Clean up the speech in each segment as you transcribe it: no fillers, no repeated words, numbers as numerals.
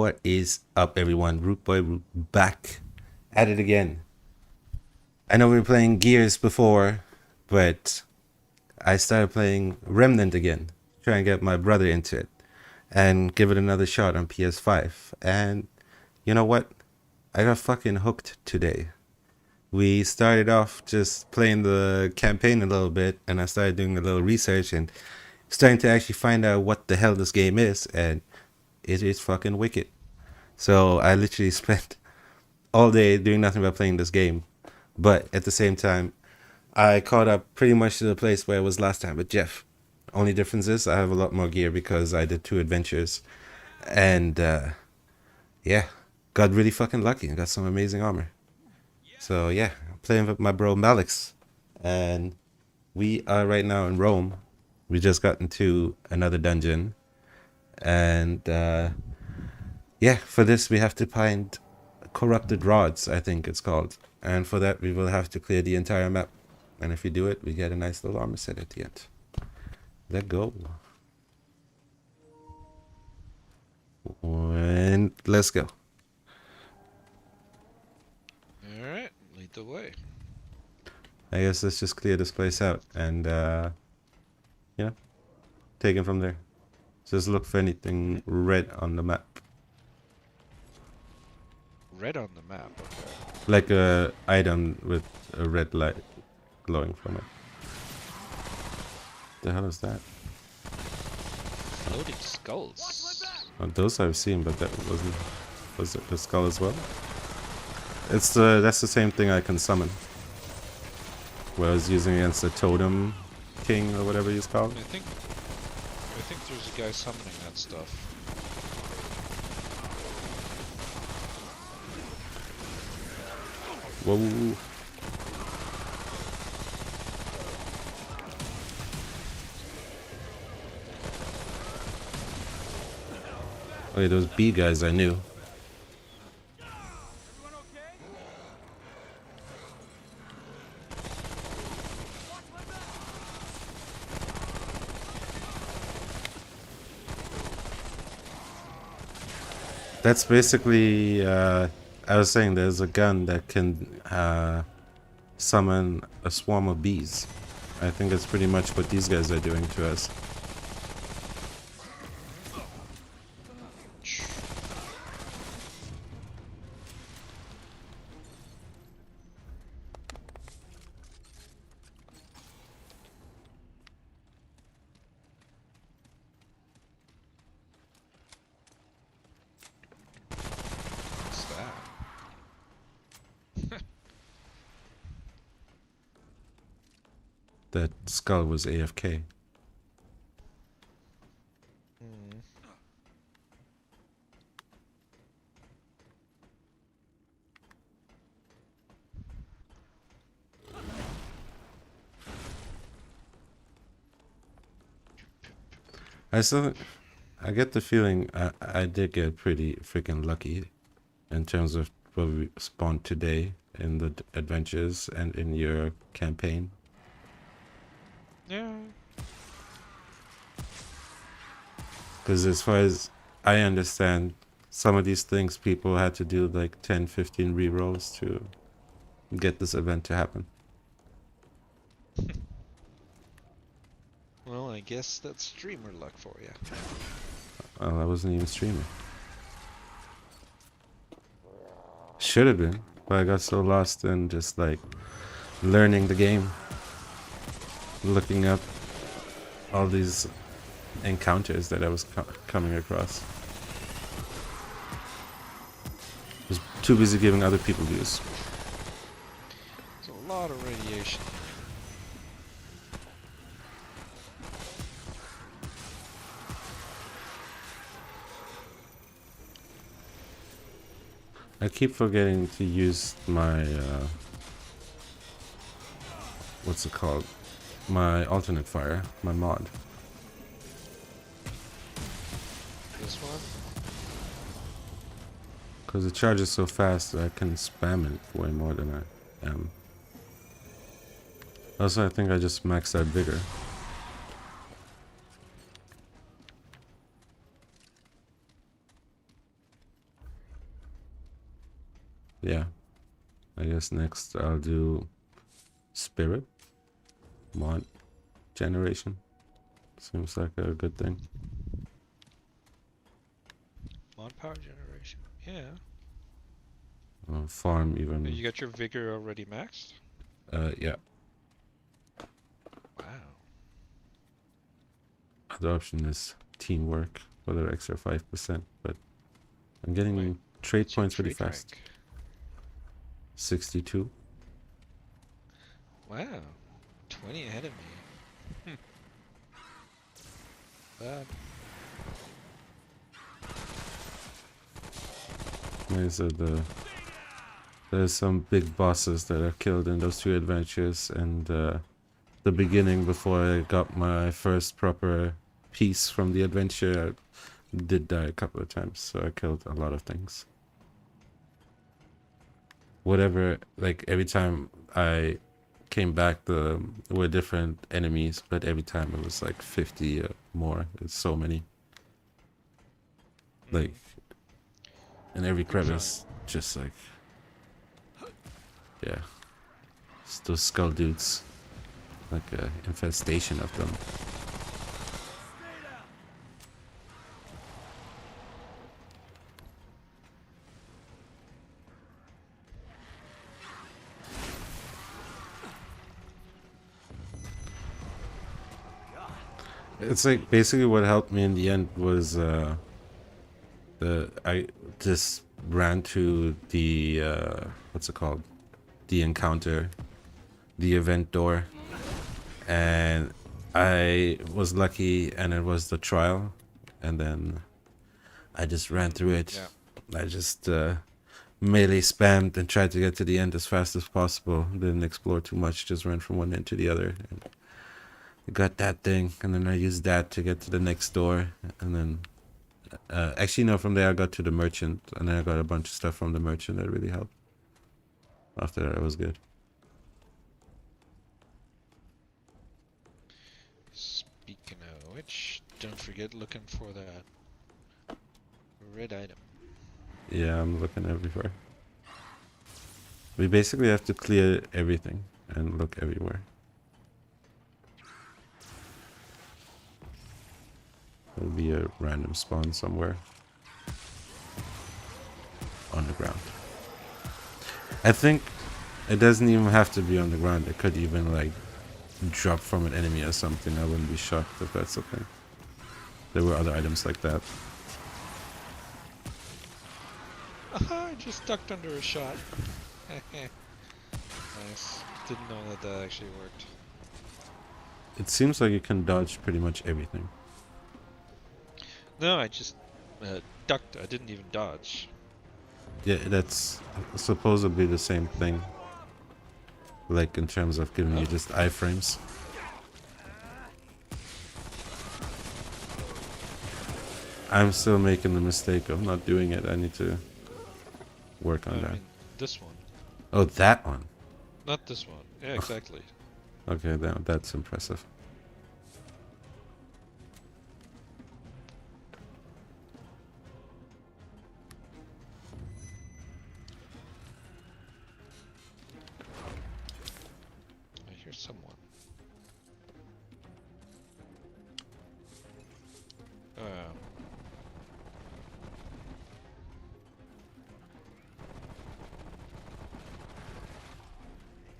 What is up, everyone? RootBoi back at it again. I know we were playing Gears before, but I started playing Remnant again, trying to get my brother into it and give it another shot on PS5. And you know what? I got fucking hooked today. We started off just playing the campaign a little bit, and I started doing a little research and starting to actually find out what the hell this game is, and it is fucking wicked. So I literally spent all day doing nothing but playing this game. But at the same time, I caught up pretty much to the place where I was last time with Jeff. Only difference is I have a lot more gear because I did 2 adventures. And yeah, got really fucking lucky and got some amazing armor. So yeah, I'm playing with my bro Malix. And we are right now in Rome. We just got into another dungeon. And yeah, for this we have to find corrupted rods, I think it's called. And for that we will have to clear the entire map. And if we do it, we get a nice little armor set at the end. Let's go. And let's go. Alright, lead the way. I guess let's just clear this place out and you know, take it from there. Just look for anything red on the map. Red on the map, okay. Like a item with a red light glowing from it. The hell is that? Floating skulls. Oh, those I've seen, but that wasn't. Was it the skull as well? It's that's the same thing I can summon. Where I was using against the totem king or whatever he's called. I think there's a guy summoning that stuff. Whoa. Oh yeah, those bee guys I knew. That's basically, I was saying there's a gun that can summon a swarm of bees. I think that's pretty much what these guys are doing to us. What's that? That skull was AFK. I get the feeling I did get pretty freaking lucky in terms of what we spawned today in the adventures and in your campaign. Yeah. Because as far as I understand, some of these things people had to do like 10, 15 rerolls to get this event to happen. Well, I guess that's streamer luck for you. Well, I wasn't even streaming. Should have been, but I got so lost in just like learning the game, looking up all these encounters that I was coming across. I was too busy giving other people views. There's a lot of radiation. I keep forgetting to use my what's it called? My alternate fire, my mod. This one? Because it charges so fast that I can spam it way more than I am. Also, I think I just maxed out vigor. Yeah. I guess next I'll do Spirit. Mod generation. Seems like a good thing. Mod power generation. Yeah. Farm even. You got your vigor already maxed? Yeah. Wow. Other option is teamwork for the extra 5%, but I'm getting Wait, trade what's your points really trade fast. rank? 62. Wow. 20 ahead of me. Bad. There's some big bosses that are killed in those 2 adventures, and the beginning before I got my first proper piece from the adventure, I did die a couple of times, so I killed a lot of things. Whatever, like every time I came back, there were different enemies, but every time it was like 50 or more. It's so many. Like, in every crevice, just like, yeah. It's those skull dudes. Like an infestation of them. It's like basically what helped me in the end was I just ran to the what's it called? The encounter, the event door, and I was lucky, and it was the trial, and then I just ran through it. Yeah. I just melee spammed and tried to get to the end as fast as possible. Didn't explore too much, just ran from one end to the other. And got that thing, and then I used that to get to the next door, and then actually no, from there I got to the merchant, and then I got a bunch of stuff from the merchant that really helped. After that, it was good. Speaking of which, don't forget looking for that red item. Yeah, I'm looking everywhere. We basically have to clear everything and look everywhere. There'll be a random spawn somewhere on the ground. I think it doesn't even have to be on the ground. It could even like drop from an enemy or something. I wouldn't be shocked if that's the thing. There were other items like that. I just ducked under a shot. Nice. Didn't know that that actually worked. It seems like you can dodge pretty much everything. No, I just ducked. I didn't even dodge. Yeah, that's supposed to be the same thing. Like in terms of giving you just iframes. I'm still making the mistake of not doing it. I need to work on that. I mean, this one. Oh, that one. Not this one. Yeah, exactly. Okay, that's impressive. I hear someone.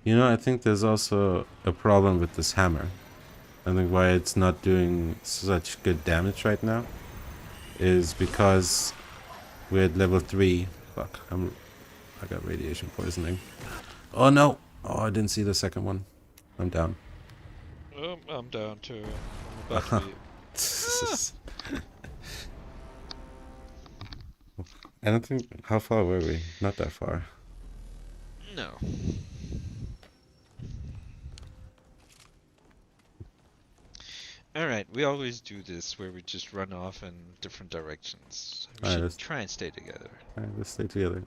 You know, I think there's also a problem with this hammer. I think why it's not doing such good damage right now is because we're at level 3. Fuck, I got radiation poisoning. Oh no! Oh, I didn't see the second one. I'm down. I'm down too. I'm about to be... I don't think... How far were we? Not that far. No. Alright, we always do this where we just run off in different directions. We should try and stay together. Alright, let's stay together.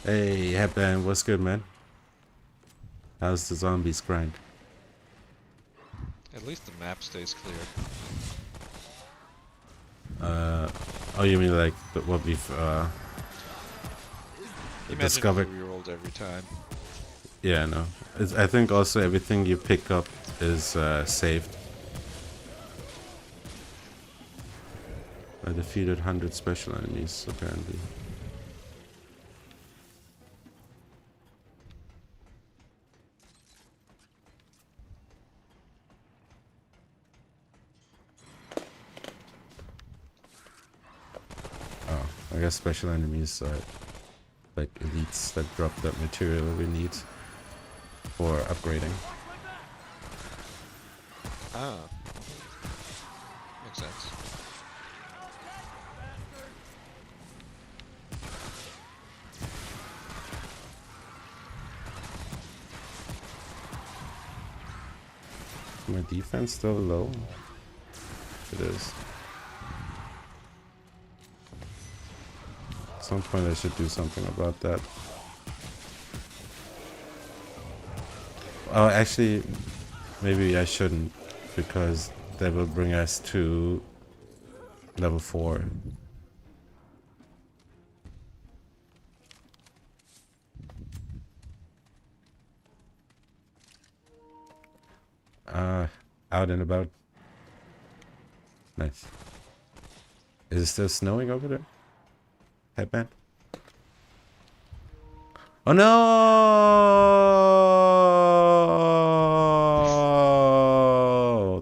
Hey, Headband, what's good, man? How's the zombies grind? At least the map stays clear. Oh, you mean like what we've Imagine discovered? we rerolled every time. Yeah, no. I think also everything you pick up is saved. I defeated 100 special enemies, apparently. Oh, I guess special enemies are like elites that drop that material we need for upgrading. Ah. Makes sense. My defense still low? It is. At some point I should do something about that. Oh, actually, maybe I shouldn't, because that will bring us to level 4. Out and about. Nice. Is it still snowing over there? Headband? Oh no!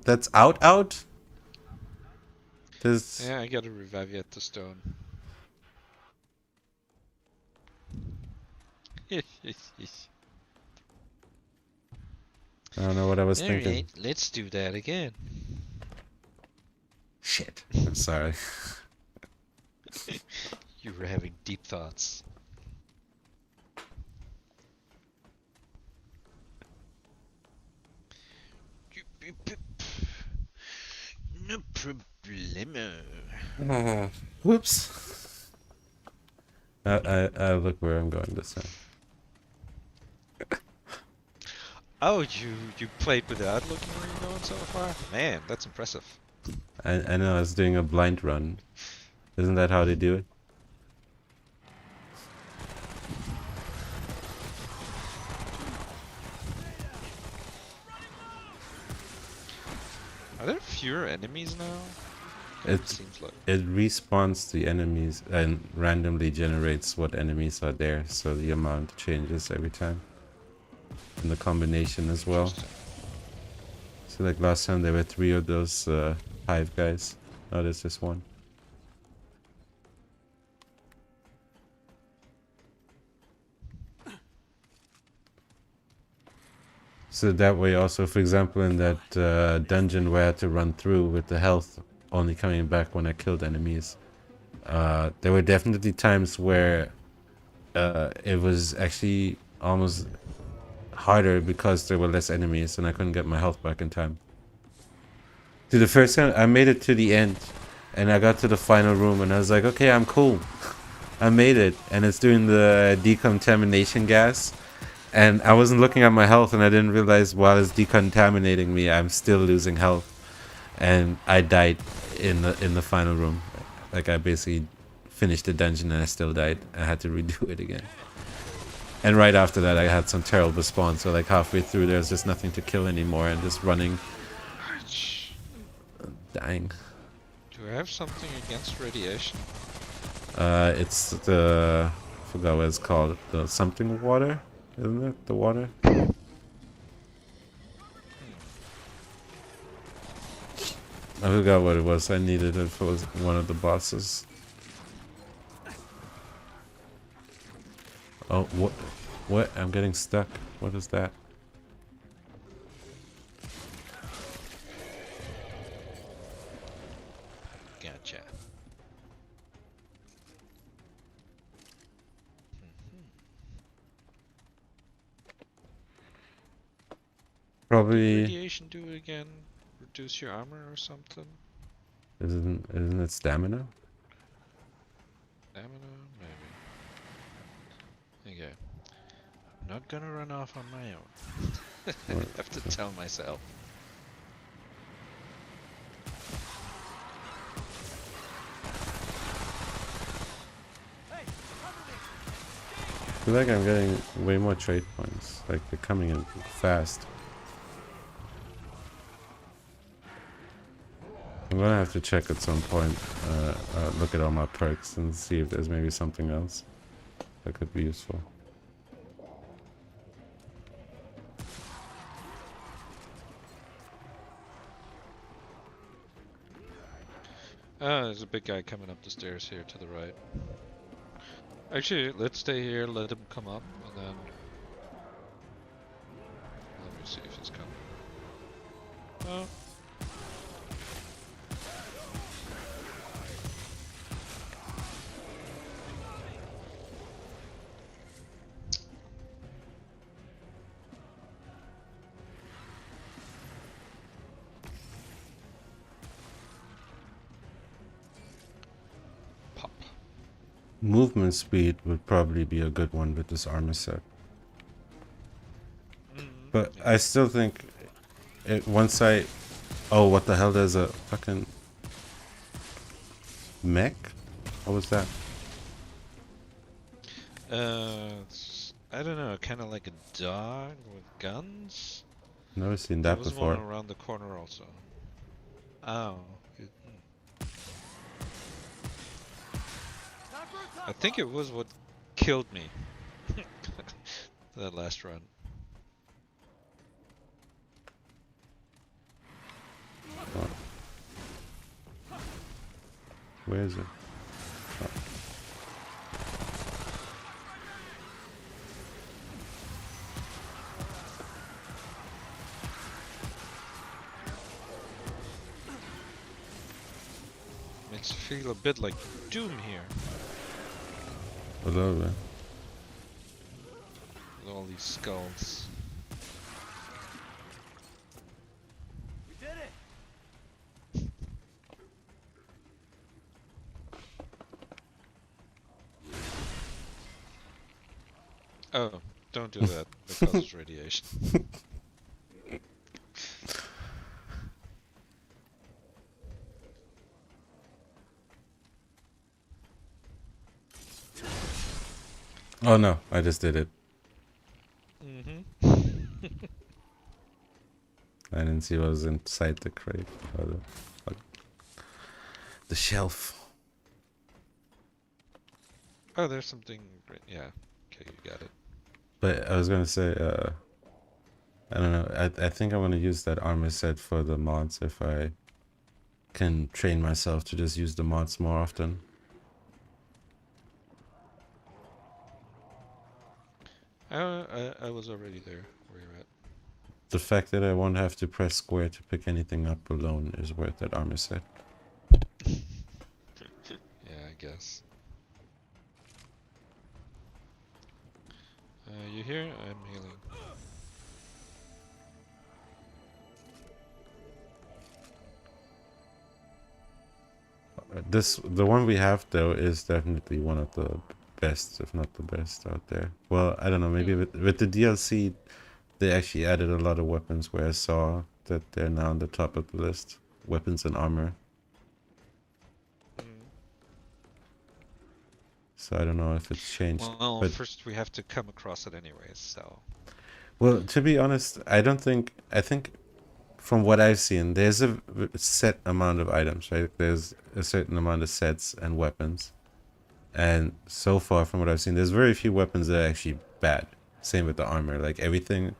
That's out? This... Yeah, I gotta revive you at the stone. I don't know what I was thinking. Alright, let's do that again. Shit. I'm sorry. You were having deep thoughts. No problemo. Whoops. I look where I'm going this time. Oh, you played without looking where you're going so far? Man, that's impressive. I know I was doing a blind run. Isn't that how they do it? Are there fewer enemies now? It seems like. it respawns the enemies and randomly generates what enemies are there, so the amount changes every time. And the combination as well. So like last time there were 3 of those hive guys. Now there's just 1. So that way also, for example, in that dungeon where I had to run through with the health only coming back when I killed enemies, there were definitely times where it was actually almost harder because there were less enemies and I couldn't get my health back in time. To the first time, I made it to the end and I got to the final room and I was like, okay, I'm cool. I made it, and it's doing the decontamination gas. And I wasn't looking at my health, and I didn't realize while it's decontaminating me, I'm still losing health. And I died in the final room. Like I basically finished the dungeon and I still died. I had to redo it again. And right after that, I had some terrible spawns. So like halfway through, there's just nothing to kill anymore, and just running, dying. Do I have something against radiation? It's the, I forgot what it's called, the something water. Isn't it? The water? I forgot what it was. I needed it for one of the bosses. Oh, what? What? I'm getting stuck. What is that? Gotcha. Probably. Radiation do again? Reduce your armor or something? Isn't it stamina? Stamina? Maybe. Okay. I'm not gonna run off on my own. I have to tell myself. feel like I'm getting way more trade points. Like they're coming in fast. I'm gonna have to check at some point, look at all my perks and see if there's maybe something else that could be useful. There's a big guy coming up the stairs here to the right. Actually, let's stay here, let him come up, and then... Let me see if he's coming. Oh. Movement speed would probably be a good one with this armor set. But I still think once I... Oh, what the hell? There's a fucking mech? What was that? I don't know, kind of like a dog with guns? Never seen There that was before. one around the corner also. Oh. I think it was what killed me. That last run. What? Where is it? Oh. Makes you feel a bit like Doom here. A little bit. With all these skulls. We did it! Oh, don't do that. That causes radiation. Oh no, I just did it. I didn't see what was inside the crate. Or the shelf. Oh, there's something great. Yeah. Okay, you got it. But I was gonna say, I don't know. I think I want to use that armor set for the mods if I can train myself to just use the mods more often. I was already there where you're at. The fact that I won't have to press square to pick anything up alone is worth that armor set. Yeah, I guess. You here? I'm healing. The one we have though is definitely one of the best, if not the best out there. Well, I don't know, maybe with the DLC they actually added a lot of weapons where I saw that they're now on the top of the list. Weapons and armor. So I don't know if it's changed. Well, but first we have to come across it anyways, so... Well, to be honest, I think from what I've seen, there's a set amount of items, right? There's a certain amount of sets and weapons. And so far from what I've seen, there's very few weapons that are actually bad. Same with the armor. Like everything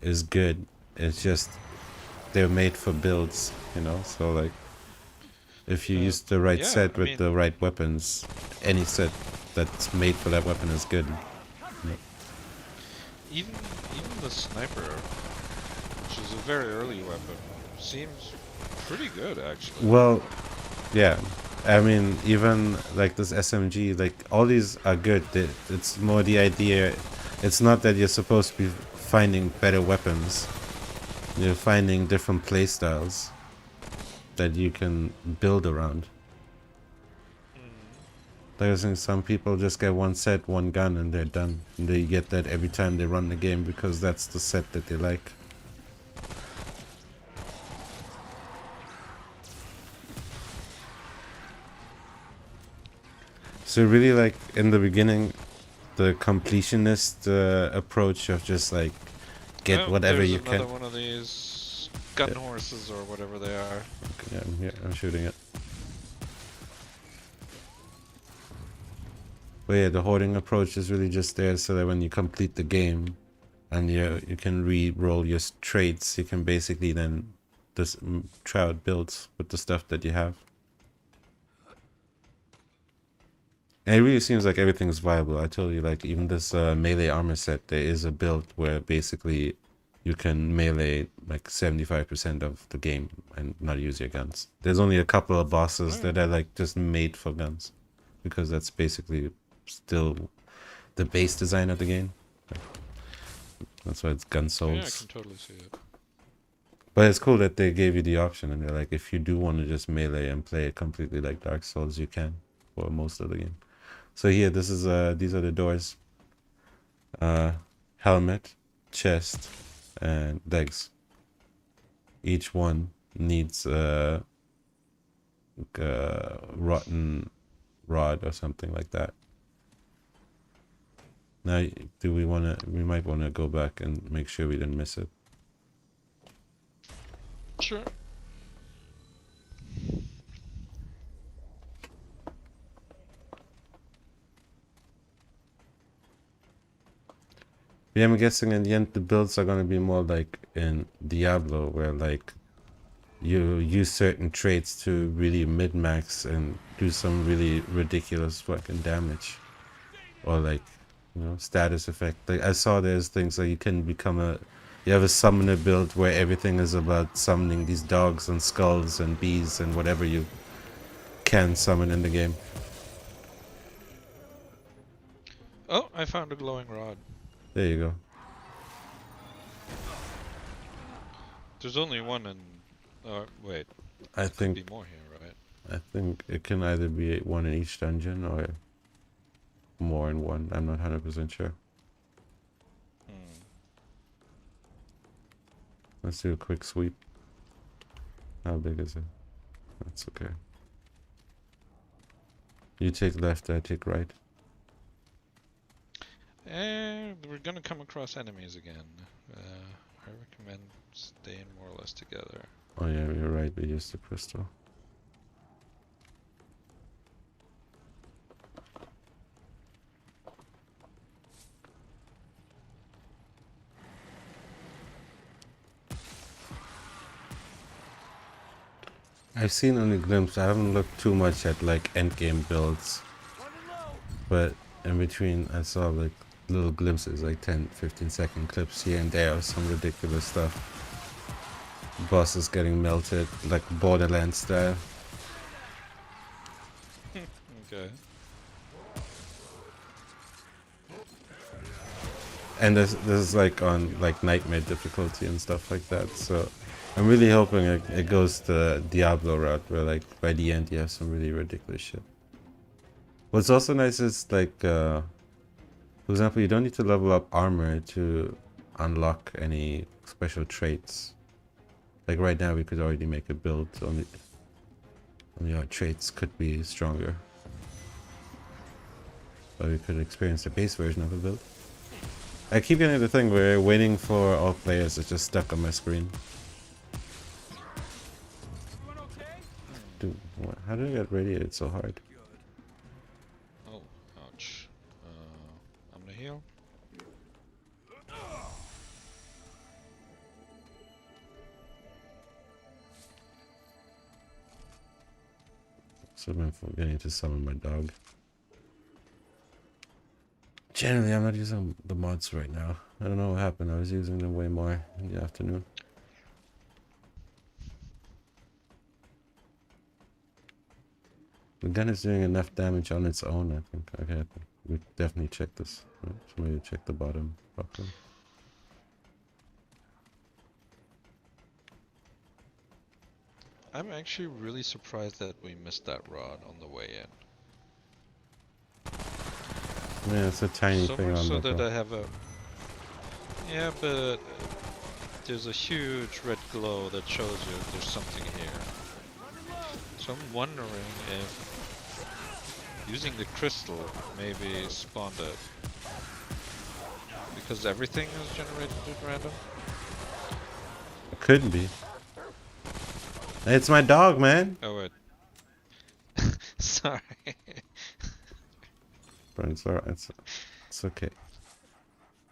is good. It's just they're made for builds, you know? So like if you use the right set with the right weapons, any set that's made for that weapon is good. Even the sniper, which is a very early weapon, seems pretty good actually. Well, yeah. I mean, even like this SMG, like all these are good. It's more the idea. It's not that you're supposed to be finding better weapons. You're finding different playstyles that you can build around. Like I think some people just get one set, one gun, and they're done. And they get that every time they run the game because that's the set that they like. So really, like in the beginning, the completionist approach of just like get Oh, whatever there's you another can. one of these gun Yeah. horses or whatever they are. Yeah, I'm here. I'm shooting it. But yeah, the hoarding approach is really just there so that when you complete the game and you can re-roll your traits, you can basically then just try out builds with the stuff that you have. And it really seems like everything's viable. I told you, like, even this melee armor set, there is a build where basically you can melee like 75% of the game and not use your guns. There's only a couple of bosses that are like just made for guns, because that's basically still the base design of the game. That's why it's gun Oh, yeah, I souls. can totally see it. But it's cool that they gave you the option, and they're like, if you do want to just melee and play it completely like Dark Souls, you can for most of the game. So here, this is these are the doors. Helmet, chest, and legs. Each one needs a rotten rod or something like that. Now, do we want to? We might want to go back and make sure we didn't miss it. Sure. Yeah, I'm guessing in the end the builds are gonna be more like in Diablo, where like you use certain traits to really mid-max and do some really ridiculous fucking damage, or like, you know, status effect. Like I saw there's things like you can become you have a summoner build where everything is about summoning these dogs and skulls and bees and whatever you can summon in the game. Oh, I found a glowing rod. There you go. There's only one in... wait. I Could think be more here, right? I think it can either be one in each dungeon or more in one. I'm not 100% sure. Hmm. Let's do a quick sweep. How big is it? That's okay. You take left, I take right. And we're gonna come across enemies again. I recommend staying more or less together. Oh yeah, you're right, we used the crystal. I've seen only glimpses. I haven't looked too much at like endgame builds, but in between I saw like little glimpses, like 10-15 second clips here and there of some ridiculous stuff. Bosses getting melted, like Borderlands style. Okay. And this is like on like nightmare difficulty and stuff like that. So I'm really hoping it goes the Diablo route, where like by the end you have some really ridiculous shit. What's also nice is like, for example, you don't need to level up armor to unlock any special traits. Like right now we could already make a build, only our traits could be stronger. But we could experience the base version of a build. I keep getting the thing where waiting for all players is just stuck on my screen. Dude, how did I get radiated so hard? Oh, ouch. I'm gonna heal. So I'm forgetting to summon my dog. Generally, I'm not using the mods right now. I don't know what happened. I was using them way more in the afternoon. The gun is doing enough damage on its own, I think. Okay, I think we definitely check this. Right? So maybe check the bottom properly. I'm actually really surprised that we missed that rod on the way in. Yeah, it's a tiny So thing much on so the that I have a... Yeah, but there's a huge red glow that shows you there's something here. So I'm wondering if using the crystal maybe spawned it. Because everything is generated at random? It could be. It's my dog, man. Oh wait. Sorry. But it's alright. It's okay.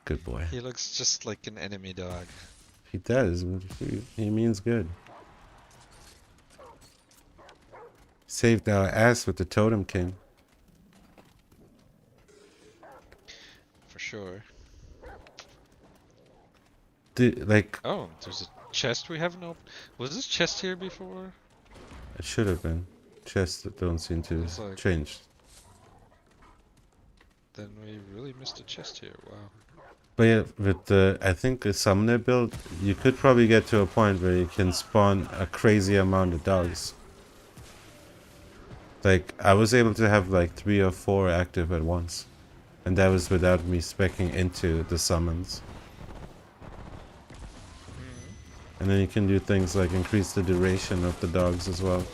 Good boy. He looks just like an enemy dog. He does. He means good. Saved our ass with the Totem King. For sure. Dude, like, Oh, there's a chest we haven't opened. Was this chest here before? it should have been. Chests that don't seem to It's like- change. Then we really missed a chest here. Wow. But yeah, with the, I think the summoner build, you could probably get to a point where you can spawn a crazy amount of dogs. Like, I was able to have like 3 or 4 active at once. And that was without me speccing into the summons. And then you can do things like increase the duration of the dogs as well.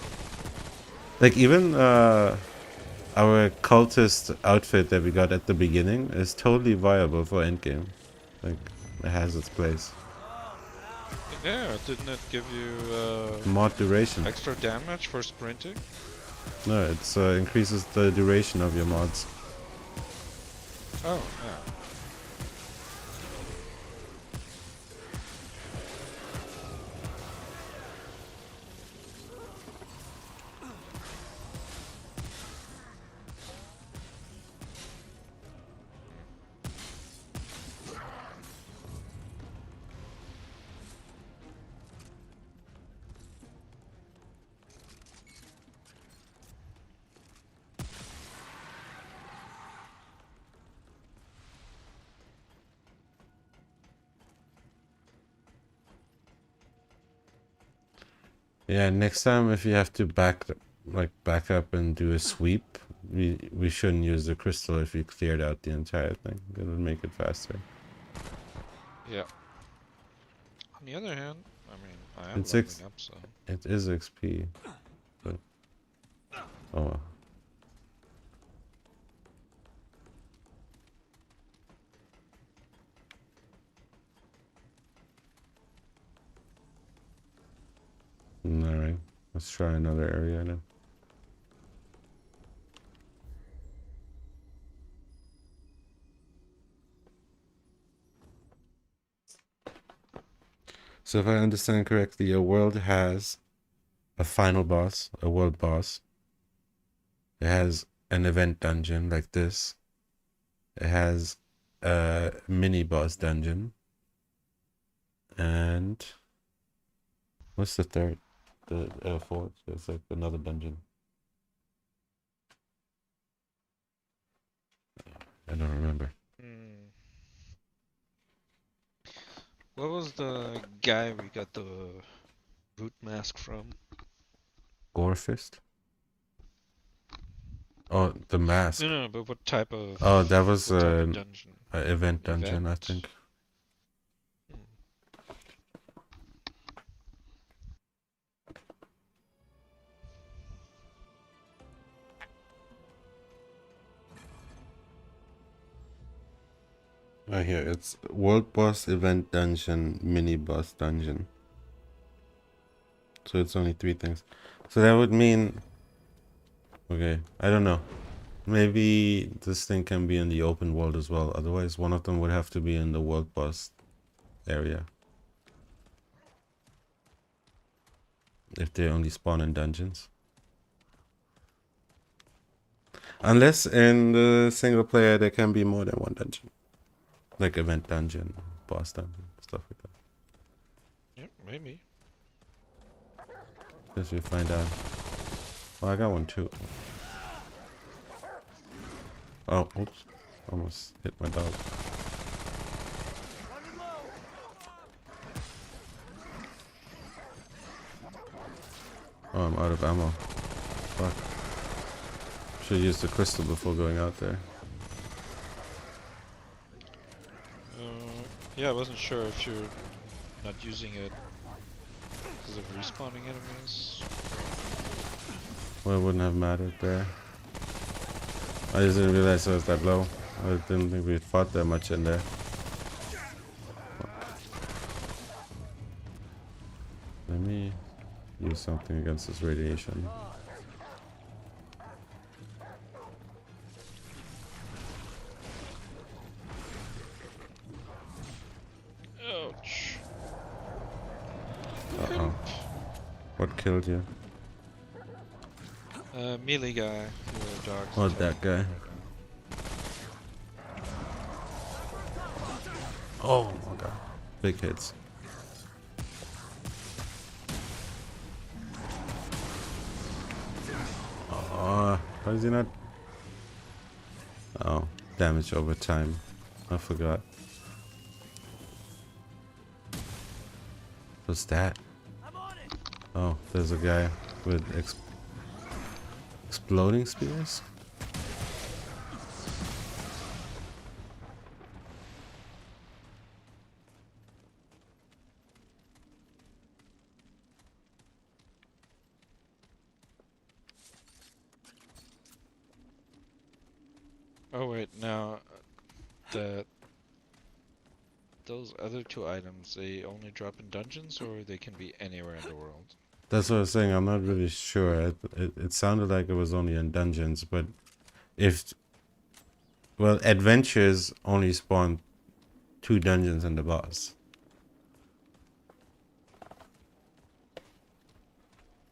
Like, even our cultist outfit that we got at the beginning is totally viable for endgame. Like, it has its place. Yeah, didn't it give you Mod duration. extra damage for sprinting? No, it increases the duration of your mods. Oh, yeah. Yeah, next time if you have to back up and do a sweep, we shouldn't use the crystal if you cleared out the entire thing. It would make it faster. Yeah. On the other hand, I mean, I am It's leveling up, so... It is XP, but oh well. Alright, let's try another area now. So if I understand correctly, your world has a final boss, a world boss. It has an event dungeon like this. It has a mini boss dungeon. And what's the third? The fourth? It's like another dungeon. I don't remember. What was the guy we got the boot mask from? Gorefist? Oh, the mask. No, but what type of... Oh, that was what type of an dungeon? event dungeon, I Event? think. Right here, it's World Boss Event Dungeon, Mini Boss Dungeon. So it's only 3 things. So that would mean... Okay, I don't know. Maybe this thing can be in the open world as well. Otherwise, one of them would have to be in the World Boss area. If they only spawn in dungeons. Unless in the single player there can be more than one dungeon. Like event dungeon, boss dungeon, stuff like that. Yep, maybe. Guess we find out. Oh, I got one too. Oh, oops. Almost hit my dog. Oh, I'm out of ammo. Fuck. Should use the crystal before going out there. Yeah, I wasn't sure if you're not using it because of respawning enemies. Well, it wouldn't have mattered there. I just didn't realize it was that low. I didn't think we fought that much in there. Let me use something against this radiation. Ouch. Uh-oh. What killed you? Melee guy. Who dogs Oh, attack that guy. right Oh my god. Big hits. Why is he not? Oh, damage over time. I forgot. What's that? I'm on it. Oh, there's a guy with exploding spears? Oh wait, now that those other two items, they only drop in dungeons or they can be anywhere in the world? That's what I was saying. I'm not really sure. It sounded like it was only in dungeons, but if... Well, adventures only spawn 2 dungeons and the boss.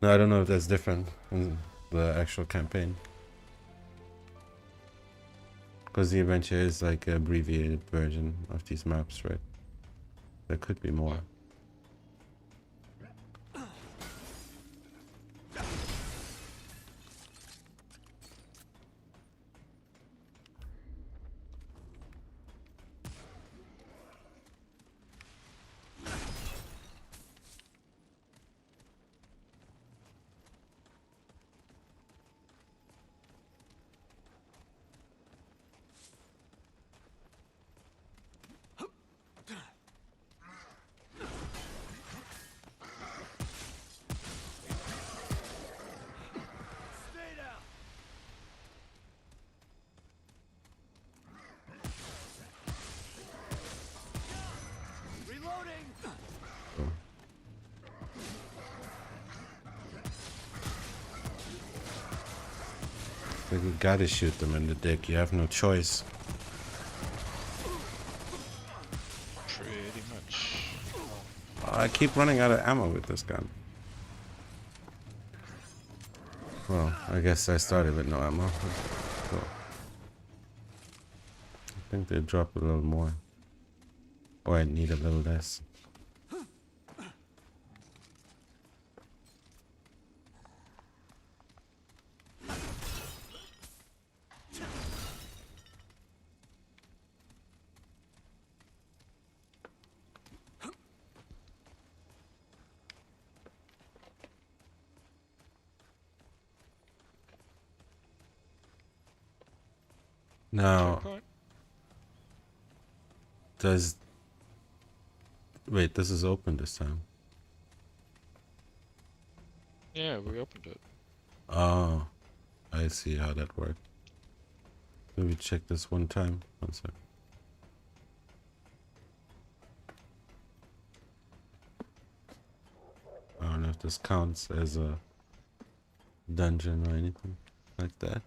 No, I don't know if that's different in the actual campaign. Because the adventure is like an abbreviated version of these maps, right? There could be more. Stay down. Reloading. Like you gotta shoot them in the dick. You have no choice. Pretty much. I keep running out of ammo with this gun. Well, I guess I started with no ammo. Cool. I think they drop a little more. Or I need a little less. Now, Checkpoint? does... Wait, this is open this time. Yeah, we opened it. Oh, I see how that worked. Let me check this one time. One sec. I don't know if this counts as a dungeon or anything like that.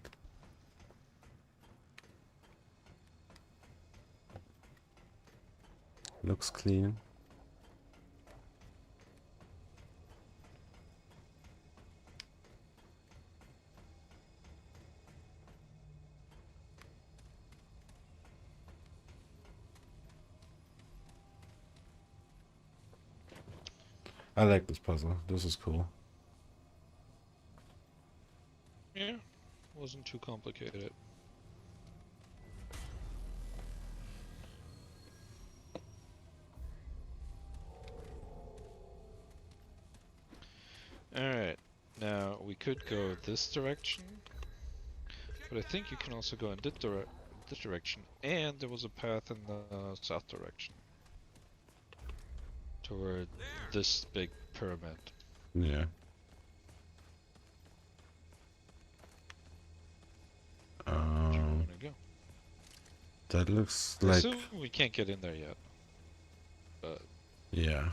Looks clean. I like this puzzle. This is cool. Yeah, wasn't too complicated. Alright, now we could go this direction, but I think you can also go in this direction, and there was a path in the south direction toward this big pyramid. Yeah. That looks I like... assume we can't get in there yet. But Yeah.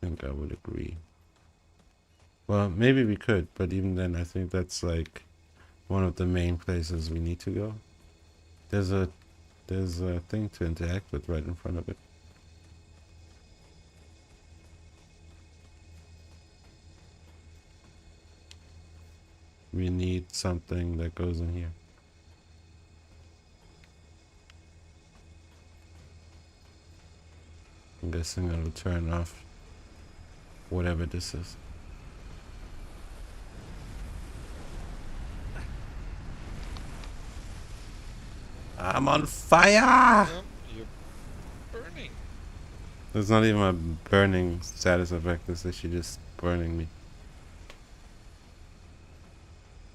I think I would agree. Well, maybe we could, but even then, I think that's like one of the main places we need to go. There's a thing to interact with right in front of it. We need something that goes in here. I'm guessing it'll turn off whatever this is. I'm on fire! oh, you're burning. There's not even a burning status effect. This is she just burning me.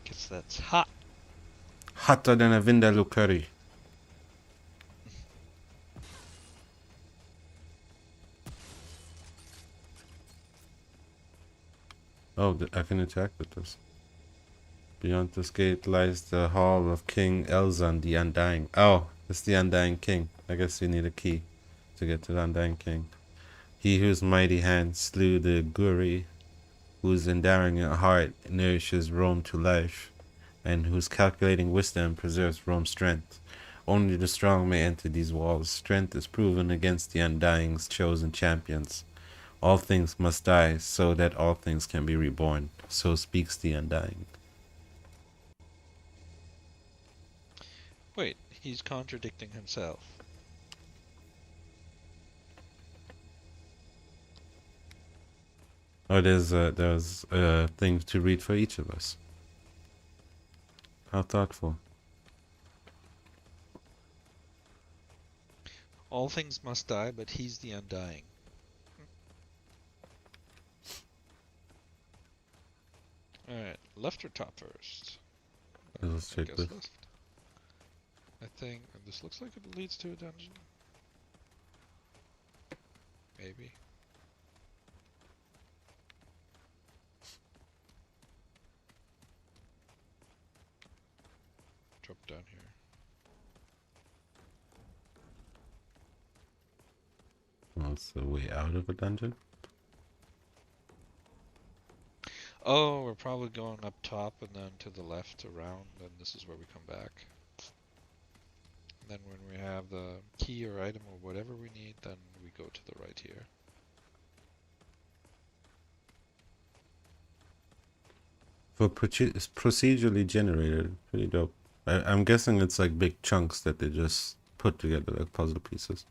Guess that's hot. Hotter than a vindaloo curry. Oh, I can interact with this. Beyond this gate lies the hall of King Elzan, the Undying. Oh, it's the Undying King. I guess you need a key to get to the Undying King. He whose mighty hand slew the Guri, whose enduring heart nourishes Rome to life, and whose calculating wisdom preserves Rome's strength. Only the strong may enter these walls. Strength is proven against the Undying's chosen champions. All things must die, so that all things can be reborn. So speaks the Undying. Wait, he's contradicting himself. Oh, there's a thing to read for each of us. How thoughtful. All things must die, but he's the undying. Alright, left or top first? Let's I check guess this. left. I think this looks like it leads to a dungeon. Maybe. Drop down here. Well, it's the way out of a dungeon. Oh, we're probably going up top and then to the left around, and this is where we come back. And then when we have the key or item or whatever we need, then we go to the right here. For procedurally generated, pretty dope. I'm guessing it's like big chunks that they just put together like puzzle pieces.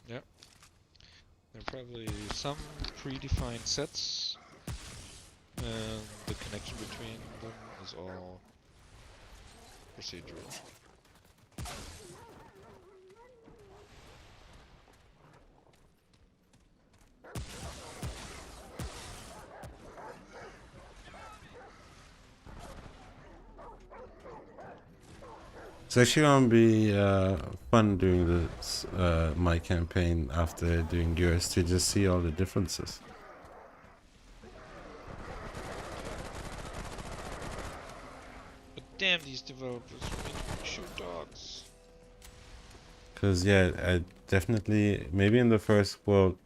Yep. There are probably some predefined sets, and the connection between them is all procedural. It's actually gonna be fun doing this my campaign after doing yours to just see all the differences. But damn these developers make me shoot dogs. Cause yeah, I definitely maybe in the first world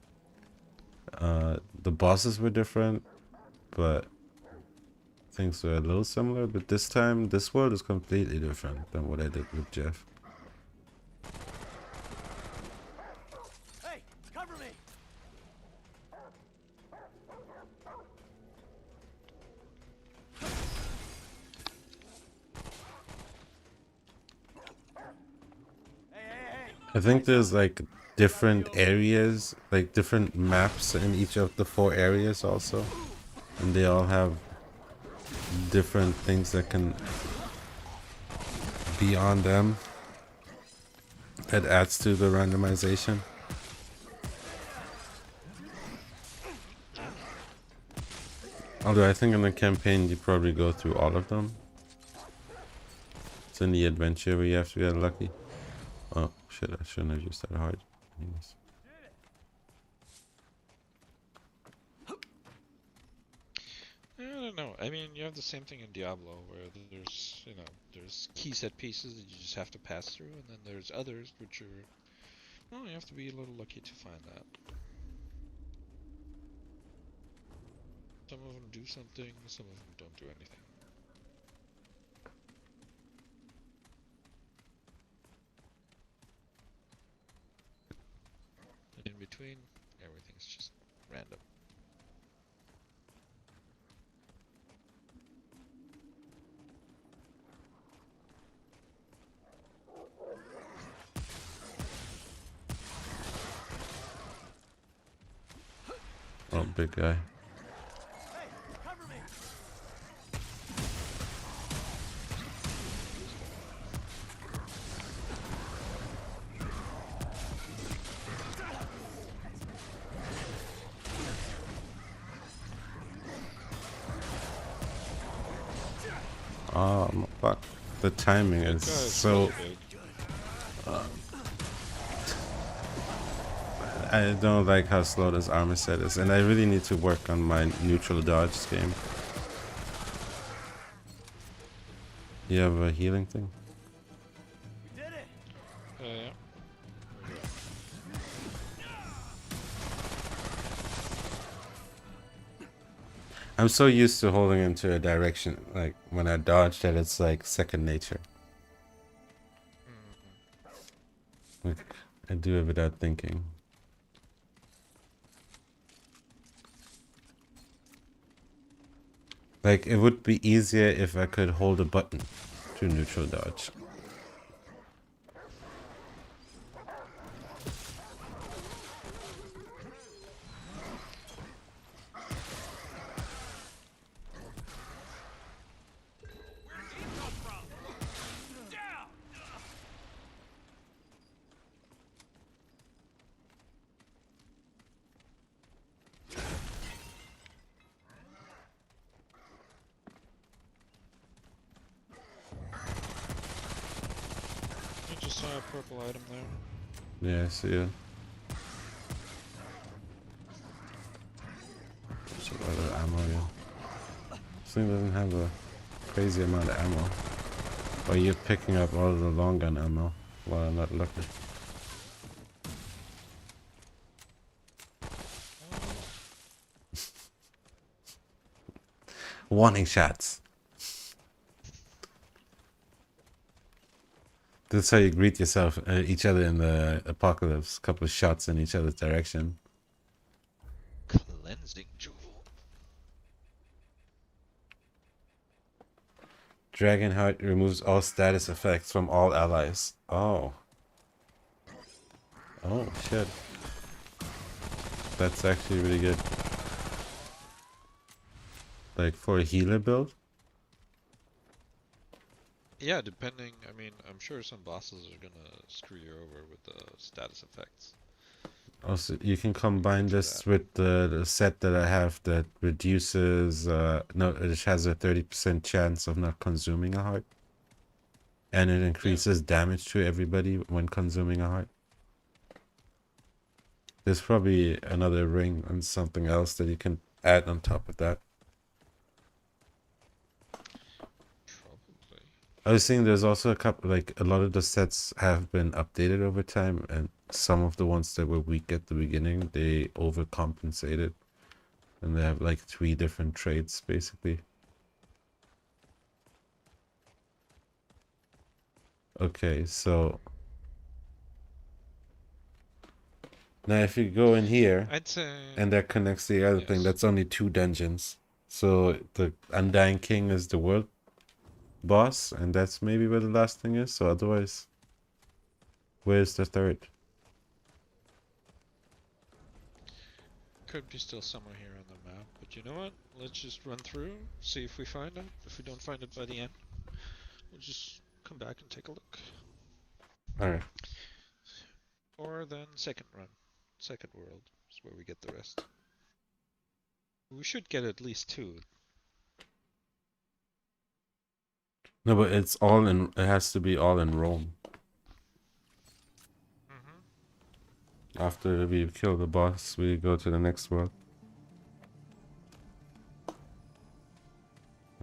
the bosses were different, but things were a little similar. But this time, this world is completely different than what I did with Jeff. Hey, cover me! Hey! I think there's like different areas, like different maps in each of the 4 areas also. And they all have different things that can be on them. That adds to the randomization. Although I think in the campaign you probably go through all of them. It's in the adventure where you have to get lucky. Oh shit, I shouldn't have used that hard. Anyways. I don't don't know. I mean, you have the same thing in Diablo, where there's, there's key set pieces that you just have to pass through, and then there's others which are, well, you have to be a little lucky to find that. Some of them do something, some of them don't do anything. And in between, everything's just random. Oh, big guy. Hey, cover me. Oh, fuck. The timing is Guy's so... really big. I don't like how slow this armor set is, and I really need to work on my neutral dodge game. You have a healing thing? We did it. Yeah. I'm so used to holding into a direction, like when I dodge, that it's like second nature. Like, I do it without thinking. Like, it would be easier if I could hold a button to neutral dodge. Where'd he come from? Down. I just saw a purple item there. Yeah, I see it. There's a lot of ammo, yeah. This thing doesn't have a crazy amount of ammo. Or you're picking up all the long gun ammo while I'm not looking. Warning shots. That's how you greet yourself, each other in the apocalypse. Couple of shots in each other's direction. Cleansing jewel. Dragonheart removes all status effects from all allies. Oh. Oh, shit. That's actually really good. Like for a healer build? Yeah, depending. I mean, I'm sure some bosses are gonna screw you over with the status effects. Also, you can combine do this that. with the set that I have that reduces, no, it has a 30% chance of not consuming a heart. And it increases damage to everybody when consuming a heart. There's probably another ring and something else that you can add on top of that. Probably. I was seeing there's also a couple, like a lot of the sets have been updated over time, and some of the ones that were weak at the beginning, they overcompensated. And they have like 3 different traits, basically. Okay, so... Now if you go in here, I'd say. and that connects to the other thing, Yes. that's only 2 dungeons. So the Undying King is the world boss, and that's maybe where the last thing is. So otherwise, where's the third? Could be still somewhere here on the map, but you know what? Let's just run through, see if we find it. If we don't find it by the end, we'll just come back and take a look. Alright. Or then second run. Second world is where we get the rest. We should get at least 2. No, but it's all in, it has to be all in Rome. After we kill the boss, we go to the next world.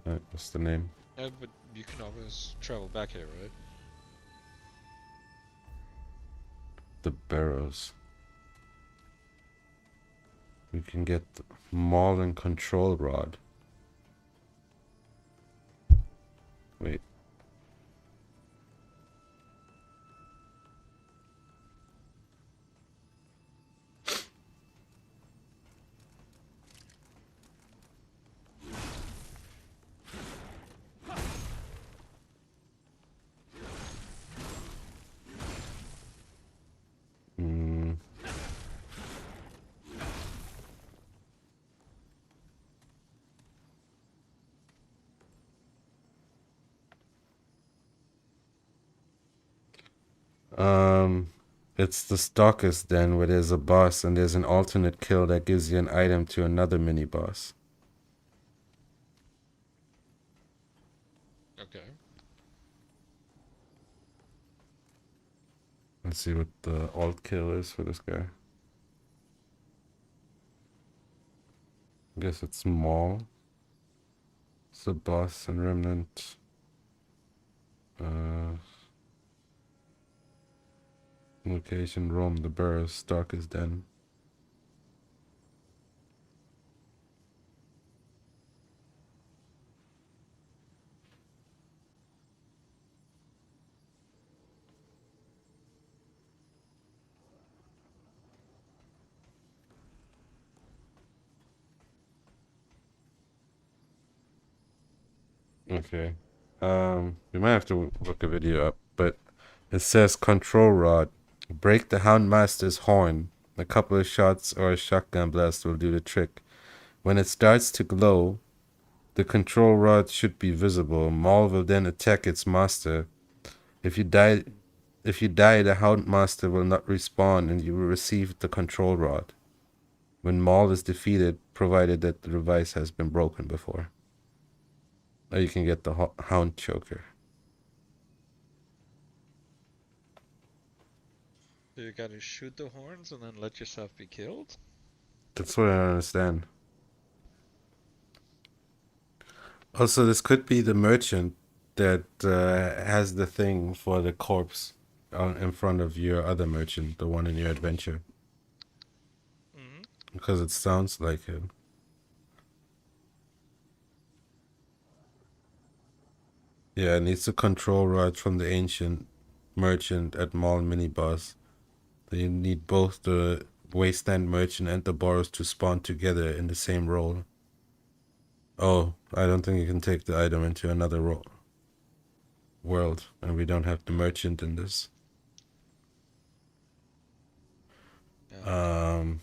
What's the name? No, but you can always travel back here, right? The barrows. We can get the maul and control rod. Wait. Hmm. It's the Stalker's Den where there's a boss and there's an alternate kill that gives you an item to another mini boss. Okay. Let's see what the alt kill is for this guy. I guess it's Maul. It's the boss and Remnant. Location Rome, the Burrows, Stalker's Den. Okay. We might have to look a video up, but it says control rod. Break the Houndmaster's horn. A couple of shots or a shotgun blast will do the trick. When it starts to glow, the control rod should be visible. Maul will then attack its master. If you die, the Houndmaster will not respawn and you will receive the control rod. When Maul is defeated, provided that the device has been broken before. Or you can get the Hound Choker. So you gotta shoot the horns and then let yourself be killed? That's what I don't understand. Also, this could be the merchant that has the thing for the corpse in front of your other merchant, the one in your adventure. Mm-hmm. Because it sounds like him. Yeah, it needs a control rod from the ancient merchant at Mall Mini Boss. Then you need both the Wasteland merchant and the Boros to spawn together in the same role. Oh, I don't think you can take the item into another world, and we don't have the merchant in this. I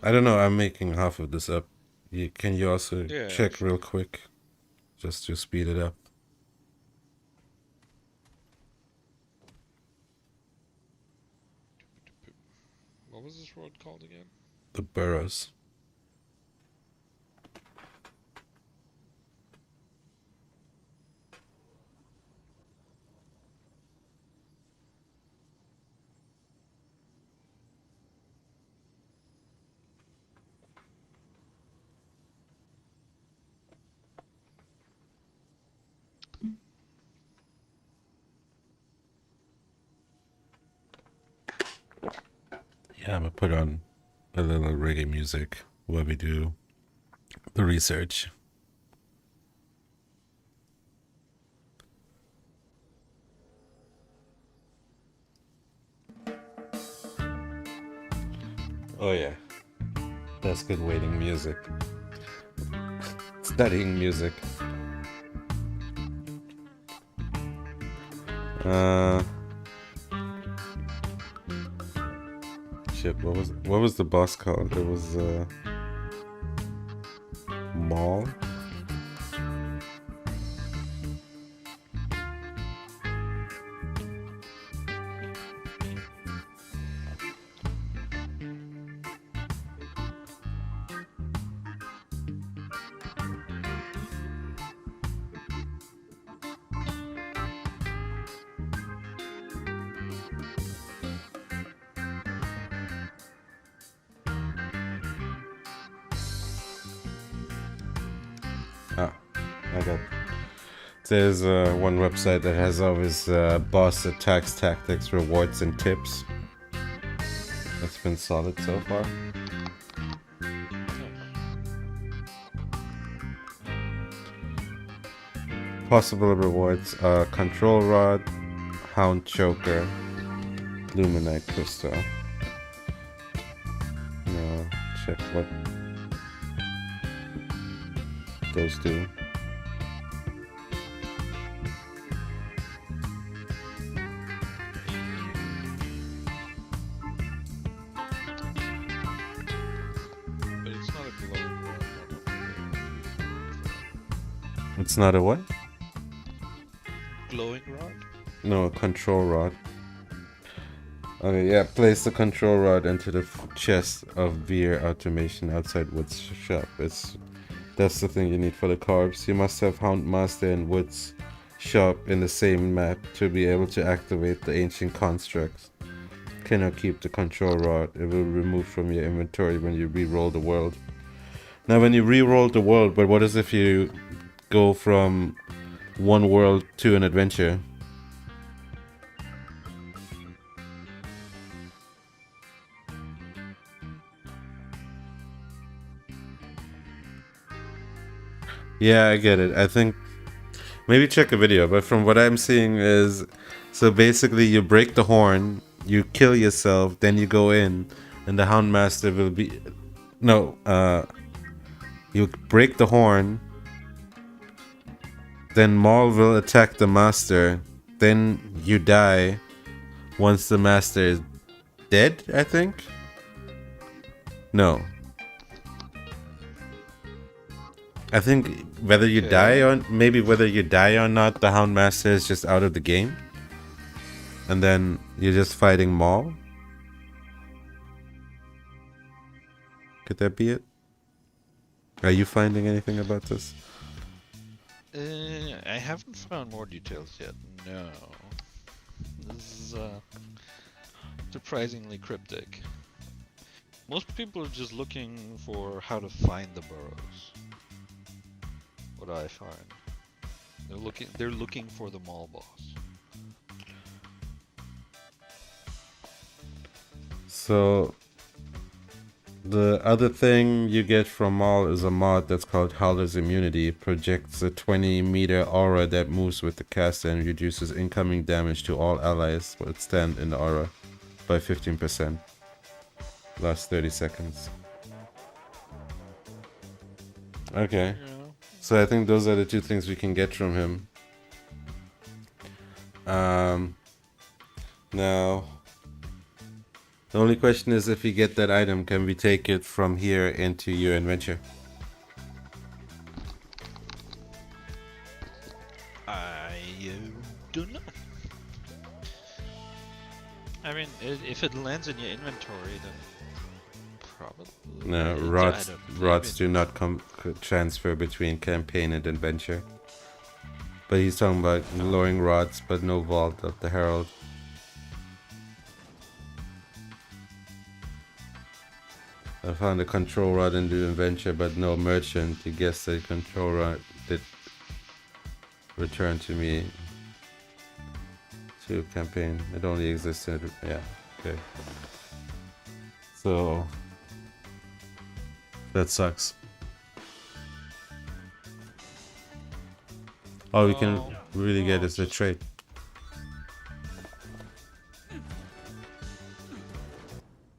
don't know, I'm making half of this up. Can you also check real quick, just to speed it up? What was this road called again? The Burrows. Yeah, I'm gonna put on a little reggae music while we do the research. Oh yeah, that's good waiting music. Studying music. Shit, what was the boss called? It was Maul. Ah, I got There's one website that has all his boss attacks, tactics, rewards, and tips. That's been solid so far. Possible rewards: control rod, hound choker, luminite crystal. Now check what those do. But it's not a glowing rod. It's not a what? Glowing rod? No, a control rod. Okay, yeah. Place the control rod into the chest of beer automation outside Wood's shop. That's the thing you need for the carbs. You must have Hound Master and Wood's shop in the same map to be able to activate the ancient constructs. Cannot keep the control rod. It will remove from your inventory when you re-roll the world. Now, when you re-roll the world, but what is if you go from one world to an adventure? Yeah, I get it. I think maybe check a video, but from what I'm seeing is, so basically you break the horn, you kill yourself, then you go in, and the Hound Master will be, no, you break the horn, then Maul will attack the Master, then you die once the Master is dead, I think? No. I think whether you die or maybe whether you die or not, the Hound Master is just out of the game. And then you're just fighting Maul. Could that be it? Are you finding anything about this? I haven't found more details yet. No. This is surprisingly cryptic. Most people are just looking for how to find the burrows. What I find. They're looking for the Maul boss. So the other thing you get from Maul is a mod that's called Howler's Immunity. It projects a 20-meter aura that moves with the caster and reduces incoming damage to all allies that stand in the aura by 15%. Last 30 seconds. Okay. Yeah. So I think those are the two things we can get from him. Now, the only question is, if we get that item, can we take it from here into your adventure? I don't know. I mean, if it lands in your inventory, then probably. No, rods do not transfer between campaign and adventure. But he's talking about glowing rods, but no Vault of the Herald. I found a control rod in the adventure, but no merchant. You guess the control rod did return to me to campaign. It only existed. Yeah, okay. So that sucks. All we can really get is the trade.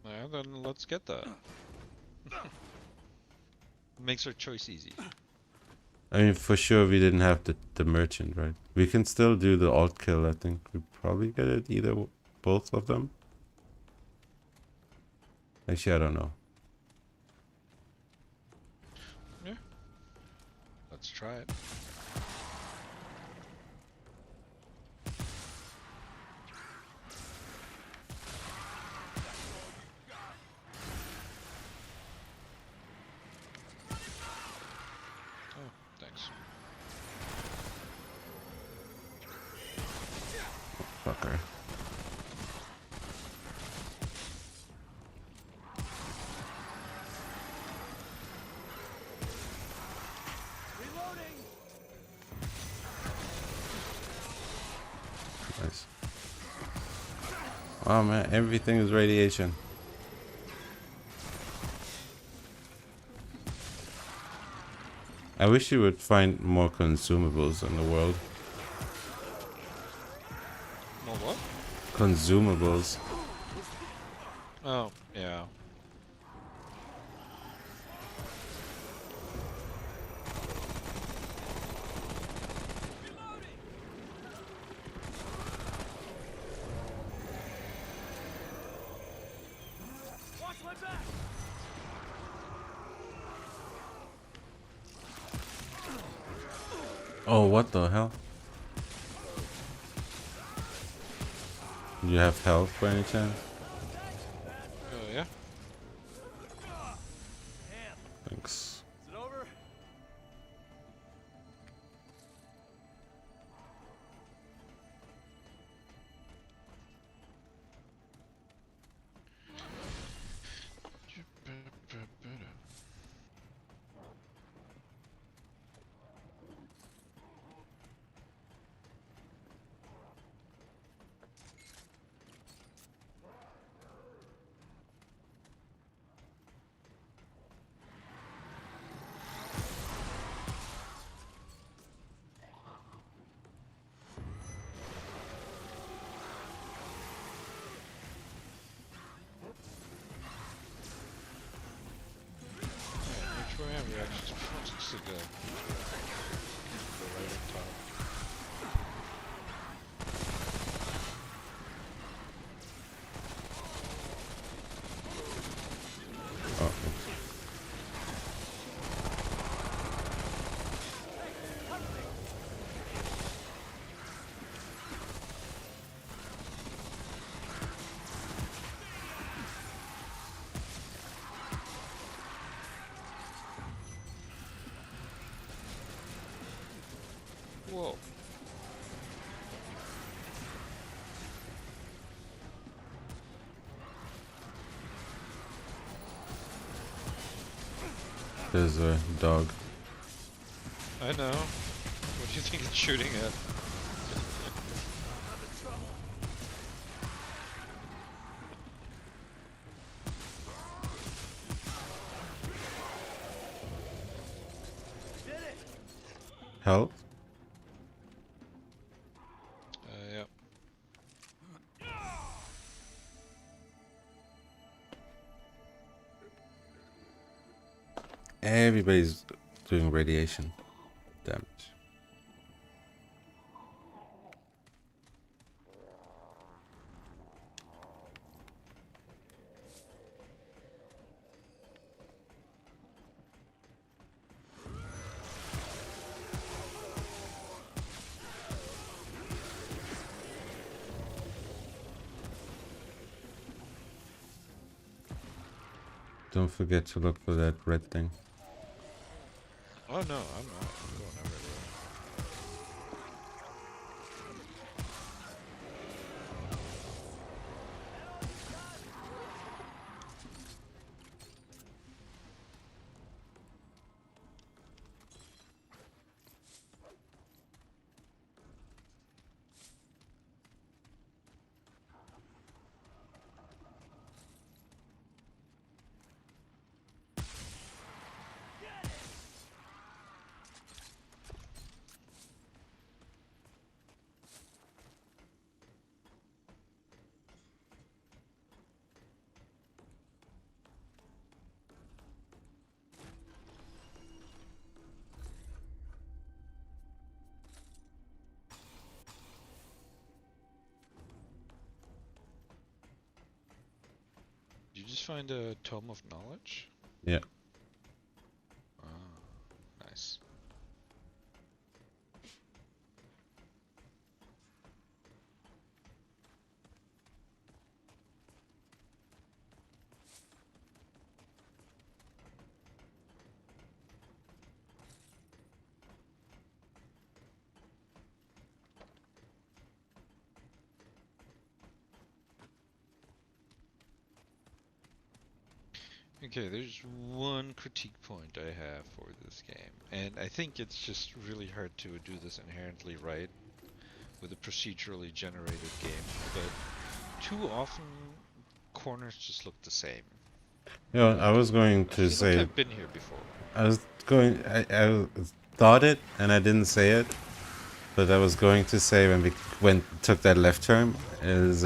Yeah, then let's get that. Makes our choice easy. I mean, for sure we didn't have the merchant, right? We can still do the alt kill. I think we probably get it either both of them. Actually, I don't know. Yeah. Let's try it. Oh, thanks. Fucker. Reloading. Oh man, everything is radiation. I wish you would find more consumables in the world. More what? Consumables. Oh, yeah. Watch my back! Oh, what the hell? Do you have health by any chance? Oh, yeah? Damn, Thanks. is it over? Which way am I actually supposed to go? Go right on top. Oh, Whoa. there's a dog. I know. What do you think it's shooting at? Did it! Health? Yeah. Everybody's doing radiation damage. Don't forget to look for that red thing. Oh no, I'm not. I'm going everywhere. Did you just find a tome of knowledge? Yeah. Ah, nice. Okay, there's one critique point I have for this game, and I think it's just really hard to do this inherently right with a procedurally generated game, but too often corners just look the same. You know, I was going I to feel like say, I've been here before. I thought it and I didn't say it, but I was going to say when we took that left turn is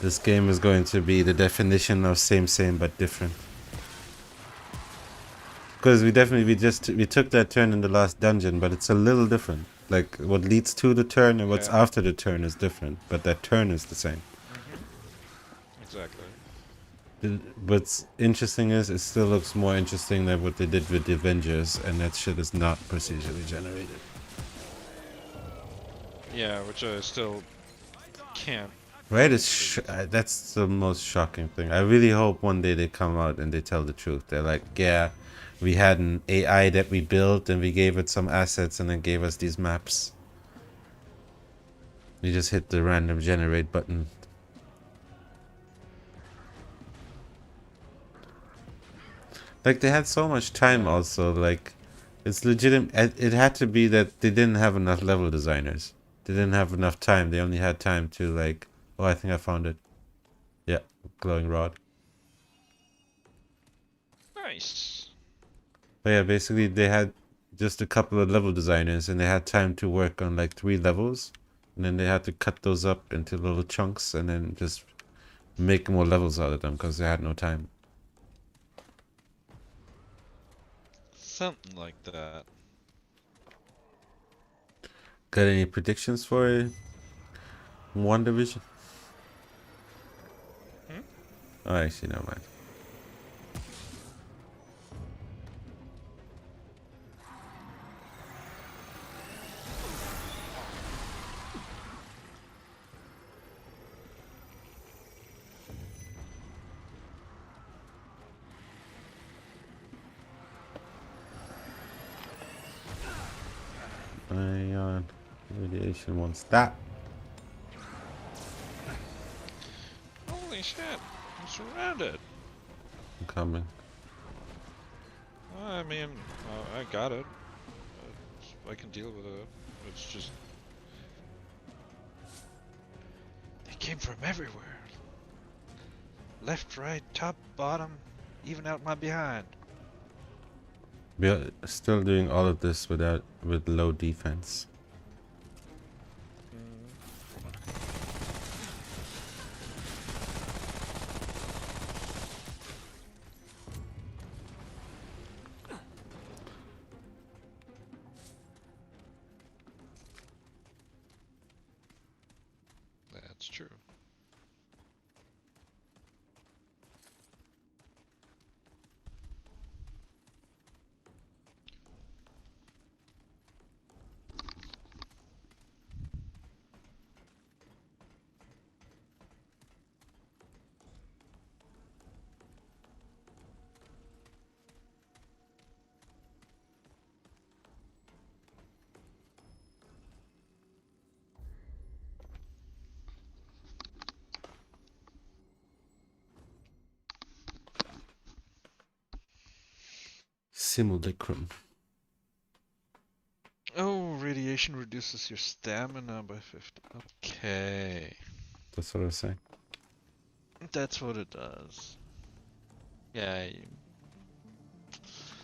this game is going to be the definition of same but different. Because we took that turn in the last dungeon, but it's a little different. Like what leads to the turn and what's Yeah. after the turn is different, but that turn is the same. Exactly. What's interesting is it still looks more interesting than what they did with the Avengers, and that shit is not procedurally generated. Yeah, which I still can't. Right? That's the most shocking thing. I really hope one day they come out and they tell the truth. They're like, yeah, we had an AI that we built and we gave it some assets and then gave us these maps. We just hit the random generate button. Like they had so much time also, like it's legitimate. It had to be that they didn't have enough level designers. They didn't have enough time. They only had time to like, oh, I think I found it. Yeah, glowing rod. Nice. But yeah, basically they had just a couple of level designers and they had time to work on like 3 levels. And then they had to cut those up into little chunks and then just make more levels out of them because they had no time. Something like that. Got any predictions for One Division? Hmm? Oh, actually, never mind. Ion radiation won't stop. Holy shit! I'm surrounded. I'm coming. I mean, I got it. I can deal with it. It's just they came from everywhere. Left, right, top, bottom, even out my behind. We're still doing all of this with low defense. That's true. Simulacrum. Oh, radiation reduces your stamina by 50. Okay. That's what I was saying. That's what it does. Yeah.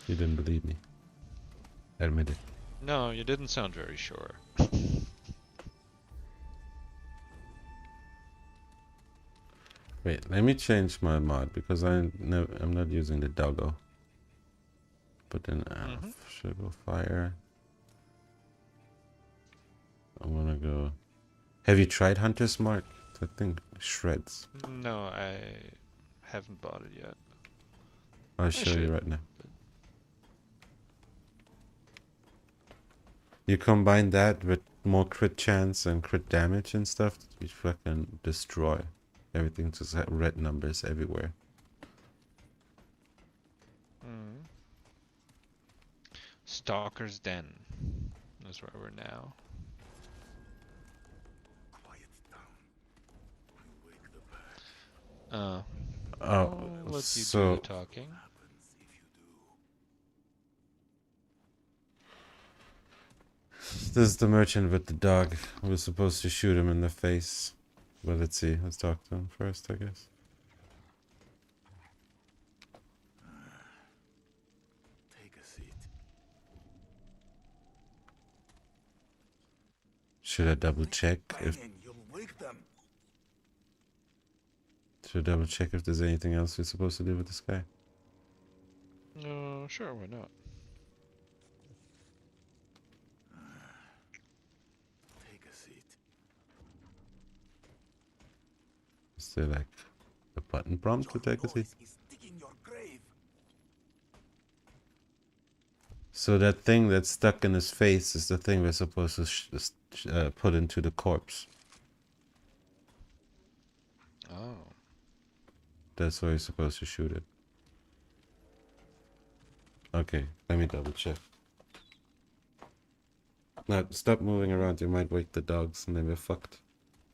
You didn't believe me. Admit it. No, you didn't sound very sure. Wait, let me change my mod because I'm not using the doggo. But then should I go fire? I wanna go. Have you tried Hunter's Mark? That thing shreds. No, I haven't bought it yet. I'll show you should. right now. You combine that with more crit chance and crit damage and stuff, you fucking destroy. Everything just had red numbers everywhere. Stalker's Den is where we're now. I'll let you do the talking. This is the merchant with the dog. We're supposed to shoot him in the face. Well, let's see. Let's talk to him first, I guess. Take a seat. Should I double check if Banging, you'll wake them. should I double check if there's anything else we're supposed to do with this guy? Sure, why not? Take a seat. Is there like a button prompt to take a seat? Noise is digging your grave. So that thing that's stuck in his face is the thing we're supposed to put into the corpse. Oh. That's where you're supposed to shoot it. Okay, let me double check. Now, stop moving around. You might wake the dogs and then we're fucked.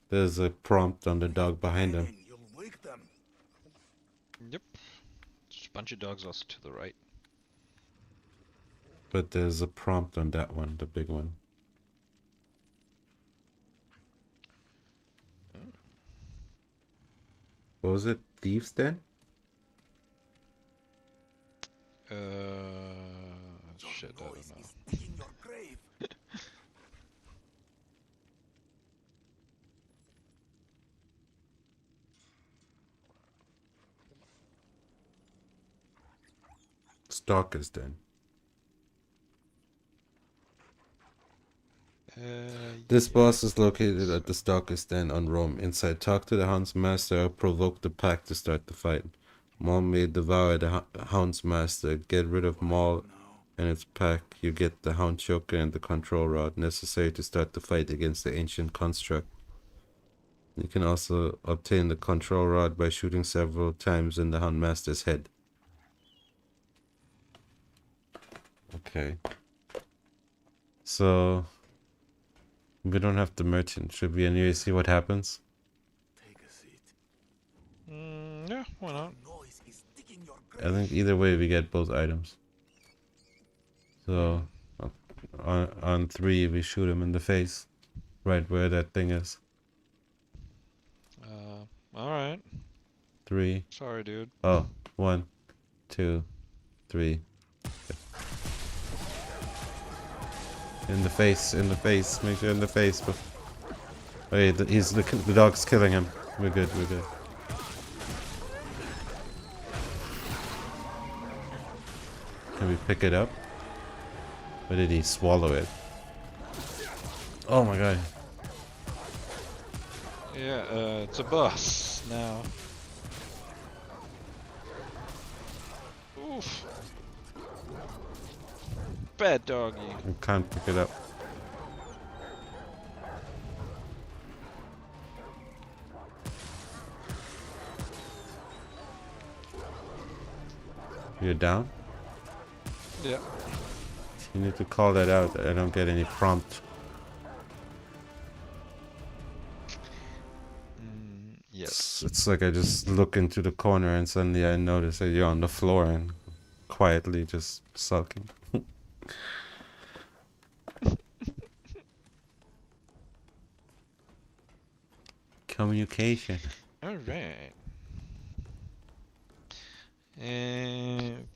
There's a prompt on the dog behind him. Banging, you'll wake them. Yep. There's a bunch of dogs also to the right. But there's a prompt on that one, the big one. What was it? Thieves Den? Shit, I Noise don't know. is digging your grave. Stalkers Den. This boss is located at the Stalker's Den on Rome. Inside, talk to the Hound's Master or provoke the pack to start the fight. Maul may devour the Hound's Master. Get rid of Maul and its pack. You get the Hound Choker and the Control Rod necessary to start the fight against the Ancient Construct. You can also obtain the Control Rod by shooting several times in the Hound Master's head. Okay. So... we don't have the merchant. Should we anyway see what happens? Take a seat. Yeah, why not? Noise is digging your I grave. think either way we get both items. So on 3 we shoot him in the face, right where that thing is. Alright. 3. Sorry, dude. Oh, 1, 2, 3. In the face, in the face. Make sure in the face. Wait, the dog's killing him. We're good, we're good. Can we pick it up? Or did he swallow it? Oh my god. Yeah, it's a boss now. Oof. Bad doggy. I can't pick it up. You're down? Yeah. You need to call that out. I don't get any prompt. Yes. It's like I just look into the corner and suddenly I notice that you're on the floor and quietly just sulking. Communication. Alright. And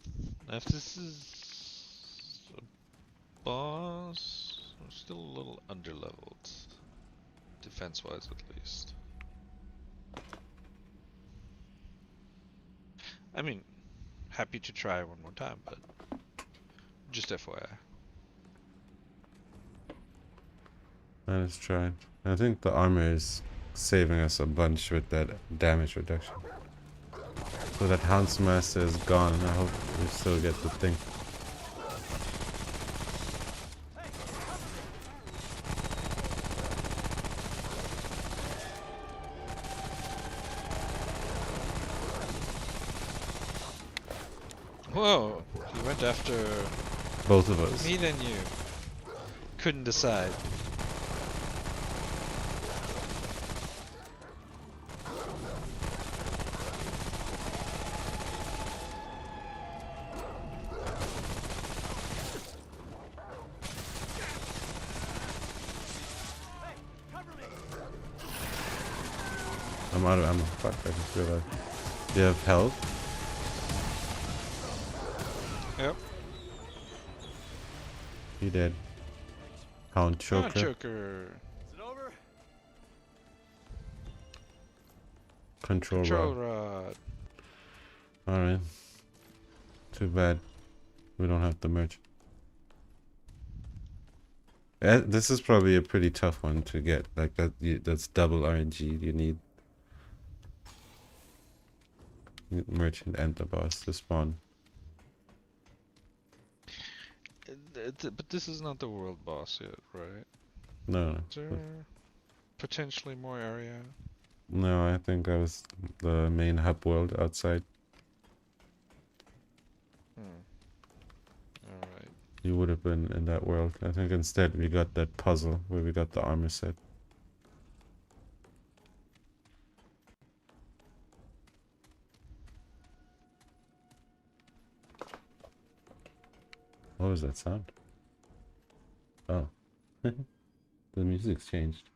if this is a boss, I'm still a little underleveled. Defense-wise, at least. I mean, happy to try one more time, but just FYI. Let's try it. I think the armor is saving us a bunch with that damage reduction. So that Hound's Master is gone. I hope we still get the thing. Whoa! He went after Both of us. me then you. Couldn't decide. Hey, cover me! I'm out of ammo. Fuck, I just realized. You have health? Yep. You dead. Hound Ah, choker. choker. Is it over? Control Control rod. rod. Alright. Too bad. We don't have the merch. This is probably a pretty tough one to get. Like that's double RNG. You need merchant and the boss to spawn. But this is not the world boss yet, right? No, Is there potentially more area? no. I think that was the main hub world outside. Alright. You would have been in that world. I think instead we got that puzzle where we got the armor set. What was that sound? Oh. The music's changed.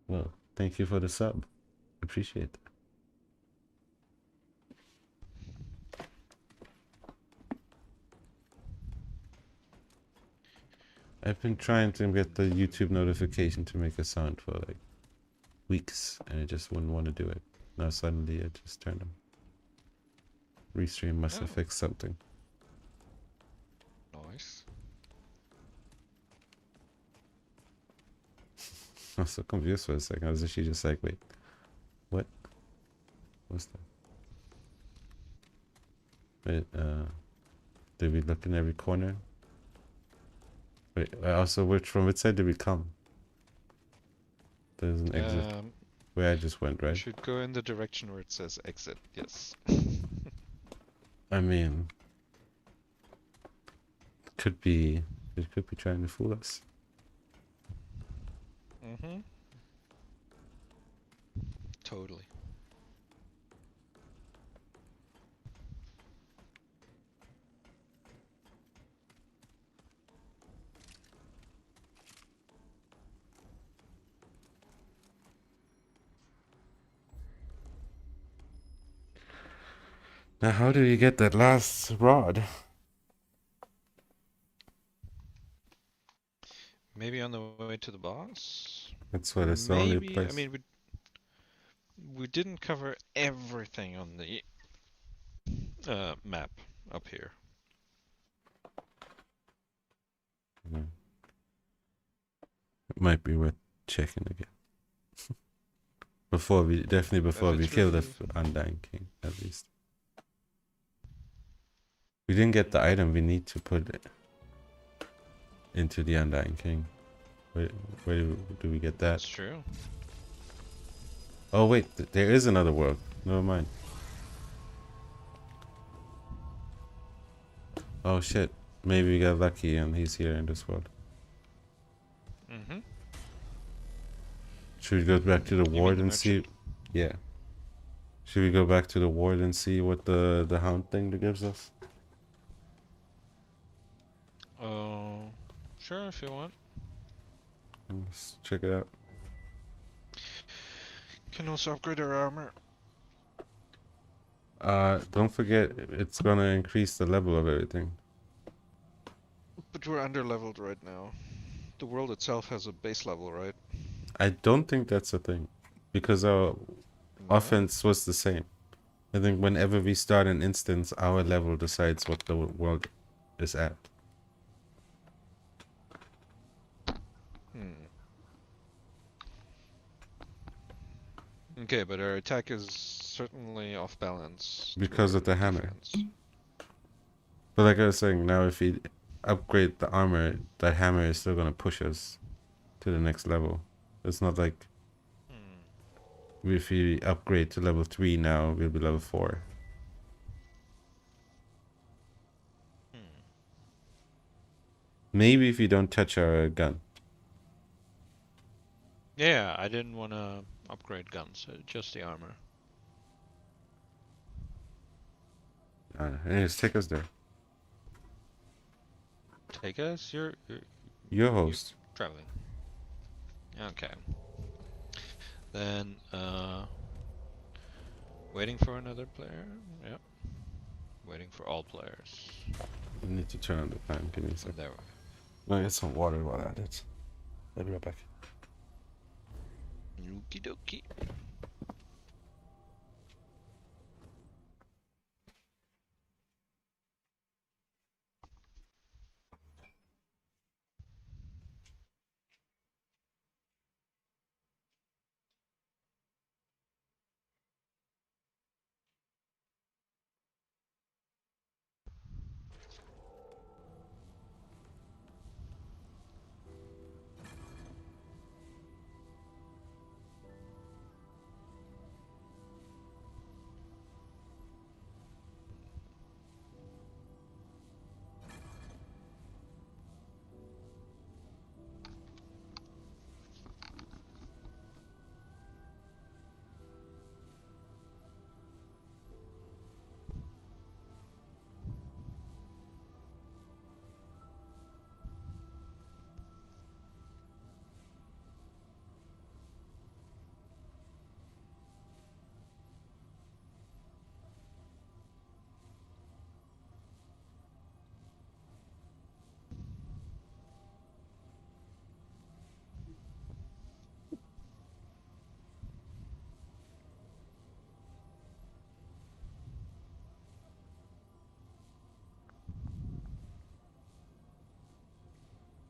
Well, thank you for the sub. Appreciate that. I've been trying to get the YouTube notification to make a sound for like weeks, and it just wouldn't want to do it. Now suddenly it just turned on. Restream must have fixed something. Nice. I was so confused for a second. I was actually just like, wait, what? What's that? Wait, did we look in every corner? Wait, also, from which side did we come? There's an exit where I just went, You right? should go in the direction where it says exit, yes. I mean, it could be trying to fool us. Mm-hmm. Totally. Now, how do you get that last rod? Maybe on the way to the boss? That's what it's the only Maybe, place. I mean, we didn't cover everything on the map up here. Yeah. It might be worth checking again. Before we kill the Undying King, at least. We didn't get the item we need to put it into the Undying King. Where do we get that? That's true. Oh wait, there is another world. Never mind. Oh shit. Maybe we got lucky and he's here in this world. Mm-hmm. Should we go back to the ward the and see? Yeah. Should we go back to the ward and see what the hound thing that gives us? Oh, sure, if you want. Let's check it out. Can also upgrade our armor. Don't forget it's gonna increase the level of everything. But we're under-leveled right now. The world itself has a base level, right? I don't think that's a thing, because our offense was the same. I think whenever we start an instance, our level decides what the world is at. Okay, but our attack is certainly off balance. Because to of the our hammer. defense. But like I was saying, now if we upgrade the armor, that hammer is still gonna push us to the next level. It's not like if we upgrade to level 3 now, we'll be level 4. Maybe if you don't touch our gun. Yeah, I didn't want to upgrade guns, just the armor. Anyways, take us there. Take us? You're Your host. traveling. Okay. Then waiting for another player. Yep. Waiting for all players. I need to turn on the fan. Give me a And sec. there. I'll get some water while at it. I'll be right back. Okie dokie.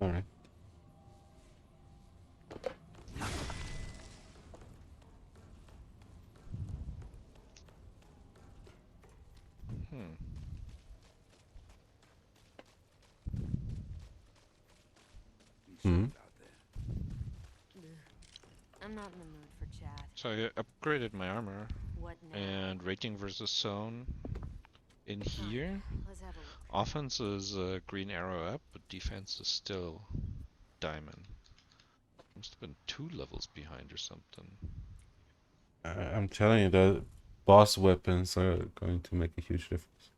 Alright. Hmm. Hmm. Out there. I'm not in the mood for chat. So I upgraded my armor What now? and rating versus zone in Fine. here. Let's have a look. Offense is green arrow up, but defense is still diamond. Must have been 2 levels behind or something. I'm telling you, the boss weapons are going to make a huge difference.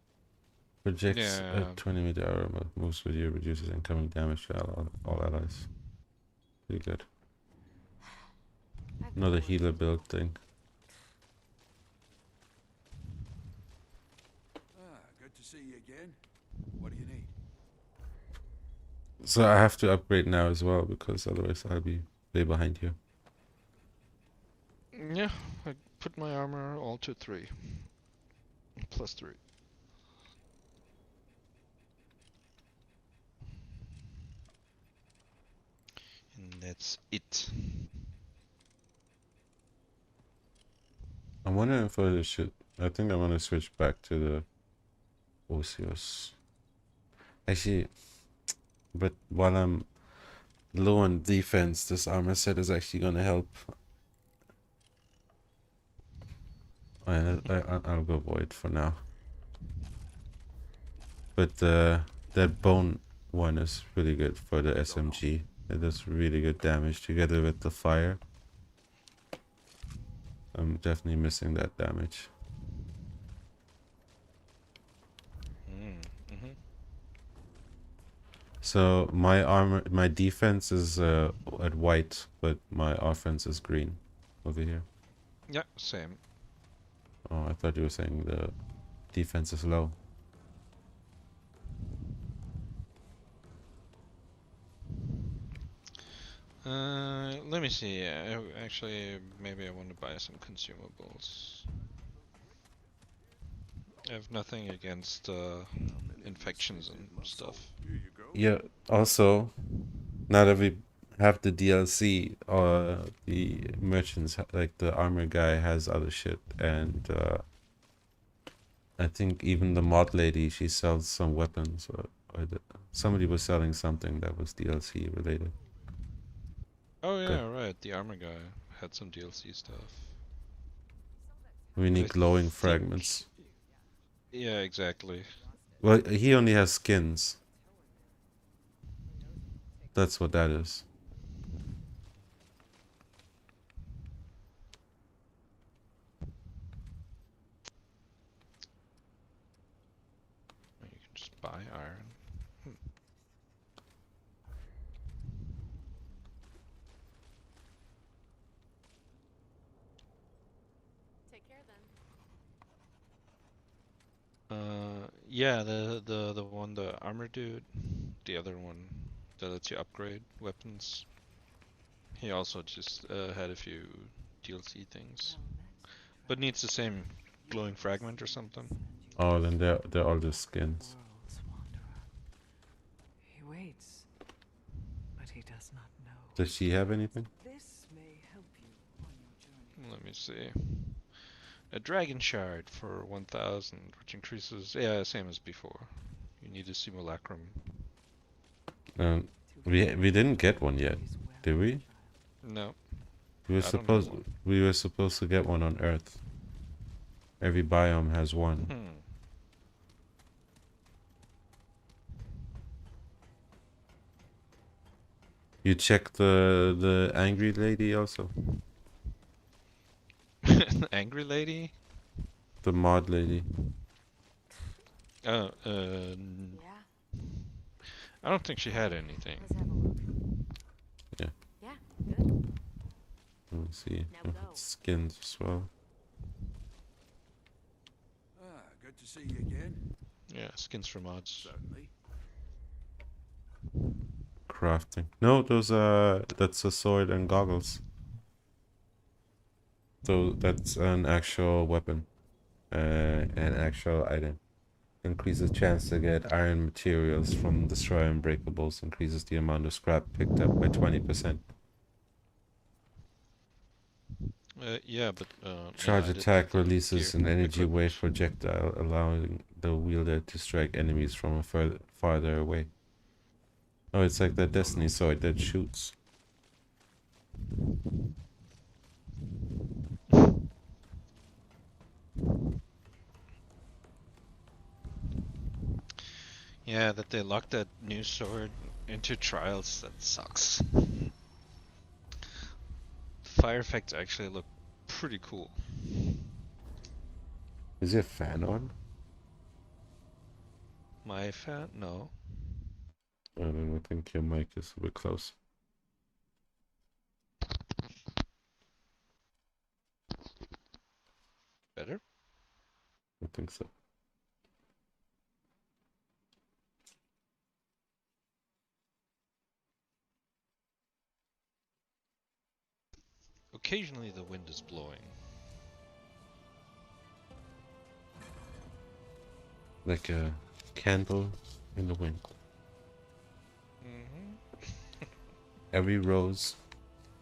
Projects Yeah. at 20 meter armor, moves with you, reduces incoming damage to all allies. Pretty good. I've got Another work to healer do. build thing. Good to see you again. What do you need? So I have to upgrade now as well, because otherwise I'll be way behind you. Yeah, I put my armor all to 3. Plus 3. And that's it. I'm wondering if I should. I think I want to switch back to the Osios. Actually, but while I'm low on defense, this armor set is actually going to help. I'll go void for now. But that bone one is really good for the SMG. It does really good damage together with the fire. I'm definitely missing that damage. Mm-hmm. So my defense is at white, but my offense is green over here. Yeah, same. Oh, I thought you were saying the defense is low. Let me see. Actually, maybe I want to buy some consumables. I have nothing against infections and stuff. Here you go. Yeah. Also, now that we have the DLC, the merchants like the armor guy has other shit, and I think even the mod lady, she sells some weapons, somebody was selling something that was DLC related. Oh Good. yeah, right. The armor guy had some DLC stuff. We I need glowing think- fragments. Yeah, exactly. Well, he only has skins. That's what that is. You can just buy iron. Yeah, the one, the armor dude, the other one that lets you upgrade weapons. He also just had a few DLC things, but needs the same glowing fragment or something. Oh, then they're all the skins. World's wanderer. He waits, but he does not know. Does she have anything? This may help you on your journey. Let me see. A dragon shard for 1000, which increases, yeah, same as before. You need a simulacrum. We didn't get one yet, did we? No, We were I don't have supposed one. we were supposed to get one on Earth. Every biome has one. You checked the angry lady also? Angry lady? The mod lady. Uh, Yeah. I don't think she had anything. Let's have a look. Yeah. Yeah. Good. Let me see. Now Oh, go. skins as well. Ah, good to see you again. Yeah, skins for mods. Certainly. Crafting. No, those that's a sword and goggles. So that's an actual weapon. An actual item. Increases chance to get iron materials from destroy unbreakables. Increases the amount of scrap picked up by 20%. Yeah, but Charge yeah, I did attack the releases gear an energy equipment. wave projectile, allowing the wielder to strike enemies from a farther away. Oh, it's like that Destiny sword that shoots. Yeah, that they locked that new sword into trials, that sucks. Fire effects actually look pretty cool. Is it a fan on? My fan? No. I don't know, I think your mic is a bit close. Better? I think so. Occasionally the wind is blowing. Like a candle in the wind. Every rose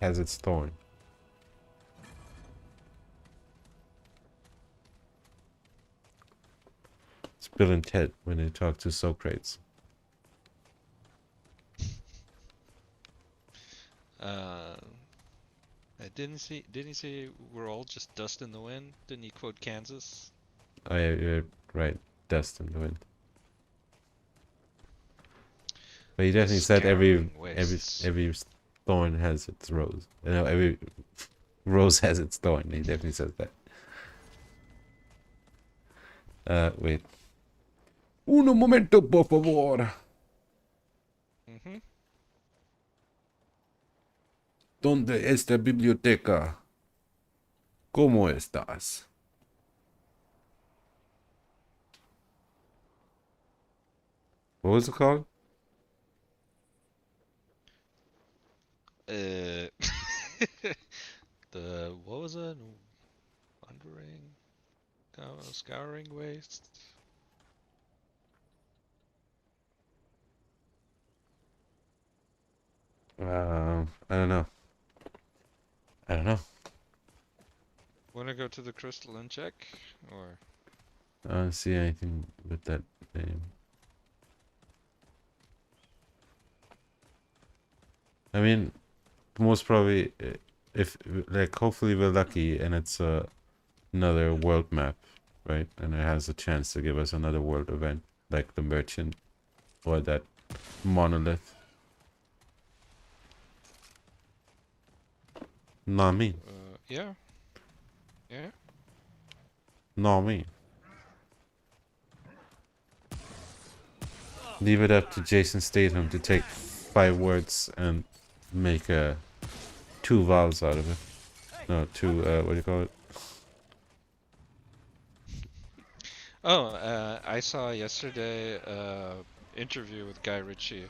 has its thorn. It's Bill and Ted when they talk to Socrates. Didn't he say we're all just dust in the wind? Didn't he quote Kansas? Oh yeah, you're right. Dust in the wind. But he definitely said Scouring wastes. every thorn has its rose. You know, every rose has its thorn. He definitely says that. Wait. Uno momento, por favor. ¿Dónde está biblioteca? ¿Cómo estás? What was it called? The what was it? Wandering, scouring waste. I don't know. I don't know. Wanna go to the crystal and check, or? I don't see anything with that name. I mean, most probably, if like, hopefully we're lucky and it's another world map, right? And it has a chance to give us another world event, like the merchant or that monolith. Not me. Yeah. Yeah. Not me. Leave it up to Jason Statham to take 5 words and make 2 vowels out of it. No, 2, what do you call it? Oh, I saw yesterday interview with Guy Ritchie.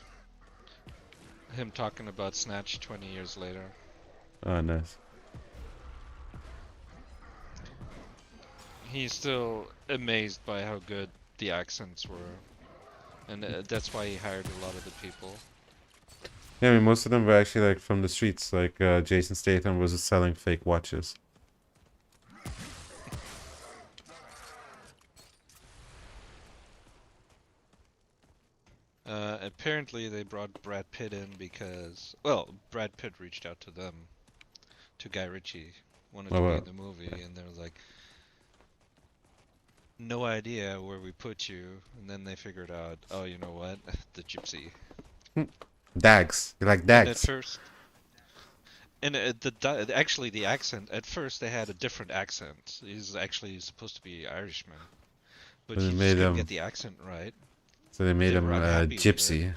Him talking about Snatch 20 years later. Oh, nice. He's still amazed by how good the accents were, and that's why he hired a lot of the people. Yeah, I mean, most of them were actually like from the streets. Like Jason Statham was selling fake watches. Apparently they brought Brad Pitt in because, well, Brad Pitt reached out to them, to Guy Ritchie, wanted Oh to be well. in the movie, and they was like, no idea where we put you, and then they figured out, oh, you know what, the gypsy. Dags. You like And at Dags? first, and actually the accent, at first they had a different accent. He's actually supposed to be Irishman, but So they he just made couldn't get him. the accent right. So they made They him were unhappy with it. gypsy.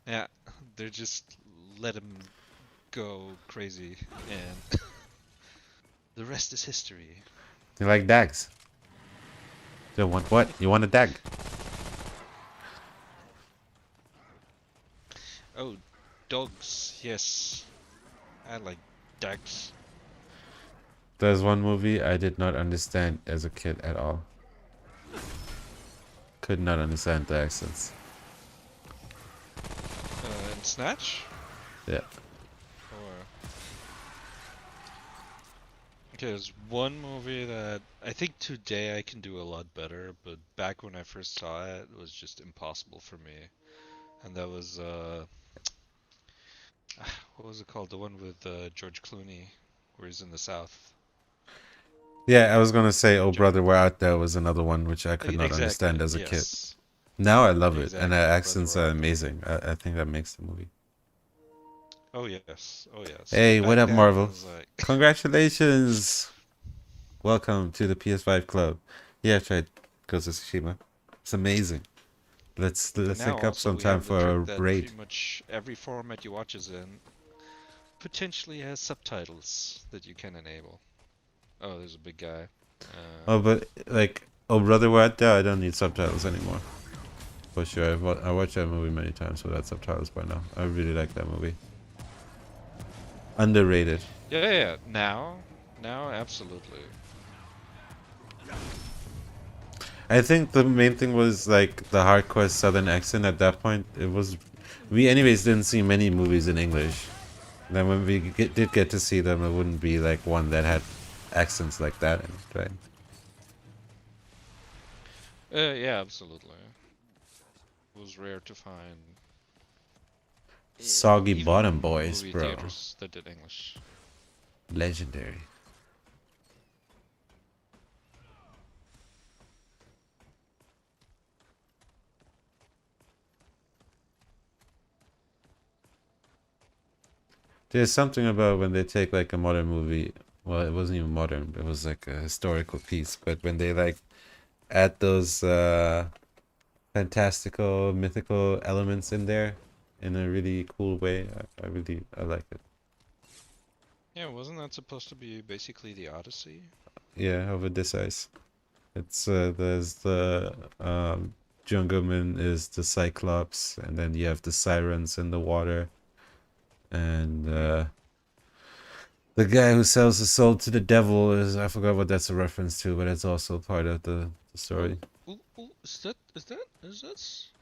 Yeah, they just let him go crazy, and the rest is history. You like Dags? You want what? You want a Dag? Oh, dogs, yes. I like dogs. There's one movie I did not understand as a kid at all. Could not understand the accents. And Snatch? Yeah. Or... Okay, there's one movie that I think today I can do a lot better, but back when I first saw it, it was just impossible for me. And that was, what was it called? The one with George Clooney, where he's in the South. Yeah, I was gonna say, "Oh Brother, We're Out There" was another one which I could not understand Exactly, as a kid. yes. Now I love it, and the Exactly, Brother accents Where are Art Thou. amazing. I think that makes the movie. Oh yes, oh yes. Hey, But what back up, then it Marvel? was like, Congratulations! Welcome to the PS5 club. Yeah, I tried Ghost of Tsushima. It's amazing. Let's and now link up also we sometime have the for trick a that raid. pretty much every format you watch is in potentially has subtitles that you can enable. Oh, there's a big guy. Oh, but like, Oh Brother, We're Out There, I don't need subtitles anymore. For sure, I watched that movie many times without subtitles by now. I really like that movie. Underrated. Yeah. Now, absolutely. I think the main thing was like the hardcore Southern accent at that point. It was, we anyways didn't see many movies in English. Then when we did get to see them, it wouldn't be like one that had accents like that in it, right? Yeah, absolutely. It was rare to find Soggy even Bottom Boys, movie bro. theaters that did English. Legendary. There's something about when they take like a modern movie. Well, it wasn't even modern. It was like a historical piece. But when they like add those fantastical, mythical elements in there in a really cool way, I like it. Yeah, wasn't that supposed to be basically the Odyssey? Yeah, over this ice. It's there's the Jungleman is the Cyclops, and then you have the sirens in the water, and the guy who sells his soul to the devil is, I forgot what that's a reference to, but it's also part of the story. Ooh, is that?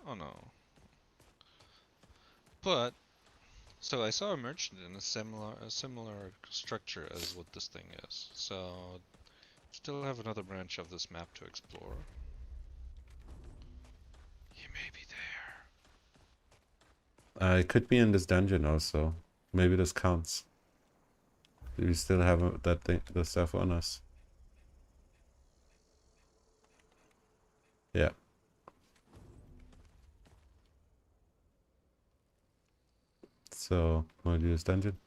Oh no. But so I saw a merchant in a similar structure as what this thing is. So still have another branch of this map to explore. He may be there. It could be in this dungeon also. Maybe this counts. We still have that thing, the stuff on us. Yeah. So, wanna do this dungeon?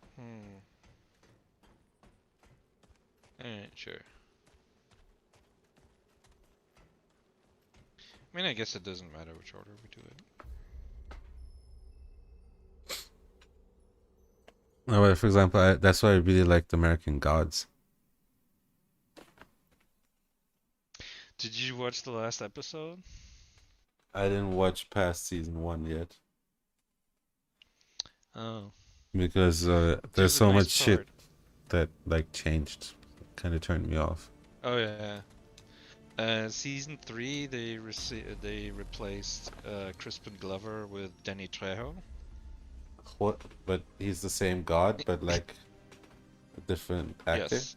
Alright, sure. I mean, I guess it doesn't matter which order we do it. Oh, well, for example, that's why I really liked American Gods. Did you watch the last episode? I didn't watch past season 1 yet Oh, because there's there's a so nice much shit part. that like changed. Kind of turned me off. Oh yeah. Season 3, they replaced Crispin Glover with Danny Trejo. What? But he's the same god, but like a different actor. Yes.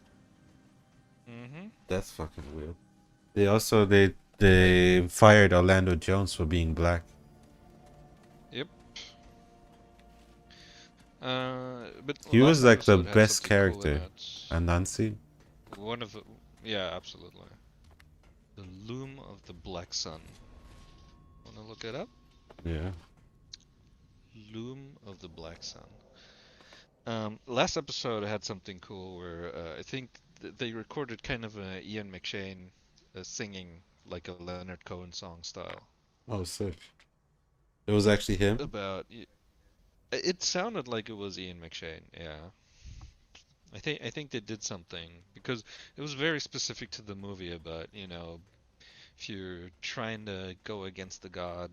Mm-hmm. That's fucking weird. They fired Orlando Jones for being black. Yep. But He was last like the episode had best something cool in character. it. Anansi. One of the, yeah, absolutely. The Loom of the Black Sun. Wanna look it up? Yeah. Loom of the Black Sun. Last episode had something cool where I think they recorded kind of a Ian McShane singing like a Leonard Cohen song style. Oh, sick. It was actually him. It sounded like it was Ian McShane, yeah. I think they did something because it was very specific to the movie about, if you're trying to go against the god,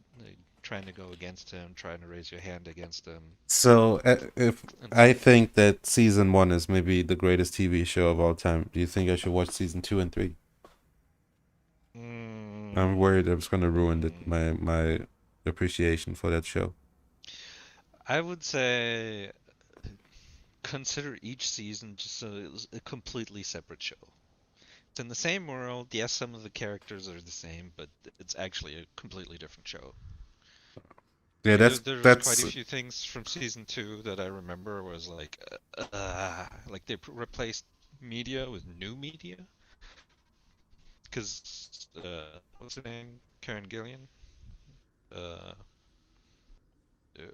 trying to go against him, trying to raise your hand against him. So, if And I think that season 1 is maybe the greatest TV show of all time, do you think I should watch season 2 and 3? I'm worried it's gonna ruin my appreciation for that show. I would say consider each season just a completely separate show. It's in the same world. Yes, some of the characters are the same, but it's actually a completely different show. Yeah, There's quite that's a few things from season 2 that I remember was like they replaced media with new media. Because what's her name? Karen Gillian, uh,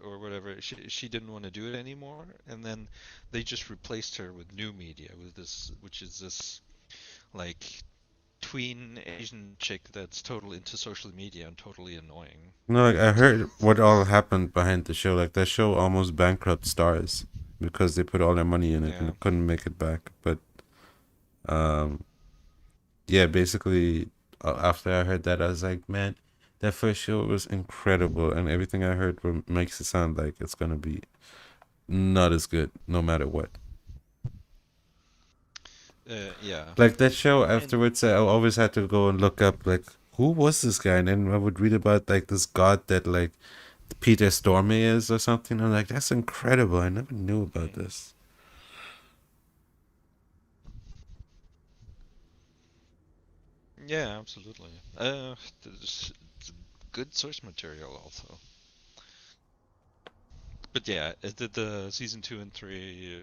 or whatever. She didn't want to do it anymore, and then they just replaced her with new media, with this, which is this like tween Asian chick that's totally into social media and totally annoying. no. Like, I heard what all happened behind the show. Like that show almost bankrupt stars because they put all their money in it Yeah. and couldn't make it back. But yeah, basically after I heard that, I was like, man, that first show was incredible, and everything I heard makes it sound like it's gonna be not as good, no matter what. Yeah. Like that show afterwards, I always had to go and look up like who was this guy, and then I would read about like this god that like Peter Stormare is or something. I'm like, that's incredible. I never knew about this. Yeah, absolutely. It's good source material also. But yeah, the season 2 and 3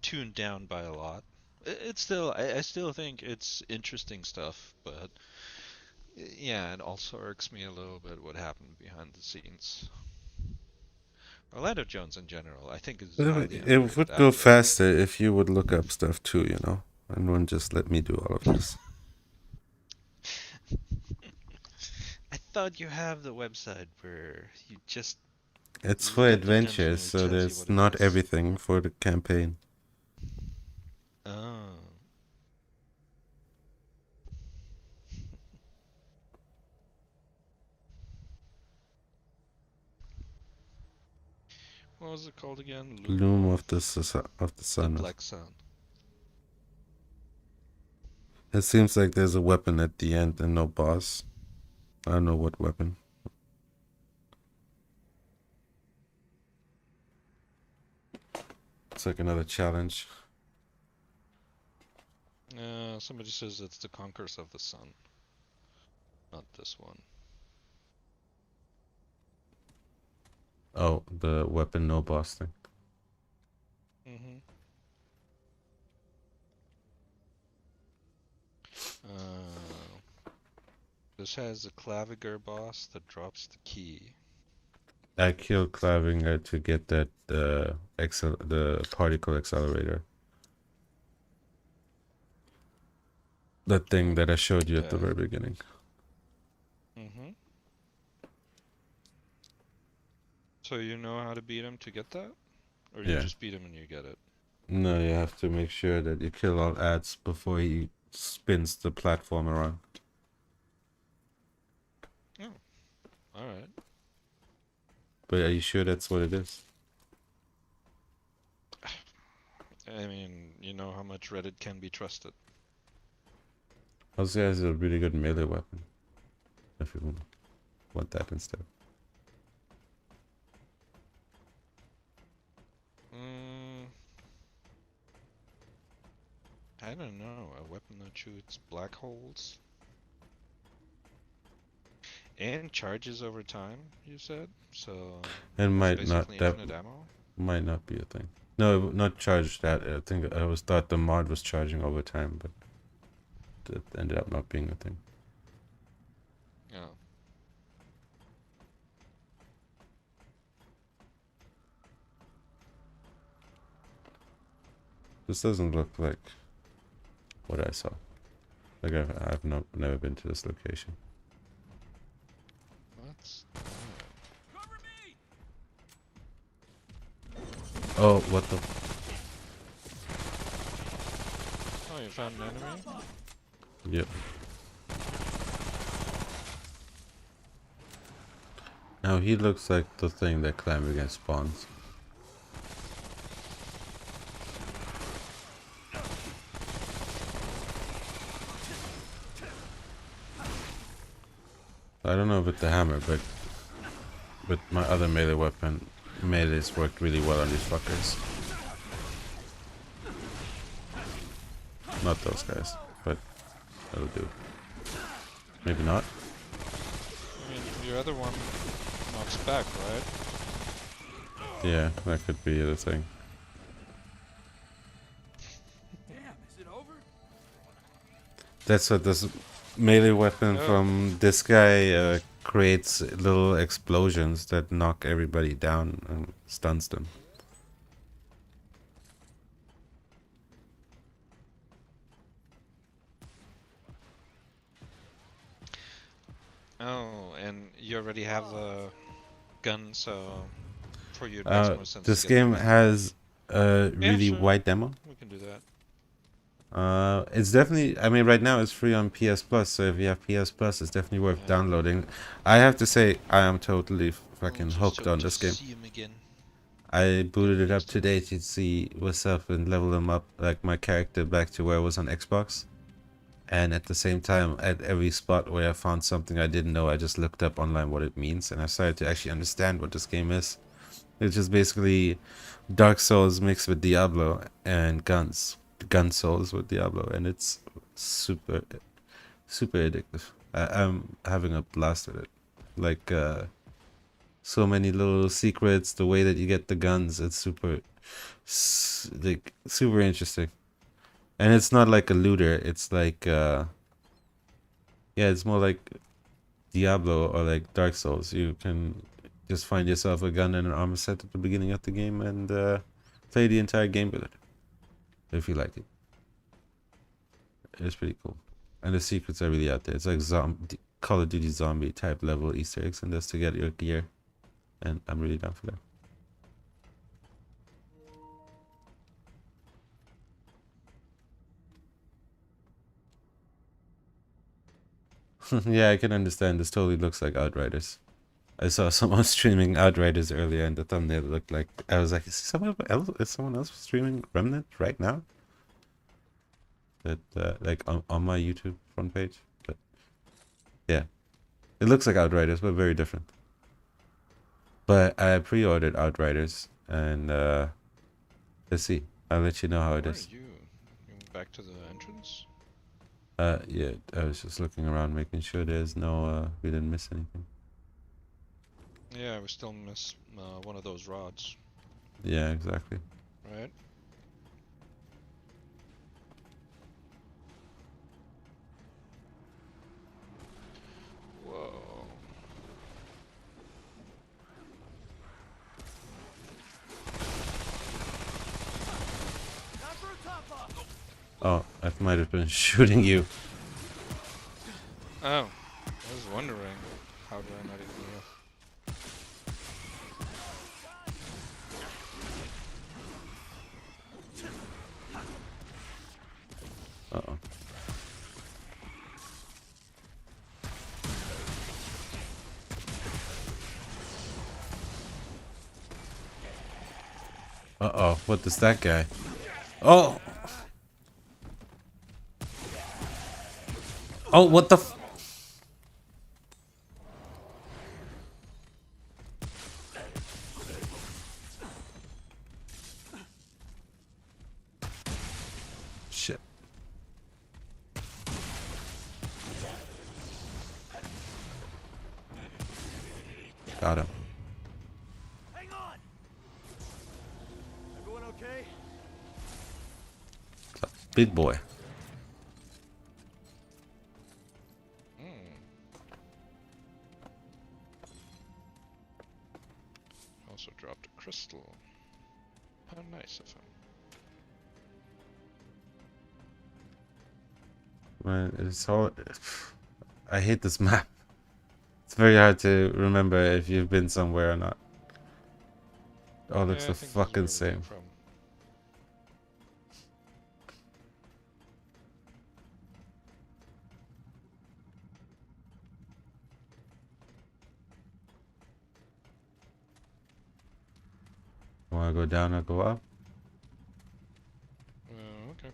tuned down by a lot. It's still, I still think it's interesting stuff, but yeah, it also irks me a little bit what happened behind the scenes. Orlando Jones in general, I think, is a highly It underrated would go actor. faster if you would look up stuff too, and wouldn't just let me do all of this. I thought you have the website where you just It's for look up the dungeon adventures, and it so tells you there's what it not is. everything for the campaign. Oh. What was it called again? Loom Loom of the the sun. Black Sun. It seems like there's a weapon at the end and no boss. I don't know what weapon. It's like another challenge. Somebody says it's the Conquerors of the Sun. Not this one. Oh, the weapon no boss thing. Mm-hmm. This has a Claviger boss that drops the key. I killed Clavinger to get that the particle accelerator. That thing that I showed you at the Okay. very beginning. Mm-hmm. So you know how to beat him to get that? Or you Yeah. just beat him and you get it? No, you have to make sure that you kill all ads before he spins the platform around. All right. But are you sure that's what it is? I mean, you know how much Reddit can be trusted. Also, has a really good melee weapon. If you want that instead. I don't know. A weapon that shoots black holes and charges over time. You said so. It That's might not. basically That infinite ammo. might not be a thing. No, not charged that. I think I was thought the mod was charging over time, but that ended up not being a thing. Yeah. This doesn't look like what I saw. Like I've never been to this location. What's Cover me! Oh, what the? Oh, you found an enemy? Yep. Now he looks like the thing that climbs against spawns. I don't know with the hammer, but with my other melee weapon, melees worked really well on these fuckers. Not those guys, but that'll do. Maybe not. I mean, your other one knocks back, right? Yeah, that could be the thing. Damn, is it over? That's what this melee weapon Oh. from this guy creates little explosions that knock everybody down and stuns them. Oh, and you already have a gun, so for you it makes more sense. This to get game the- has a Yeah, really sure. wide demo. We can do that. It's definitely, I mean, right now it's free on PS Plus, so if you have PS Plus, it's definitely worth Yeah. downloading. I have to say, I am totally fucking Just hooked hope on to this game. See him again. I booted it up today to see what's up and level him up, like my character back to where I was on Xbox. And at the same time, at every spot where I found something I didn't know, I just looked up online what it means, and I started to actually understand what this game is. It's just basically Dark Souls mixed with Diablo and guns. Gun Souls with Diablo, and it's super addictive. I'm having a blast with it. Like so many little secrets, the way that you get the guns, it's super interesting. And it's not like a looter, it's like yeah, it's more like Diablo or like Dark Souls. You can just find yourself a gun and an armor set at the beginning of the game and play the entire game with it if you like it. It's pretty cool, and the secrets are really out there. It's like Call of Duty zombie type level Easter eggs and this to get your gear, and I'm really down for that. Yeah, I can understand. This totally looks like Outriders. I saw someone streaming Outriders earlier, and the thumbnail looked like, I was like, is someone else streaming Remnant right now? That like on my YouTube front page, but yeah, it looks like Outriders, but very different. But I pre-ordered Outriders, and let's see. I'll let you know how it Where is. are you? You went back to the entrance? Yeah, I was just looking around, making sure there's no we didn't miss anything. Yeah, we still miss one of those rods, Yeah, exactly. right? Whoa. Time for a top off! Oh, I might have been shooting you. Oh, I was wondering, how did I not even know? Uh-oh. Uh-oh, what does that guy? Oh! Oh, what the f- Shit. Got him. Hang on. Everyone okay? Big boy. Also dropped a crystal. How nice of him. Man, it's all... I hate this map. It's very hard to remember if you've been somewhere or not. It all looks Yeah, the I think this is where fucking we came same. from. Wanna go down or go up? Okay.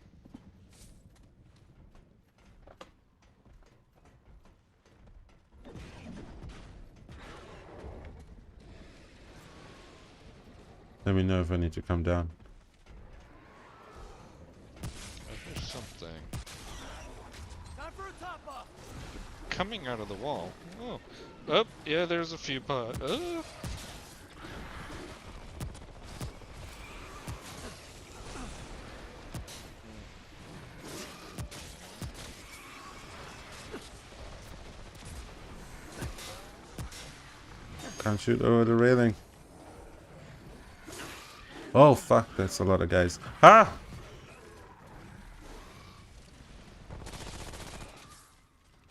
Let me know if I need to come down. I hear something Time for a top off. coming out of the wall. Oh, oh, yeah. There's a few pot. Can't shoot over the railing. Oh fuck, that's a lot of guys. Ah!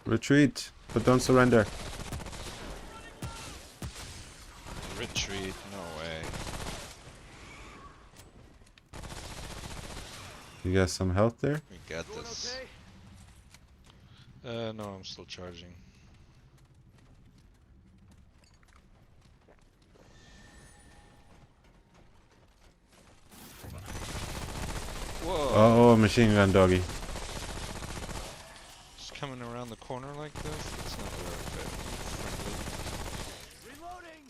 Retreat, but don't surrender. Retreat. No way. You got some health there? We got Everyone this. okay? No, I'm still charging. Whoa. Oh, machine gun doggy. Just coming around the corner like this? That's not very friendly. Reloading.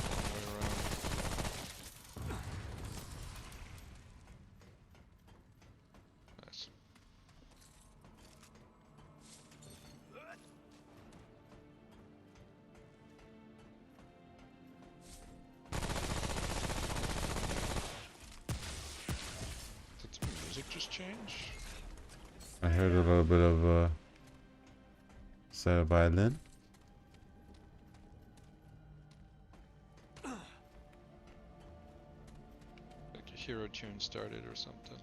Long way around. Nice. Did the music just change? I heard a little bit of set of violin. Like a hero tune started or something.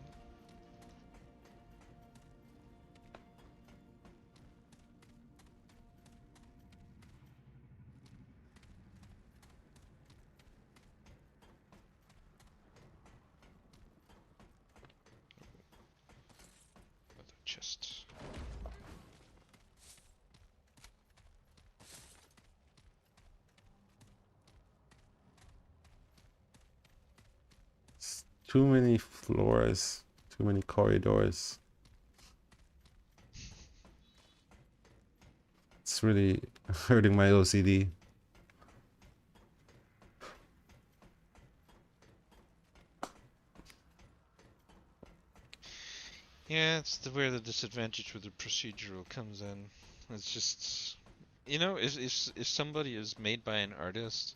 Another chest. It's too many floors, too many corridors. It's really hurting my OCD. Yeah, it's where the disadvantage with the procedural comes in. It's just, if somebody is made by an artist,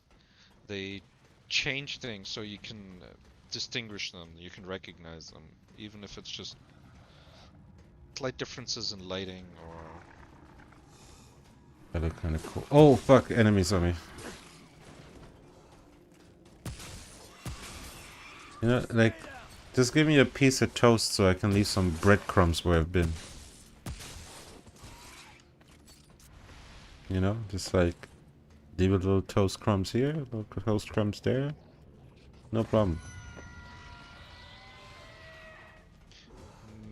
they change things so you can distinguish them, you can recognize them, even if it's just slight differences in lighting or. That look kind of cool. Oh fuck, enemies on me. You know, like, just give me a piece of toast so I can leave some breadcrumbs where I've been. You know, just like leave a little toast crumbs here, a little toast crumbs there. No problem.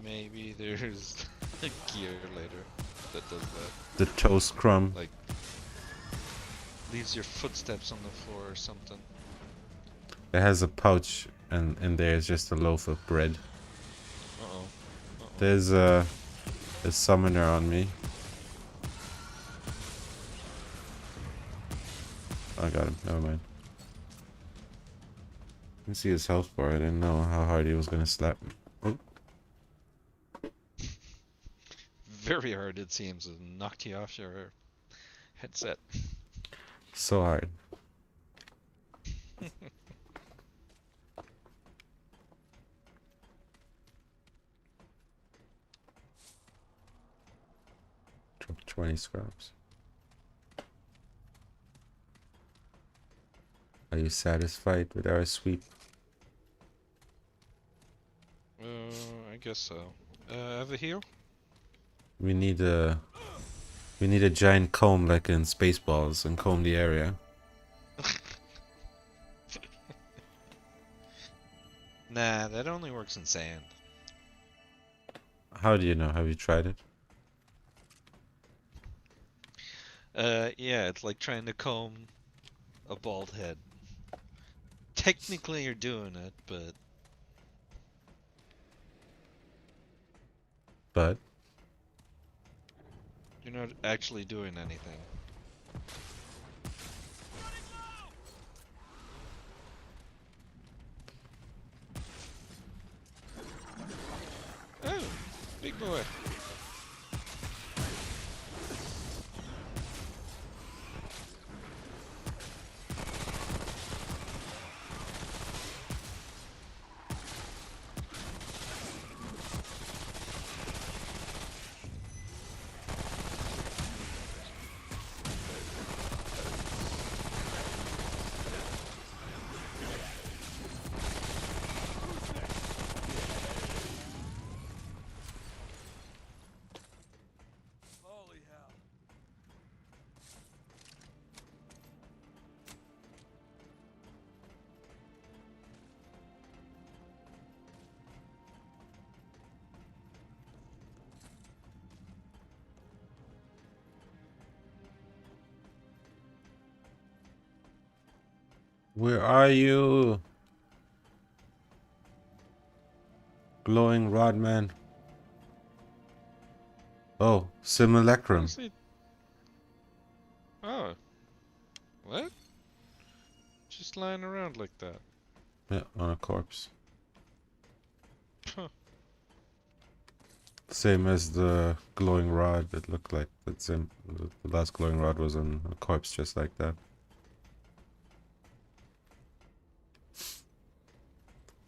Maybe there's a gear later. that does that. The toast crumb. Like, leaves your footsteps on the floor or something. It has a pouch, and in there is just a loaf of bread. Uh-oh. Uh-oh. There's a summoner on me. I got him. Never mind. You can see his health bar. I didn't know how hard he was gonna slap me. Oh, Very hard, it seems. It knocked you off your headset. so hard. Drop 20 scraps. Are you satisfied with our sweep? I guess so. Have a heal? We need a giant comb like in Spaceballs and comb the area. Nah, that only works in sand. How do you know? Have you tried it? Yeah, it's like trying to comb a bald head. Technically you're doing it, but But you're not actually doing anything. Oh, big boy. Holy hell. where are you? Glowing rod man. Oh, simulacrum. Honestly. Oh. What? Just lying around like that. Yeah, on a corpse. Huh. Same as the glowing rod. It looked like the last glowing rod was on a corpse just like that.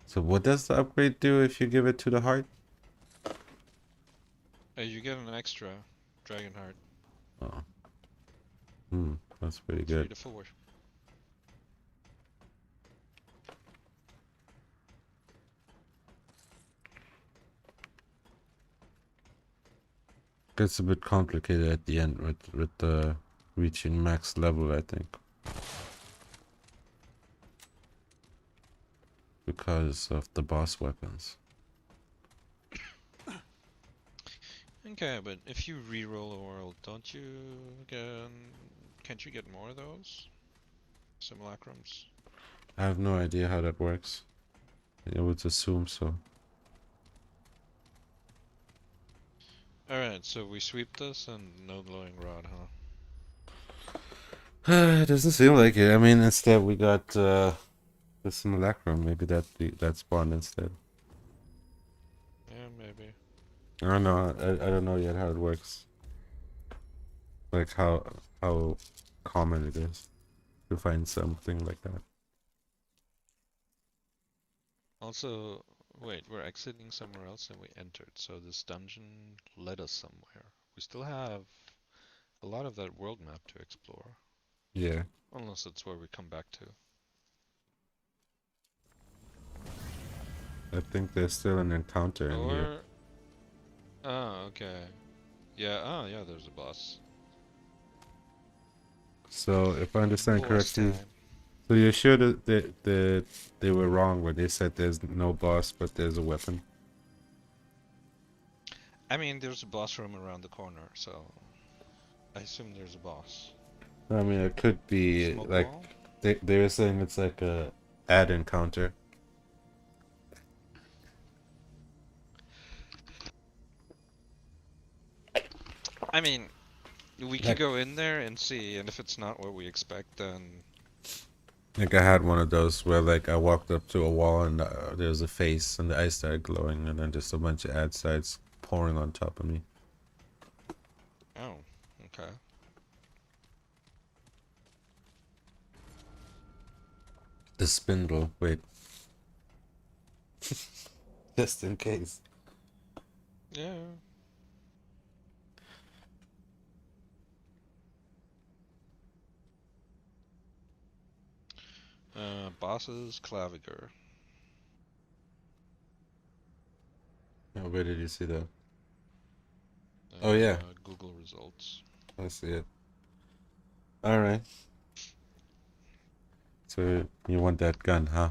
So what does the upgrade do if you give it to the heart? You get an extra dragon heart. Oh. That's pretty 3 good. to 4. Gets a bit complicated at the end with the reaching max level, I think. Because of the boss weapons. Okay, but if you re-roll a world, don't you get... Can't you get more of those? Simulacrums? I have no idea how that works. I would assume so. Alright, so we sweep this and no glowing rod, huh? It doesn't seem like it. I mean, instead we got the simulacrum. Maybe that spawned instead. Yeah, maybe. I don't know. I don't know yet how it works. Like how common it is to find something like that. Also, wait, we're exiting somewhere else and we entered, so this dungeon led us somewhere. We still have a lot of that world map to explore. Yeah. Unless it's where we come back to. I think there's still an encounter in here. Oh, okay. Yeah, oh yeah, there's a boss. So if I understand Boss correctly, time. so you're sure that they were wrong when they said there's no boss but there's a weapon? I mean, there's a boss room around the corner, so I assume there's a boss. I mean, it could be Smoke like wall? they were saying it's like a ad encounter. I mean, we could Like, go in there and see, and if it's not what we expect, then like I had one of those where like I walked up to a wall and there was a face and the eyes started glowing and then just a bunch of ad sites pouring on top of me. oh, okay. The spindle. Wait. Just in case. Yeah. Bosses Claviger. Oh, where did you see that? Oh yeah, Google results. I see it. All right. So you want that gun, huh?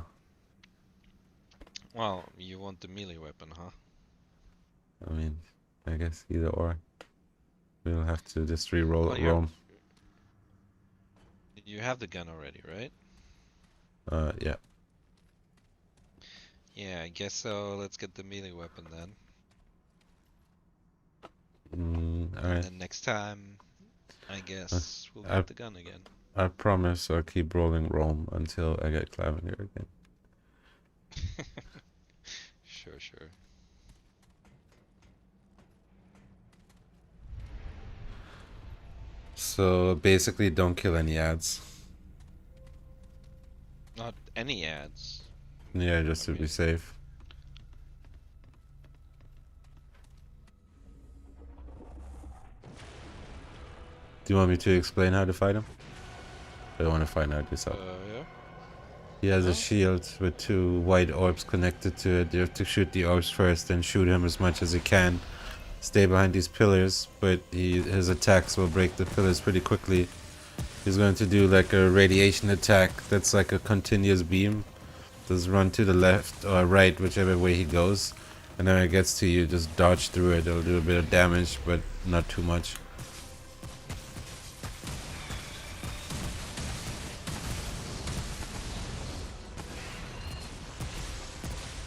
Well, you want the melee weapon, huh? I mean, I guess either or. We'll have to just re-roll Well, Rome. you have the gun already, right? Yeah. Yeah, I guess so. Let's get the melee weapon then. All And right. then next time, I guess we'll get the gun again. I promise I'll keep rolling Rome until I get Clavinger again. Sure, sure. So basically, don't kill any ads. Not any ads. Yeah, just I to be mean- safe. Do you want me to explain how to fight him? I want to find out yourself. Yeah. He has Oh. a shield with 2 white orbs connected to it. You have to shoot the orbs first, then shoot him as much as you can. Stay behind these pillars, but his attacks will break the pillars pretty quickly. He's going to do like a radiation attack that's like a continuous beam. Just run to the left or right, whichever way he goes. And then when it gets to you, just dodge through it. It'll do a bit of damage, but not too much.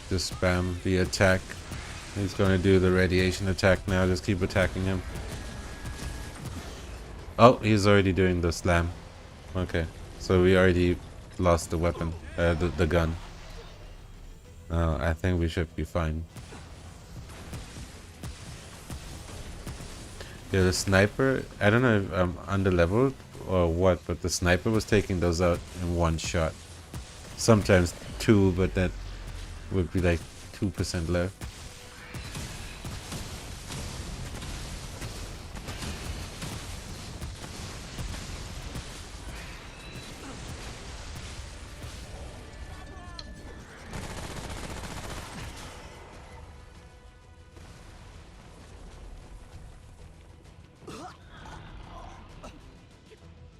Just spam the attack. He's going to do the radiation attack now. Just keep attacking him. Oh, he's already doing the slam. Okay, so we already lost the weapon, the gun. I think we should be fine. Yeah, the sniper, I don't know if I'm underleveled or what, but the sniper was taking those out in 1 shot. Sometimes 2, but that would be like 2% left.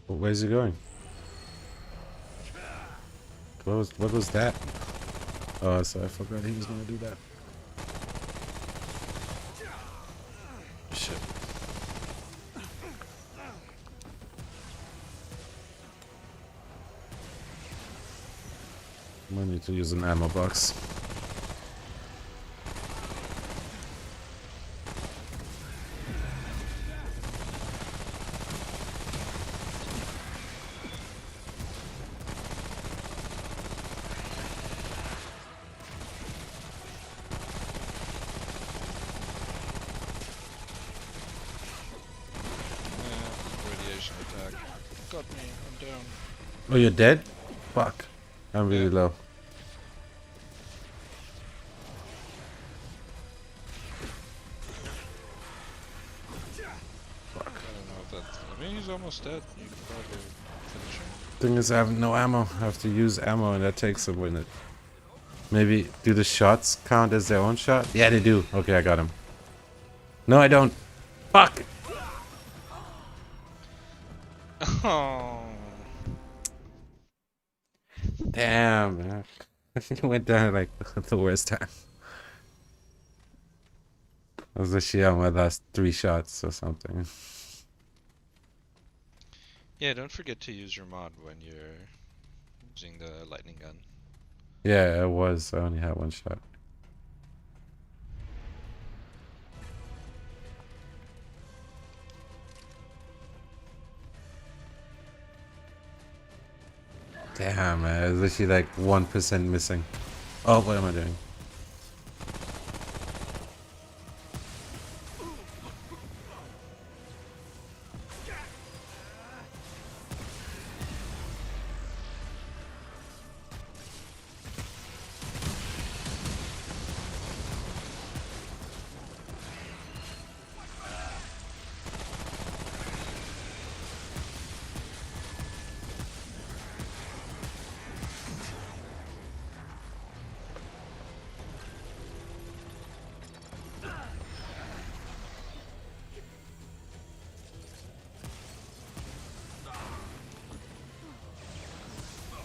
Where's he going? What was that? Oh, so I forgot he was gonna do that. Shit. I need to use an ammo box. Radiation attack. Got me. I'm down. Oh, you're dead? Fuck. I'm really Yeah. low. I don't know if that's. I mean, he's almost dead. You can probably finish him. Thing is, I have no ammo. I have to use ammo, and that takes a minute. Maybe do the shots count as their own shot? Yeah, they do. Okay, I got him. No, I don't. Fuck. Oh. Damn, man. It went down like the worst time. was literally on my last 3 shots or something. Yeah, don't forget to use your mod when you're using the lightning gun. Yeah, it was. I only had 1 shot. Damn, man. It's literally like 1% missing. Oh, what am I doing?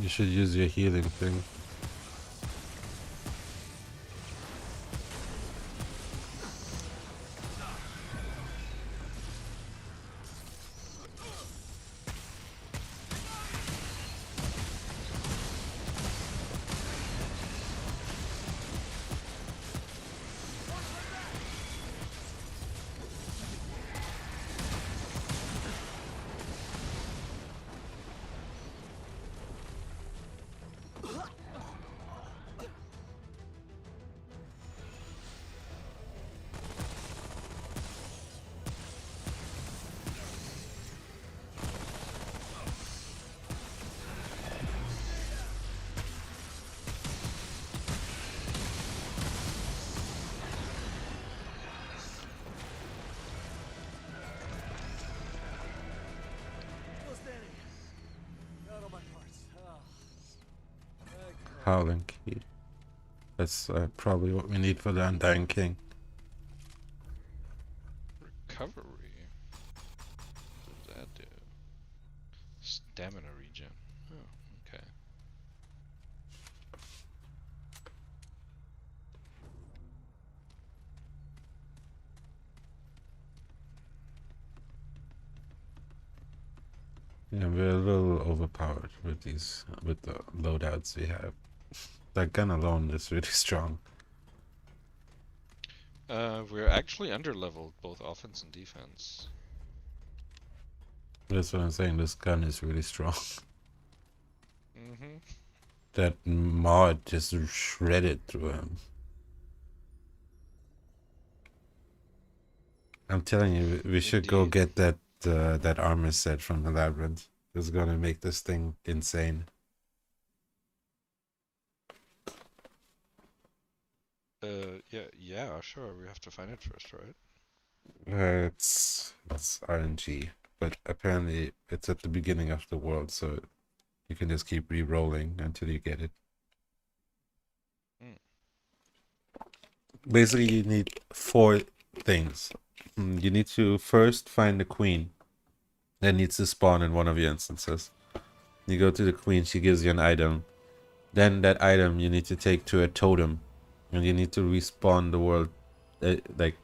You should use your healing thing. Still standing. Got all my parts. Howling key. That's probably what we need for the Undying King. Recovery. What does that do? Stamina regen. Oh, okay. Yeah, we're a little overpowered with the loadouts we have. That gun alone is really strong. We're actually under-leveled, both offense and defense. That's what I'm saying. This gun is really strong. Mm-hmm. That mod just shredded through him. I'm telling you, we should go Indeed. get that armor set from the labyrinth. It's gonna make this thing insane. Yeah, sure. We have to find it first, right? It's RNG, but apparently it's at the beginning of the world, so you can just keep re-rolling until you get it. Mm. Basically, you need 4 things. You need to first find the queen that needs to spawn in one of your instances. You go to the queen, she gives you an item. Then that item you need to take to a totem, and you need to respawn the world like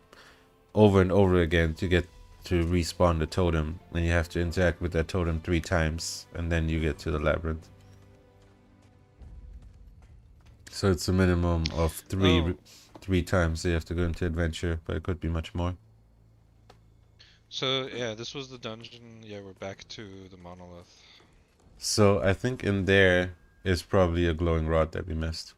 over and over again to get to respawn the totem. And you have to interact with that totem 3 times, and then you get to the labyrinth. So it's a minimum of 3 Oh, 3 times you have to go into adventure, but it could be much more. so yeah, this was the dungeon. Yeah, we're back to the monolith. So I think in there is probably a glowing rod that we missed.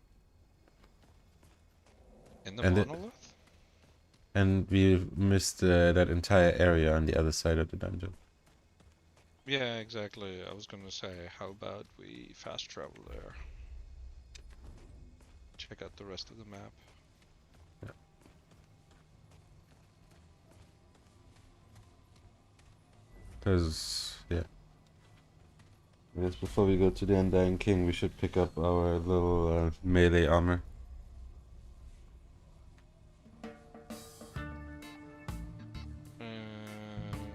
In the And monolith? we missed that entire area on the other side of the dungeon. Yeah, exactly. I was gonna say, how about we fast travel there? Check out the rest of the map. Because, yeah. I guess before we go to the Undying King, we should pick up our little melee armor.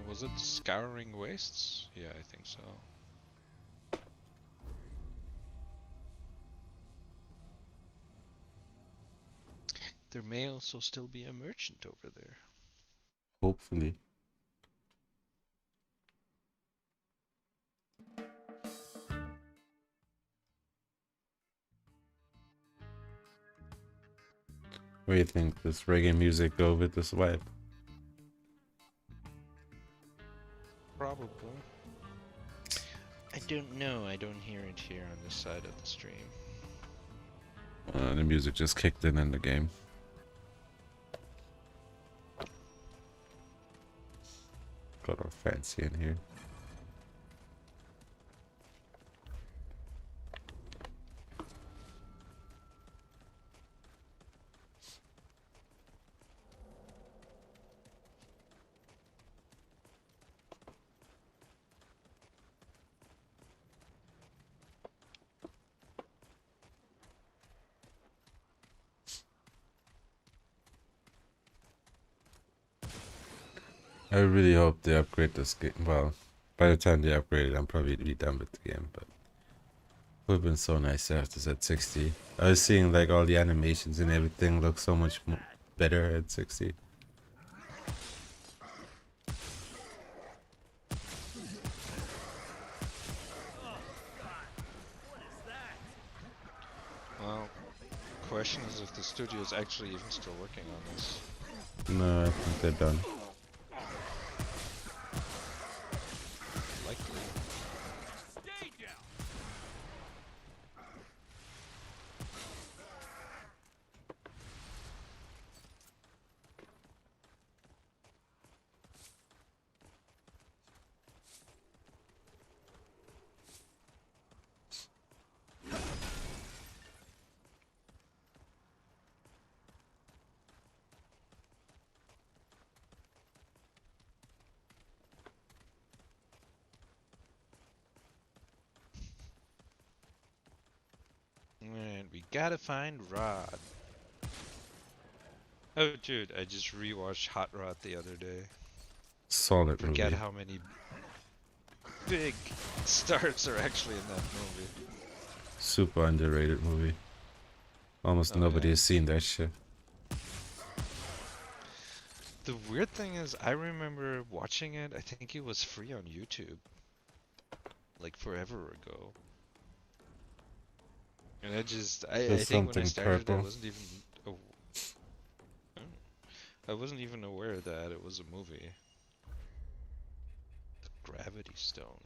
Was it Scouring Wastes? Yeah, I think so. There may also still be a merchant over there. Hopefully. What do you think? Does reggae music go with this vibe? Probably. I don't know. I don't hear it here on this side of the stream. The music just kicked in the game. Got all fancy in here. I really hope they upgrade this game. Well, by the time they upgrade it, I'm probably be done with the game, but it would have been so nice to have this at 60. I was seeing like all the animations and everything look so much better at 60. Well, question is if the studio is actually even still working on this. No, I think they're done. Likely. Stay down. And we gotta find Rod. Oh, dude, I just rewatched Hot Rod the other day. Solid Forget movie. how many big stars are actually in that movie. Super underrated movie. Almost Oh, nobody yeah. has seen that shit. The weird thing is, I remember watching it. I think it was free on YouTube, like forever ago. And I There's think when I something started, I purple. wasn't even, I wasn't even aware that it was a movie. The Gravity Stone.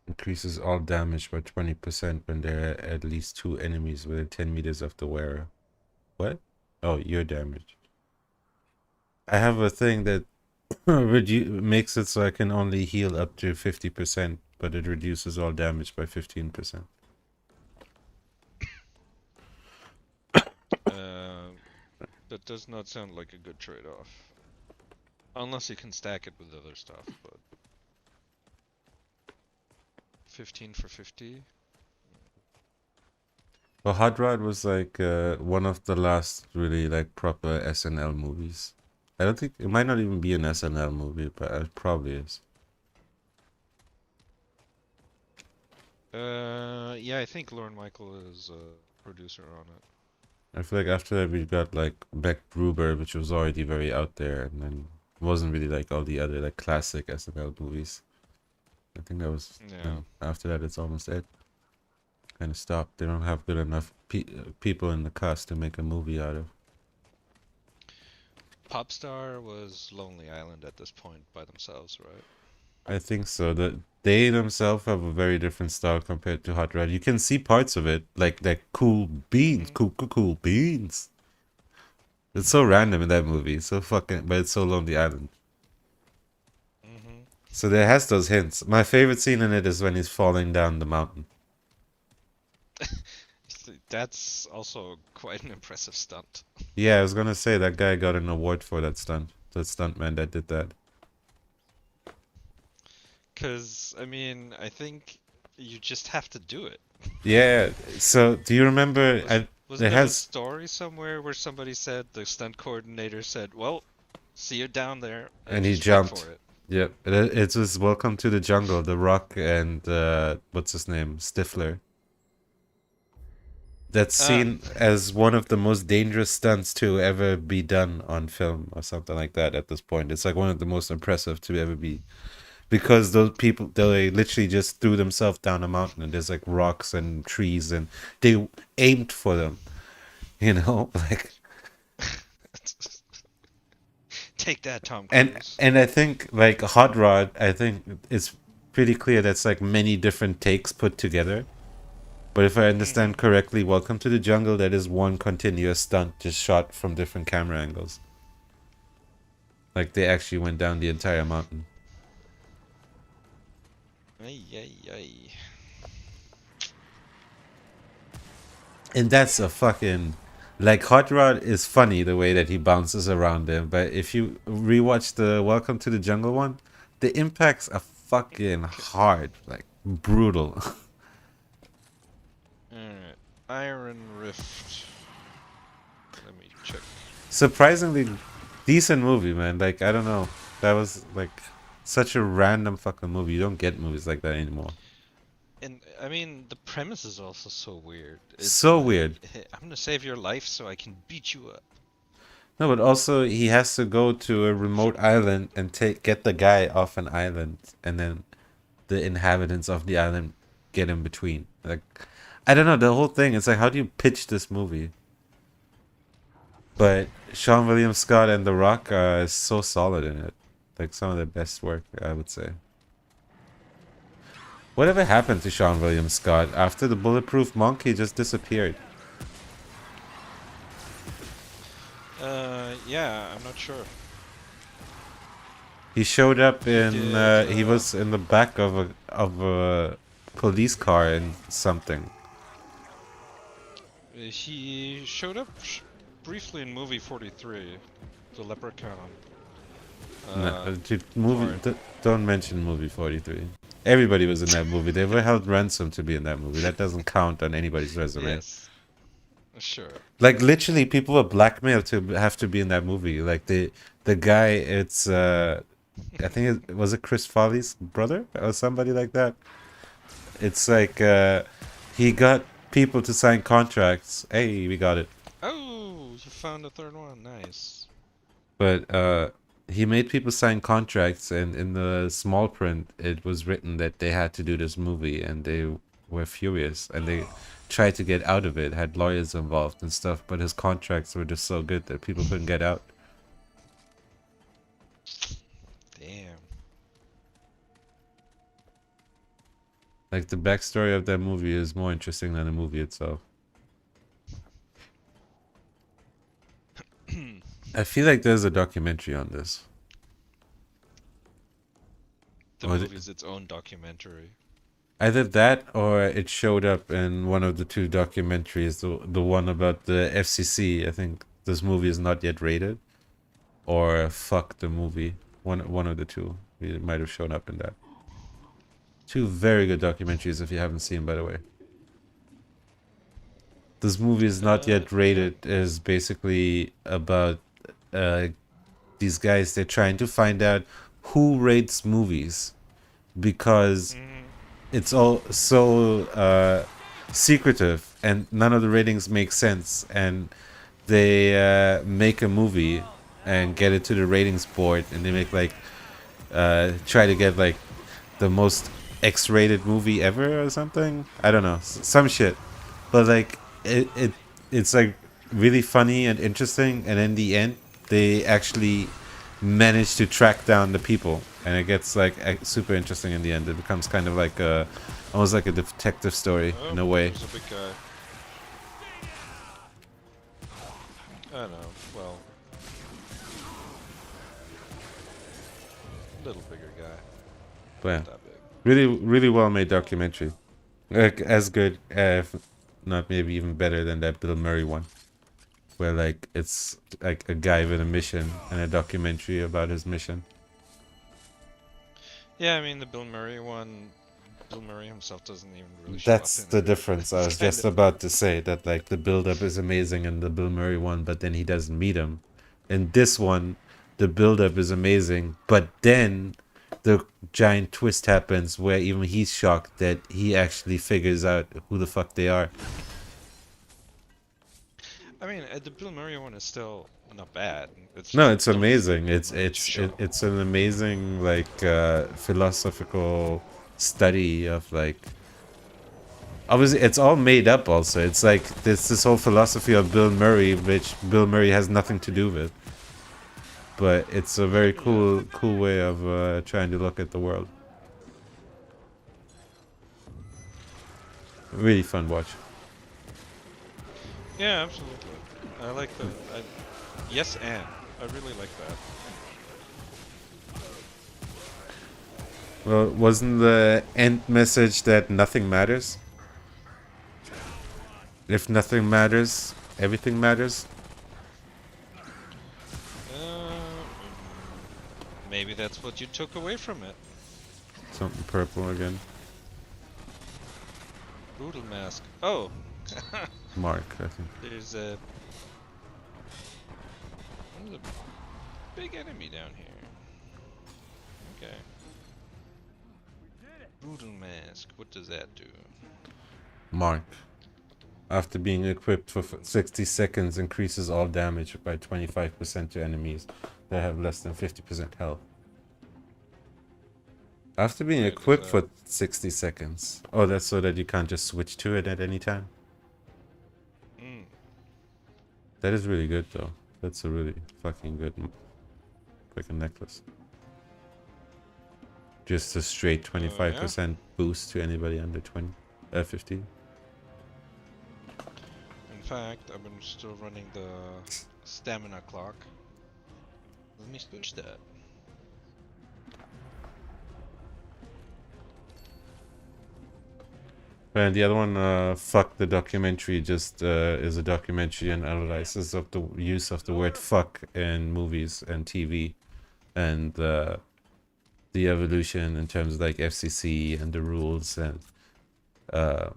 Increases all damage by 20% when there are at least 2 enemies within 10 meters of the wearer. What? Oh, your damage. I have a thing that makes it so I can only heal up to 50%, but it reduces all damage by 15%. That does not sound like a good trade-off. Unless you can stack it with other stuff, but 15 for 50? Well, Hot Rod was like one of the last really like proper SNL movies. I don't think it might not even be an SNL movie, but it probably is. Yeah, I think Lorne Michael is a producer on it. I feel like after that we got like Beck Bruber, which was already very out there, and then wasn't really like all the other like classic SNL movies. I think that was Yeah. after that it's almost it. Kind of stopped. They don't have good enough people in the cast to make a movie out of. Popstar was Lonely Island at this point by themselves, right? I think so. That they themselves have a very different style compared to Hot Rod. You can see parts of it, like cool beans, cool beans. It's so random in that movie. It's so fucking, but it's so Lonely Island. So there has those hints. My favorite scene in it is when he's falling down the mountain. That's also quite an impressive stunt. Yeah, I was gonna say that guy got an award for that stunt. That stuntman that did that. Cause I mean, I think you just have to do it. Yeah. So do you remember? Wasn't there a story somewhere where somebody said the stunt coordinator said, "Well, see you down there," and he just went jumped. for it. Yep. It was Welcome to the Jungle. The Rock and what's his name, Stifler. that's seen as one of the most dangerous stunts to ever be done on film or something like that at this point. It's like one of the most impressive to ever be. Because those people, they literally just threw themselves down a mountain and there's like rocks and trees and they aimed for them. You know? Like, Take that, Tom and Cruise. and I think like Hot Rod, I think it's pretty clear that's like many different takes put together. But if I understand correctly, Welcome to the Jungle, that is one continuous stunt just shot from different camera angles. Like they actually went down the entire mountain. Ay, ay, ay. And that's a fucking... Like, Hot Rod is funny the way that he bounces around him, but if you rewatch the Welcome to the Jungle one, the impacts are fucking hard. Like, brutal. Alright. Iron Rift. Let me check. Surprisingly decent movie, man. Like, I don't know. That was, like, such a random fucking movie. You don't get movies like that anymore. And I mean, the premise is also so weird. It's So like, weird. "Hey, I'm gonna save your life so I can beat you up." No, but also he has to go to a remote island and get the guy off an island, and then the inhabitants of the island get in between. Like, I don't know, the whole thing. It's like, how do you pitch this movie? But Sean William Scott and The Rock are so solid in it. Like some of the best work, I would say. Whatever happened to Sean William Scott after the Bulletproof Monk? He just disappeared. Yeah, I'm not sure. He showed up in. He did, was in the back of a police car in something. He showed up briefly in movie 43, the Leprechaun. Dude, don't mention movie 43. Everybody was in that movie. They were held ransom to be in that movie. That doesn't count on anybody's resume. Yes. Sure. Like literally, people were blackmailed to have to be in that movie. Like the guy, it's I think it was Chris Farley's brother or somebody like that. It's like he got people to sign contracts. Hey, we got it. Oh, you found the third one. Nice. But he made people sign contracts, and in the small print, it was written that they had to do this movie, and they were furious, and they tried to get out of it, had lawyers involved and stuff, but his contracts were just so good that people couldn't get out. Damn. Like, the backstory of that movie is more interesting than the movie itself. I feel like there's a documentary on this. The Oh, movie's its own documentary. Either that or it showed up in one of the two documentaries, the one about the FCC. I think this movie is not yet rated, or fuck the movie. One of the two. It might have shown up in that. Two very good documentaries if you haven't seen, by the way. This movie is not yet rated is basically about these guys. They're trying to find out who rates movies because it's all so secretive and none of the ratings make sense, and they make a movie and get it to the ratings board, and they make like try to get like the most X-rated movie ever or something. I don't know, some shit, but like it's like really funny and interesting, and in the end they actually manage to track down the people, and it gets like super interesting in the end. It becomes kind of like almost like a detective story in a way. There's a big guy. I don't know. Well, little bigger guy. But yeah, Not that big. really well made documentary. Like as good, if not maybe even better than that Bill Murray one, where like it's like a guy with a mission and a documentary about his mission. Yeah, I mean the Bill Murray one. Bill Murray himself doesn't even really show That's up in the it. difference. I was It's just kind of- about to say that like the build-up is amazing in the Bill Murray one, but then he doesn't meet him. In this one, the build-up is amazing, but then the giant twist happens where even he's shocked that he actually figures out who the fuck they are. I mean, the Bill Murray one is still not bad. It's No, just it's don't amazing. Bill It's Murray it's show. it's an amazing like philosophical study of like obviously it's all made up also. It's like this whole philosophy of Bill Murray which Bill Murray has nothing to do with. But it's a very cool way of trying to look at the world. Really fun watch. Yeah, absolutely. I like the. Yes, and I really like that. Well, wasn't the end message that nothing matters? If nothing matters, everything matters? Maybe that's what you took away from it. Something purple again. Brutal mask. Oh. Mark, I think. There's a big enemy down here. Okay. Brutal mask. What does that do? Mark. After being equipped for 60 seconds, increases all damage by 25% to enemies that have less than 50% health. After being equipped for 60 seconds. Oh, that's so that you can't just switch to it at any time? That is really good, though. That's a really fucking good freaking necklace. Just a straight 25% boost to anybody under 15. In fact, I'm still running the stamina clock. Let me switch that. And the other one, fuck the documentary, just is a documentary and analysis of the use of the word fuck in movies and TV, and the evolution in terms of like FCC and the rules, and that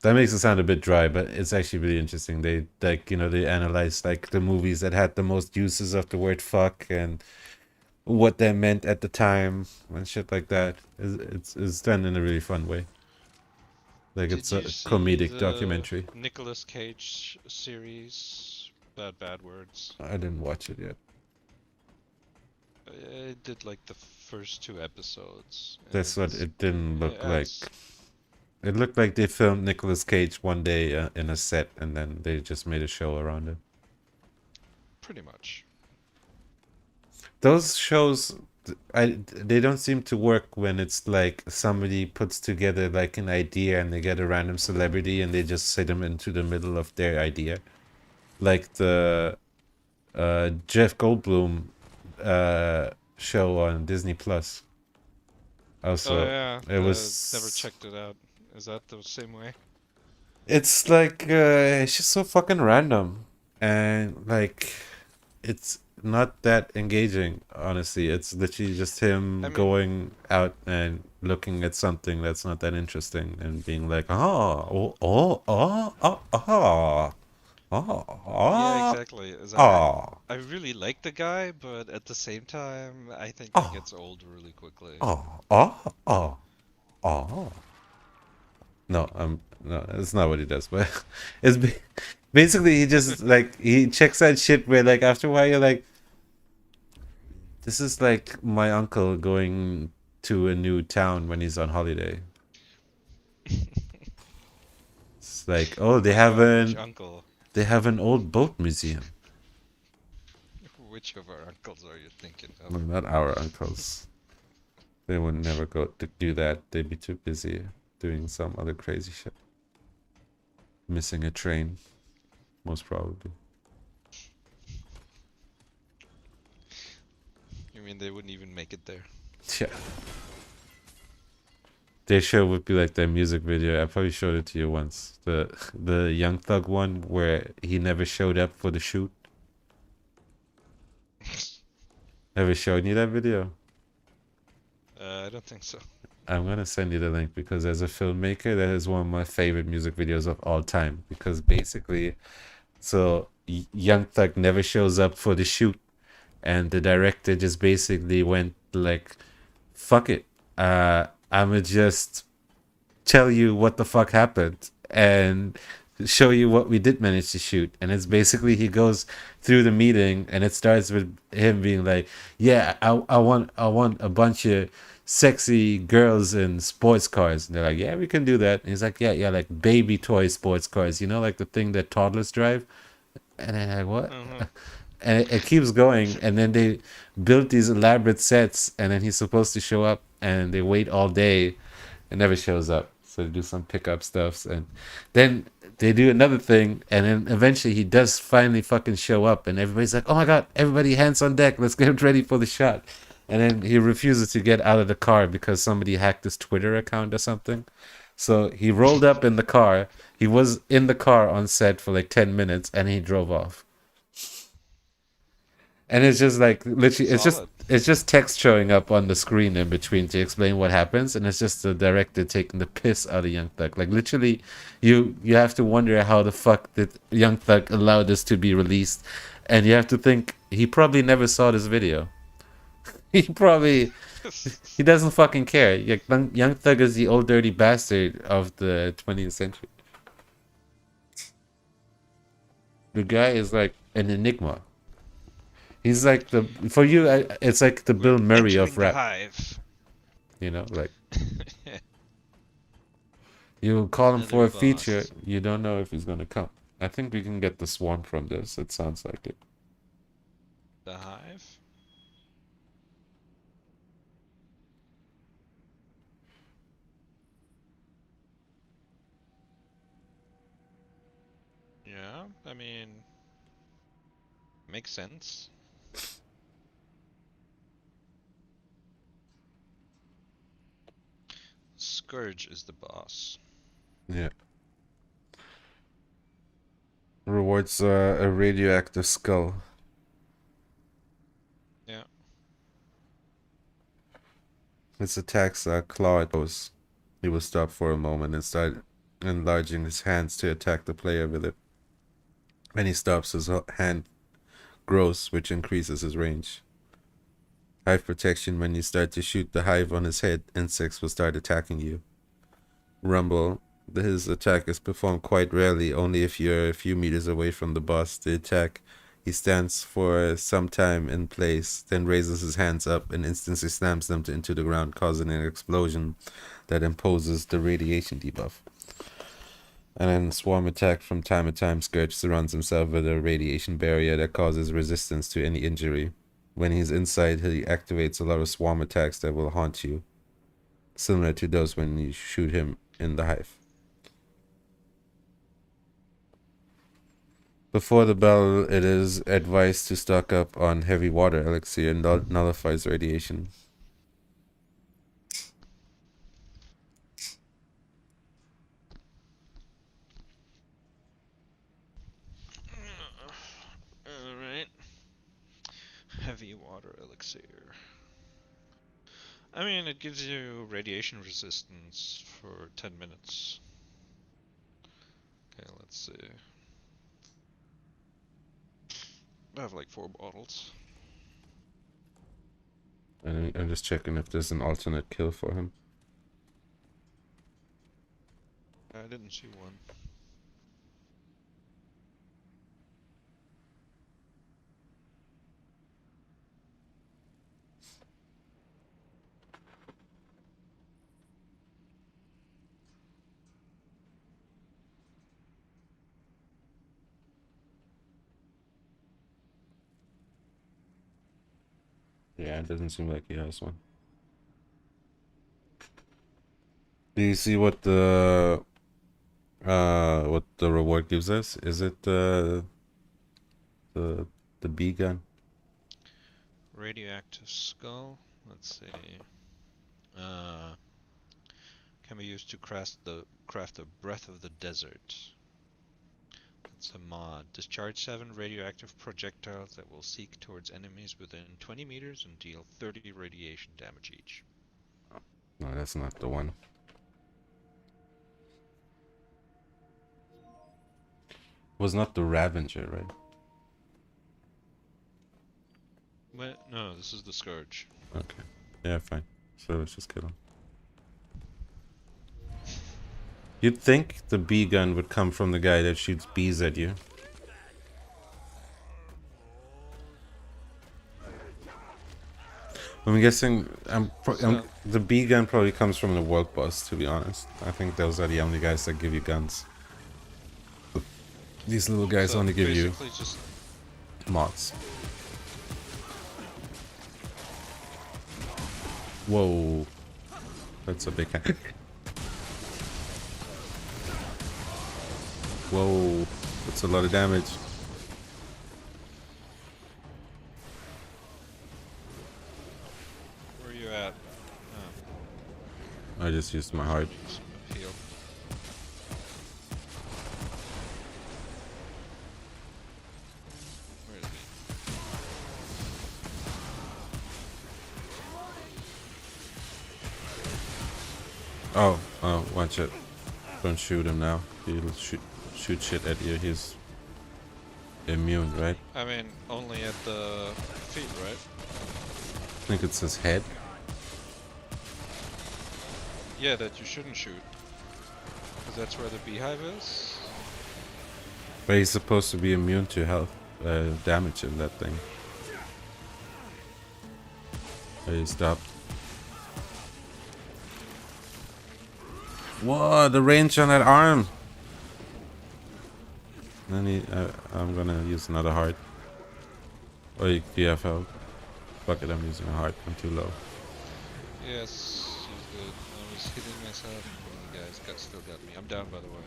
makes it sound a bit dry, but it's actually really interesting. They they analyze like the movies that had the most uses of the word fuck and what that meant at the time and shit like that. It's done in a really fun way. Like it's a comedic documentary. Nicolas Cage series, Bad Words. I didn't watch it yet. I did like the first 2 episodes. That's what it didn't look like. It looked like they filmed Nicolas Cage one day in a set and then they just made a show around it. Pretty much. Those shows, they don't seem to work when it's like somebody puts together like an idea and they get a random celebrity and they just sit them into the middle of their idea. Like the Jeff Goldblum show on Disney Plus. Also, it was never checked it out. Is that the same way? It's like it's just so fucking random and like it's not that engaging, honestly. It's literally just him going out and looking at something that's not that interesting and being like, yeah, exactly. I really like the guy, but at the same time, I think he gets old really quickly. No, that's not what he does, but it's basically he just like he checks that shit where like after a while you're like, this is like my uncle going to a new town when he's on holiday. It's like, oh, they have an old boat museum. Which of our uncles are you thinking of? Well, not our uncles. They would never go to do that. They'd be too busy doing some other crazy shit. Missing a train, most probably. You mean they wouldn't even make it there? Yeah. Their show would be like their music video. I probably showed it to you once. The Young Thug one where he never showed up for the shoot. Ever showed you that video? I don't think so. I'm gonna send you the link because as a filmmaker, that is one of my favorite music videos of all time. Because basically, so Young Thug never shows up for the shoot, and the director just basically went like, "Fuck it, I'ma just tell you what the fuck happened," and show you what we did manage to shoot. And it's basically he goes through the meeting and it starts with him being like, yeah, I want a bunch of sexy girls in sports cars. And they're like, yeah, we can do that. And he's like, yeah, like baby toy sports cars, you know, like the thing that toddlers drive. And then like, what? Uh-huh. And it keeps going, and then they built these elaborate sets, and then he's supposed to show up, and they wait all day and never shows up. So they do some pickup stuffs, and then they do another thing, and then eventually he does finally fucking show up, and everybody's like, oh my god, everybody hands on deck, let's get ready for the shot. And then he refuses to get out of the car because somebody hacked his Twitter account or something. So he rolled up in the car. He was in the car on set for like 10 minutes, and he drove off. And it's just like literally, Solid. it's just text showing up on the screen in between to explain what happens, and it's just the director taking the piss out of Young Thug. Like literally, you have to wonder how the fuck did Young Thug allow this to be released, and you have to think he probably never saw this video. he doesn't fucking care. Young Thug is the old dirty bastard of the 20th century. The guy is like an enigma. He's like for you, it's like the Bill Murray of Entering the rap. hive. You know, like you call him for a Another feature, boss. you don't know if he's gonna come. I think we can get the swan from this. It sounds like it. The hive? Yeah, I mean, makes sense. Scourge is the boss. Yeah. Rewards a radioactive skull. Yeah. Its attacks claw at those. He will stop for a moment and start enlarging his hands to attack the player with it. When he stops, his hand grows, which increases his range. Hive protection: when you start to shoot the hive on his head, insects will start attacking you. Rumble: his attack is performed quite rarely, only if you're a few meters away from the boss. The attack: he stands for some time in place, then raises his hands up and instantly slams them into the ground, causing an explosion that imposes the radiation debuff. And then Swarm attack: from time to time, Scourge surrounds himself with a radiation barrier that causes resistance to any injury. When he's inside, he activates a lot of Swarm attacks that will haunt you, similar to those when you shoot him in the hive. Before the battle, it is advised to stock up on heavy water elixir and nullifies radiation. Alright. Heavy water elixir. I mean, it gives you radiation resistance for 10 minutes. Okay, let's see. I have like 4 bottles. And I'm just checking if there's an alternate kill for him. I didn't see one. Yeah, it doesn't seem like he has one. Do you see what the reward gives us? Is it the bee gun? Radioactive skull. Let's see. Can be used to craft the breath of the desert. It's a mod. Discharge 7 radioactive projectiles that will seek towards enemies within 20 meters and deal 30 radiation damage each. No, that's not the one. Was not the Ravager, right? What? No, this is the Scourge. Okay. Yeah, fine. So let's just kill him. You'd think the bee gun would come from the guy that shoots bees at you. I'm guessing the bee gun probably comes from the world boss, to be honest. I think those are the only guys that give you guns. These little guys So only give you basically just mods. Whoa. That's a big hand. Whoa. That's a lot of damage. where are you at? I just used my heart. Heal. Where is he? Oh, watch it. Don't shoot him now. He'll shoot shit at you. He's immune, right? I mean, only at the feet, right? I think it's his head. Yeah, that you shouldn't shoot. Because that's where the beehive is. But he's supposed to be immune to health damage in that thing. But he stopped. Whoa, the range on that arm! Then I'm gonna use another heart. Or do you have health? Fuck it, I'm using a heart. I'm too low. Yes, he's good. I was hitting myself. And the guys still got me. I'm down, by the way.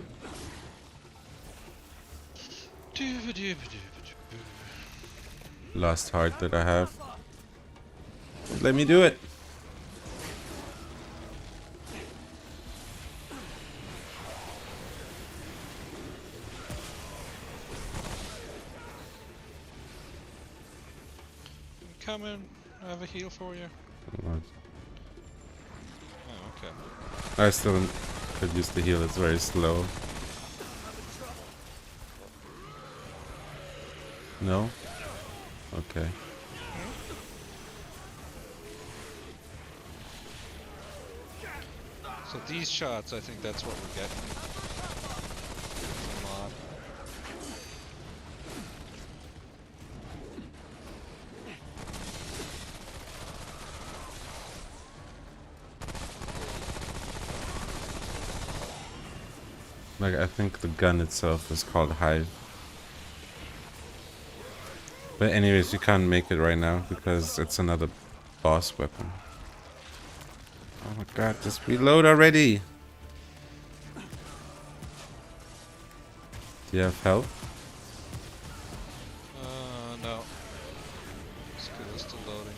Last heart that I have. Let me do it! I'm coming. I have a heal for you. Oh, okay. I still could use the heal, it's very slow. No? Okay. So these shots, I think that's what we're getting. A lot. Like, I think the gun itself is called Hive. But anyways, you can't make it right now because it's another boss weapon. Oh my god, just reload already! Do you have health? No. Skill is still loading.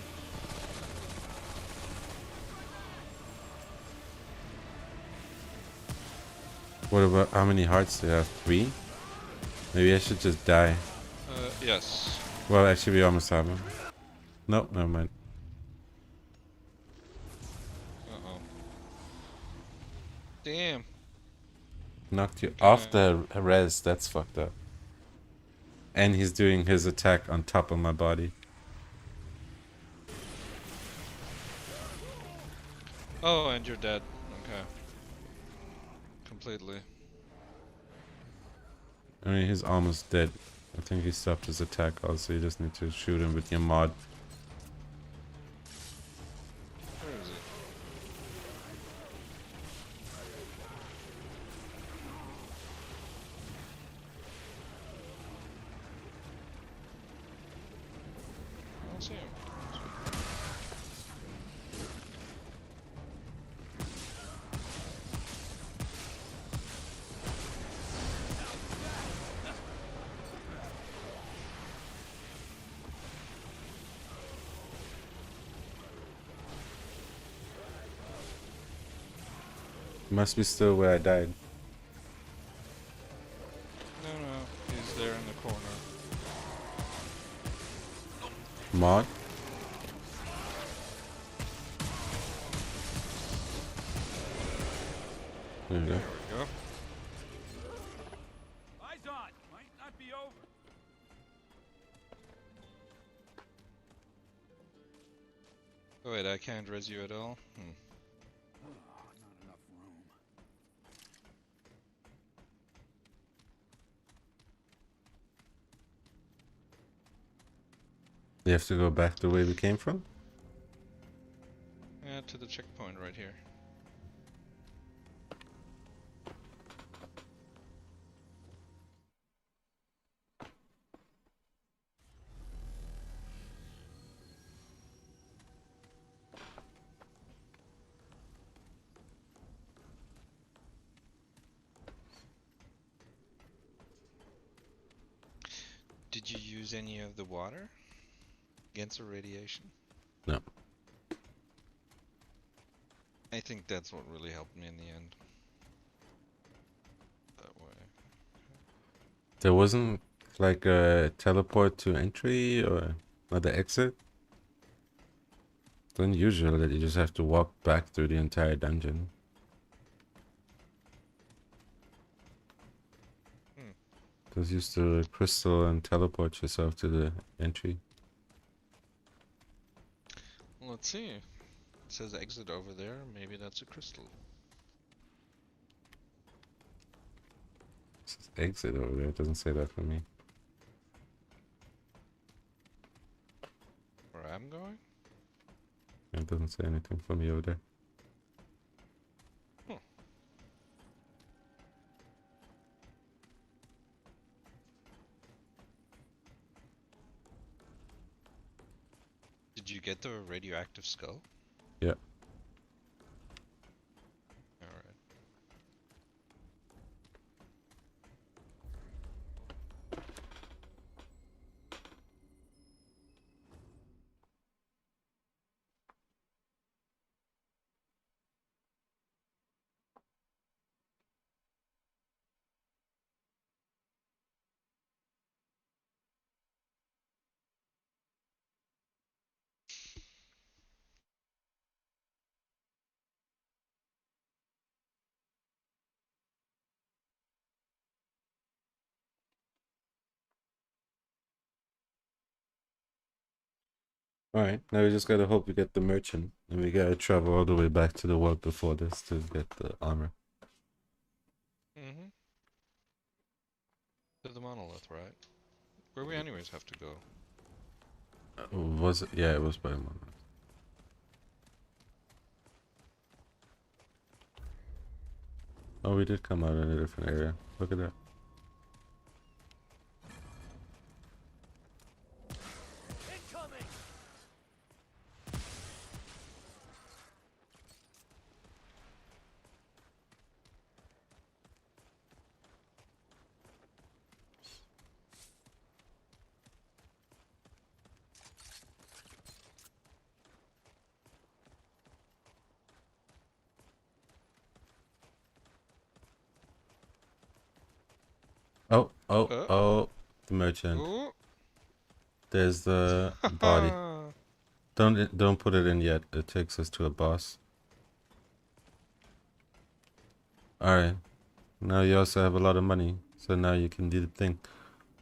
What about, how many hearts do you have? 3? Maybe I should just die. Yes. Well, actually we almost have him. Nope, never mind. Uh-oh. Damn. Knocked you off the res, that's fucked up. And he's doing his attack on top of my body. Oh, and you're dead. Okay. Completely. I mean, he's almost dead. I think he stopped his attack also, you just need to shoot him with your mod. Where is he? I don't see him. Must be still where I died. No, he's there in the corner. Mod? There we go. There we go. Eyes on. Might not be over. Oh wait, I can't res you at all? Hmm. Oh, not enough room. You have to go back the way we came from? Yeah, to the checkpoint right here. Did you use any of the water against the radiation? No. I think that's what really helped me in the end. That way. There wasn't like a teleport to entry or another exit? It's unusual that you just have to walk back through the entire dungeon. Just use the crystal and teleport yourself to the entry. Well, let's see. It says exit over there. Maybe that's a crystal. It says exit over there. It doesn't say that for me. Where I'm going? It doesn't say anything for me over there. Huh. Did you get the radioactive skull? Yeah. Alright. Alright, now we just gotta hope we get the merchant. And we gotta travel all the way back to the world before this to get the armor. Mm-hmm. To the monolith, right? Where we anyways have to go. Was it? Yeah, it was by a monolith. Oh, we did come out in a different area. Look at that. Incoming! Oh, Uh. oh, the merchant. Ooh. There's the body. Don't put it in yet. It takes us to a boss. Alright. Now you also have a lot of money. So now you can do the thing.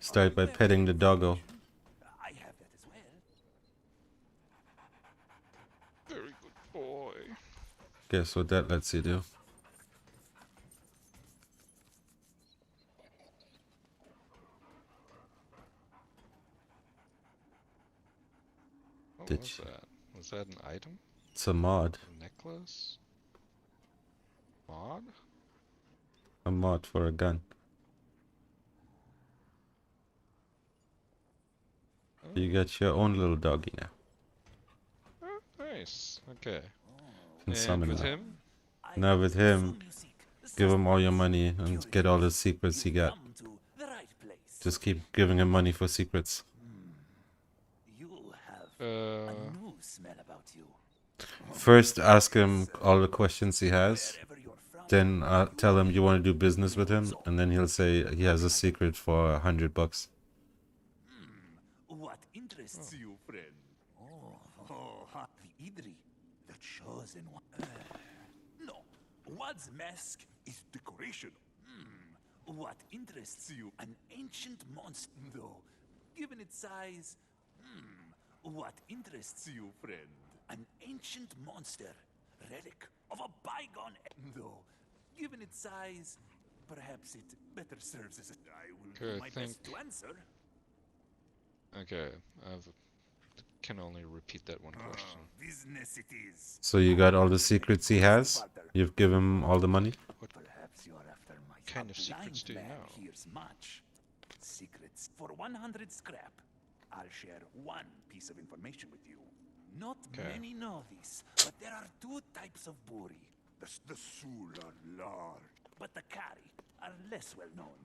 Start by petting the doggo. I have that as well. Very good boy. Guess what that lets you do? What Did was you? that? Was that an item? It's a mod. A necklace? Mod? A mod for a gun. Oh. You got your own little doggy now. Oh, nice. Okay. You can And summon with him. him? I Now have with the him, song you seek. The give him system all your is money and get all the secrets he You've got. come to the right place. Just keep giving him money for secrets. You have Uh. a new smell about you. First, ask him all the questions he has. Wherever you're from, Then tell him you want to do business with him, and then he'll say he has a secret for $100. what interests you, friend? The Idri, the chosen one. No, Wad's mask is decoration. What interests you? An ancient monster, though. Given its size, what interests you, friend? An ancient monster, relic of a bygone, though. Given its size, perhaps it better serves as a. I will Okay, do my I best to answer. Okay, I have a can only repeat that one question. Business it is. So you got all the secrets he has? You've given him all the money? Perhaps you're after my kind of A secrets blind do you man know? hears much. Secrets. For 100 scrap, I'll share one piece of information with you. Not Okay. many know this, but there are two types of buri. The Sul are large, but the Kari are less well known.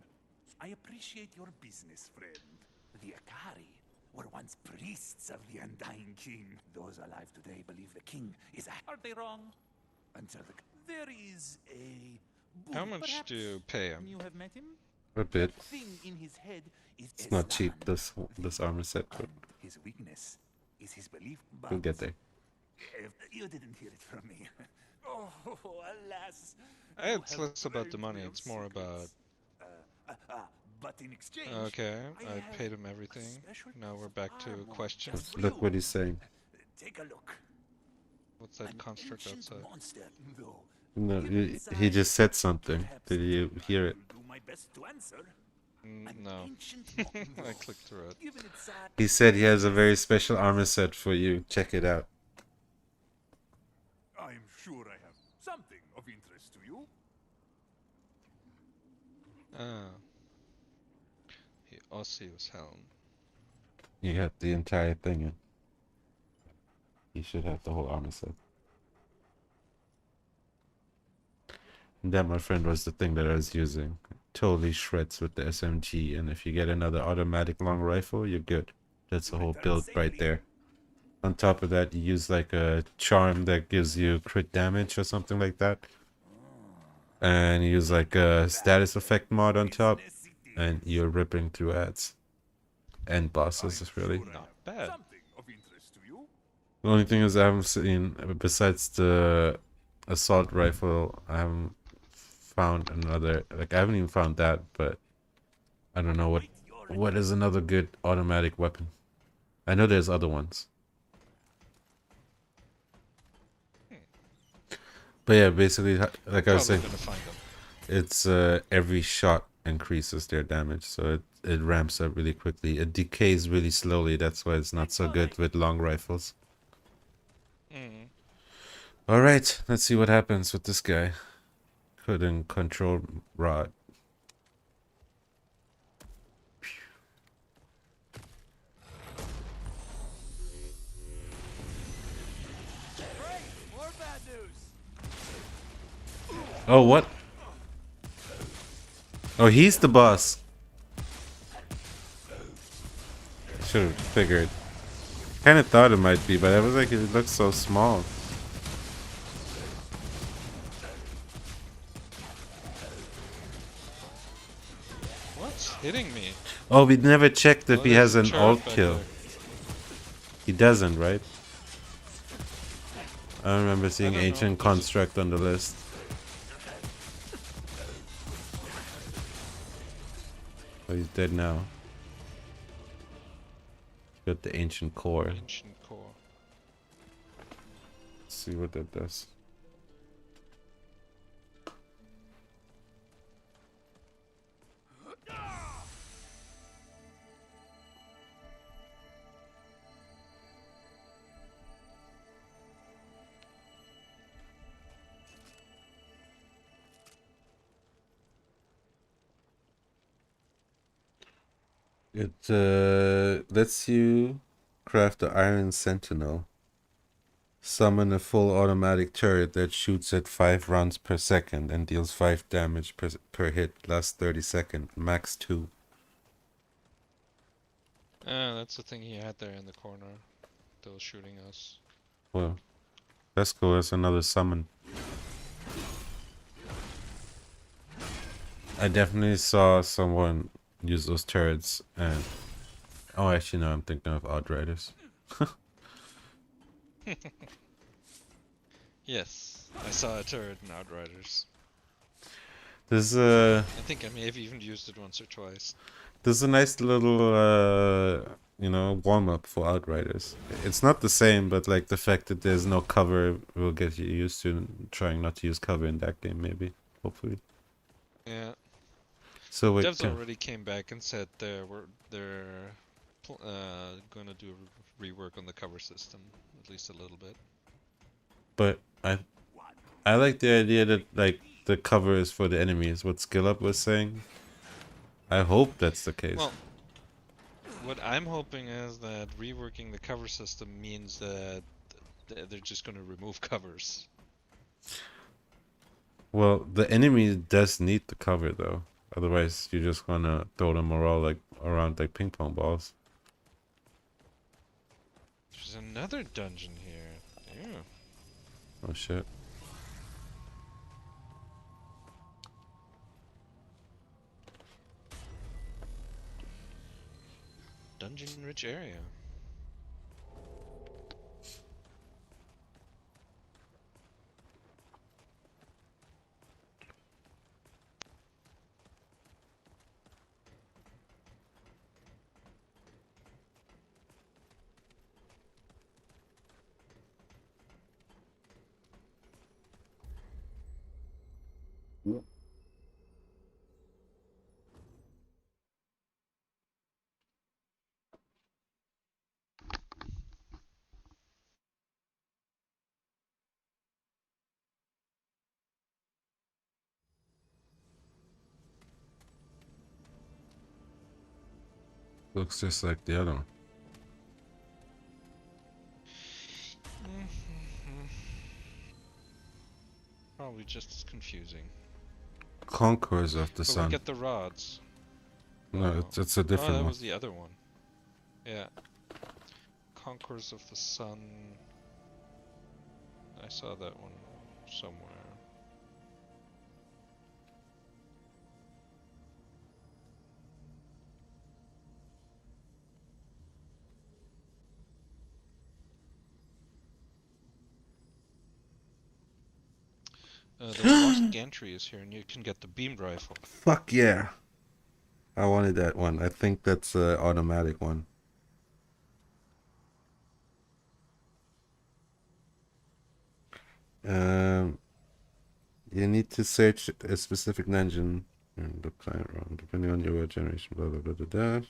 I appreciate your business, friend. The Akari were once priests of the Undying King. Those alive today believe the king is a... Are they wrong? Until the... There is a... How buri. much Perhaps do you pay him? you have met him? A bit. The thing in his head is It's not cheap, Eslan. this armor set, but And his weakness is his belief. we'll But get there. if you didn't hear it from me. Oh, alas. It's less about the money, it's more about... But in exchange, Okay, I have paid him a everything. special Now piece we're of back to armor questions. just for Look you. what he's saying. Take a look. What's that An construct ancient outside? monster, though. No, If he inside, just said something. perhaps Did you hear it? I'll do my best to answer. An No. ancient I though, clicked through it. given its size, He said he has a very special armor set for you. Check it out. I'm sure I have something of interest to you. Ah. The Osseous helm. You got the entire thing in. You should have the whole armor set. And that, my friend, was the thing that I was using. Totally shreds with the SMG, and if you get another automatic long rifle, you're good. That's the whole build right there. On top of that, you use like a charm that gives you crit damage or something like that. And you use like a status effect mod on top, and you're ripping through ads. And bosses, really. Not bad. Something of interest to you. The only thing is I haven't seen, besides the assault rifle, I haven't found another, like I haven't even found that, but I don't know what is another good automatic weapon. I know there's other ones. But yeah, basically, like I was saying, Probably gonna find them. it's every shot increases their damage, so it ramps up really quickly. It decays really slowly, that's why it's not so good with long rifles. Mm. Alright, let's see what happens with this guy. Couldn't control rod. More bad news. Oh, what? Oh, he's the boss. Should have figured. Kind of thought it might be, but I was like, it looks so small. What's hitting me? Oh, we never checked if Oh, he there's has a an turret alt back kill. there. He doesn't, right? I remember seeing don't know. Ancient There's a- Construct on the list. Oh, he's dead now. Got the Ancient Core. Ancient core. Let's see what that does. It lets you craft the Iron Sentinel. Summon a full automatic turret that shoots at 5 rounds per second and deals 5 damage per hit. Lasts 30 seconds. Max 2. Ah, that's the thing he had there in the corner. That was shooting us. Well, that's cool. That's another summon. I definitely saw someone use those turrets and... Oh, actually, no. I'm thinking of Outriders. Yes, I saw a turret in Outriders. There's I think I may have even used it once or twice. There's a nice little, you know, warm-up for Outriders. It's not the same, but like the fact that there's no cover will get you used to trying not to use cover in that game, maybe. Hopefully. Yeah. So wait, Devs already came back and said they're gonna do a rework on the cover system, at least a little bit. But I like the idea that like the cover is for the enemies. What Skill Up was saying. I hope that's the case. Well, what I'm hoping is that reworking the cover system means that they're just gonna remove covers. Well, the enemy does need the cover though. Otherwise, you're just gonna throw them around like ping pong balls. There's another dungeon here. Yeah. Oh shit. Dungeon-rich area. Looks just like the other one. Probably just as confusing. Conquerors of the But we Sun. get the rods. No, it's a Oh, different that one. was the other one. Yeah. Conquerors of the Sun. I saw that one somewhere. The Lost Gantry is here, and you can get the beam rifle. Fuck yeah. I wanted that one. I think that's an automatic one. You need to search a specific dungeon and the client wrong, depending on your generation. Blah blah blah blah.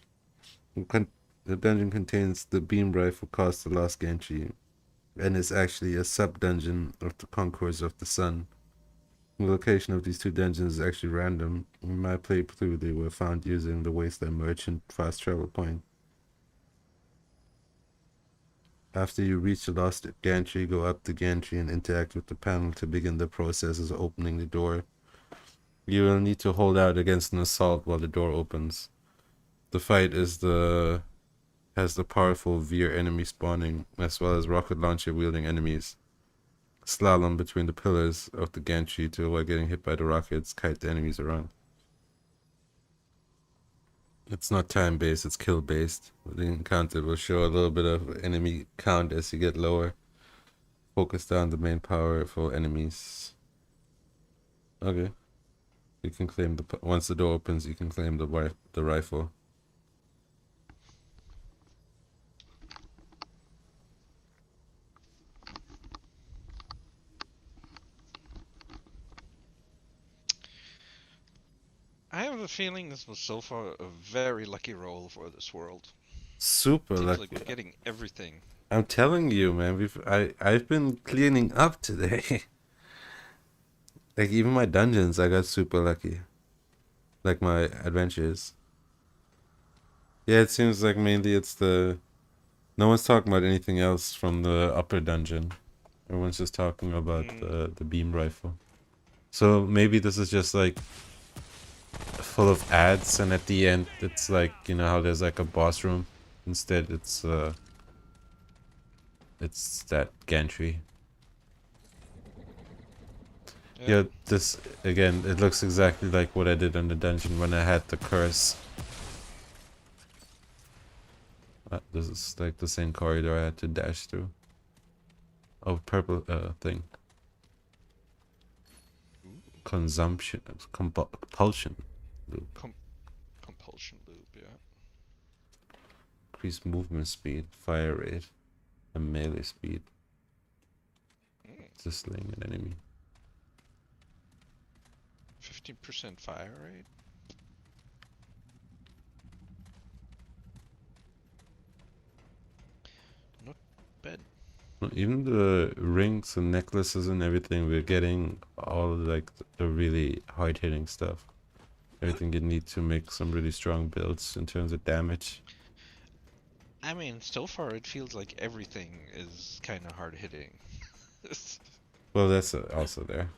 Blah. The dungeon contains the beam rifle cost the Lost Gantry, and is actually a sub dungeon of the Conquerors of the Sun. The location of these two dungeons is actually random. In my playthrough, they were found using the Wasteland Merchant fast travel point. After you reach the Lost Gantry, go up the gantry and interact with the panel to begin the process of opening the door. You will need to hold out against an assault while the door opens. The fight has the powerful Veer enemy spawning, as well as rocket launcher wielding enemies. Slalom between the pillars of the gantry to avoid getting hit by the rockets, kite the enemies around. It's not time based, it's kill based. The encounter will show a little bit of enemy count as you get lower. Focus down the main powerful enemies. Okay. You can claim once the door opens, you can claim the rifle. I have a feeling this was so far a very lucky roll for this world. Super Seems lucky. like we're getting everything. I'm telling you, man. I've been cleaning up today. Like even my dungeons, I got super lucky. Like my adventures. Yeah, it seems like mainly it's the. No one's talking about anything else from the upper dungeon. Everyone's just talking about the beam rifle. So maybe this is just like full of ads, and at the end it's like, you know how there's like a boss room. Instead it's that gantry. Yeah, this again, it looks exactly like what I did in the dungeon when I had the curse. This is like the same corridor I had to dash through. Oh, purple thing. Consumption, compulsion loop. Compulsion loop, yeah. Increase movement speed, fire rate, and melee speed. Just slaying an enemy. 15% fire rate? bed. Well, even the rings and necklaces and everything, we're getting all like the really hard-hitting stuff. Everything you need to make some really strong builds in terms of damage. I mean, so far it feels like everything is kind of hard hitting. Well, that's also there.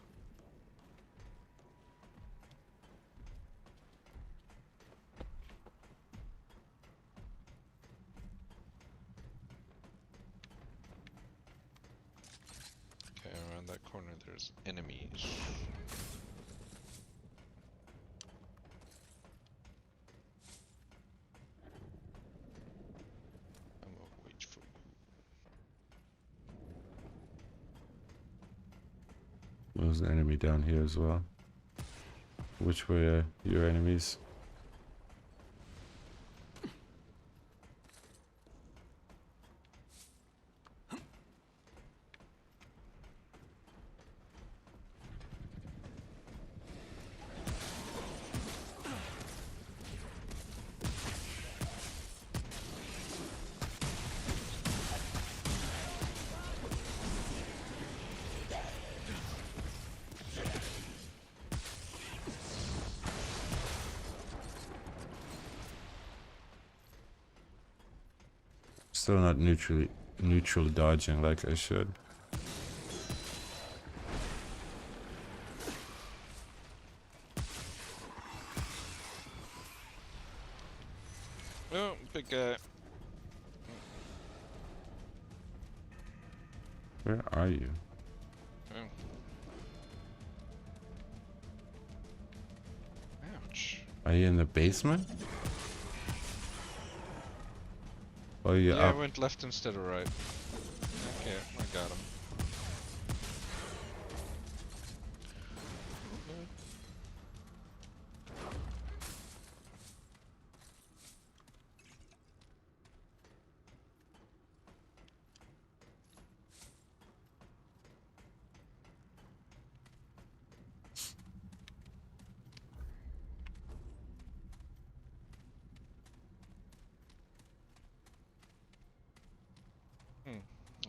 Okay, around that corner there's enemies. I'm gonna wait for you. There's an enemy down here as well. Which were your enemies? Still not neutral dodging like I should. Oh, big guy. Where are you? Oh. Ouch. Are you in the basement? Oh, you're Yeah, up. I went left instead of right. Okay, I got him.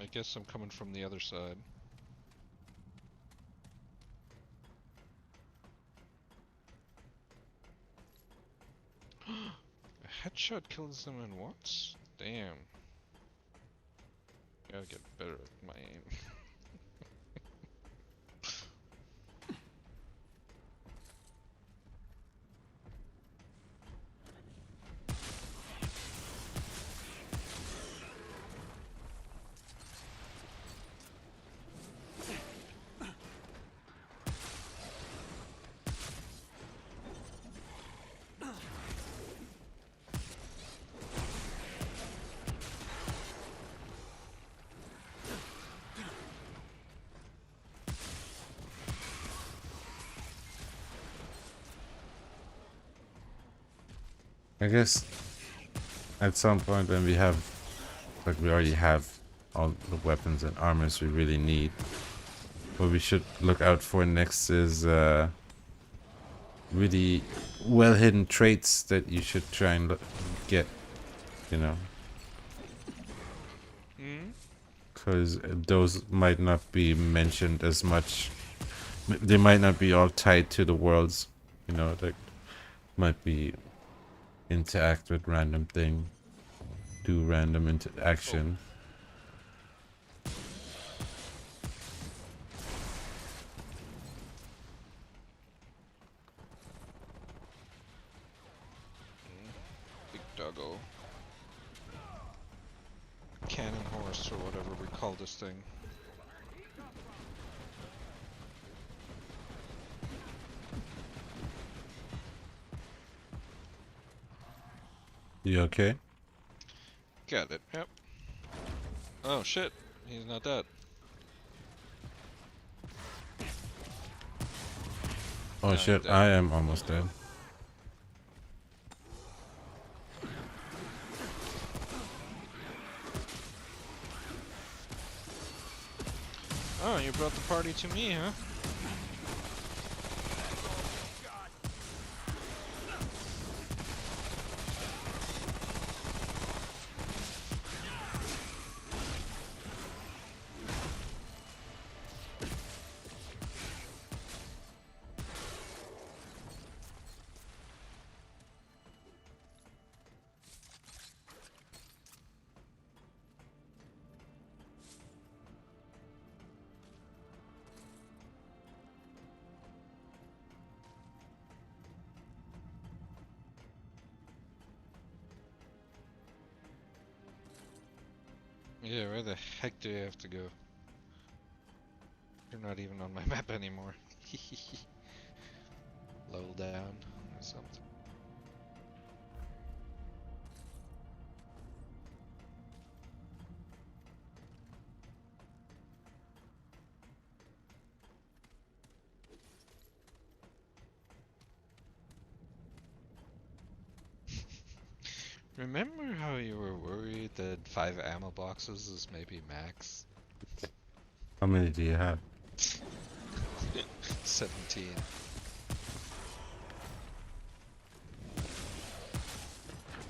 I guess I'm coming from the other side. A headshot kills them in once? Damn. Gotta get better at my aim. I guess at some point when we have, like we already have all the weapons and armors we really need, what we should look out for next is really well hidden traits that you should try and get, you know, because those might not be mentioned as much. They might not be all tied to the worlds, you know, like might be interact with random thing, do random interaction. Big doggo. Cannon horse or whatever we call this thing. You okay? Got it, yep. Oh shit, he's not dead. Oh No, shit, dead. I am almost dead. Oh, you brought the party to me, huh? Yeah, where the heck do you have to go? You're not even on my map anymore. Low down or something. Remember how you were worried that 5 ammo boxes is maybe max? How many do you have? 17.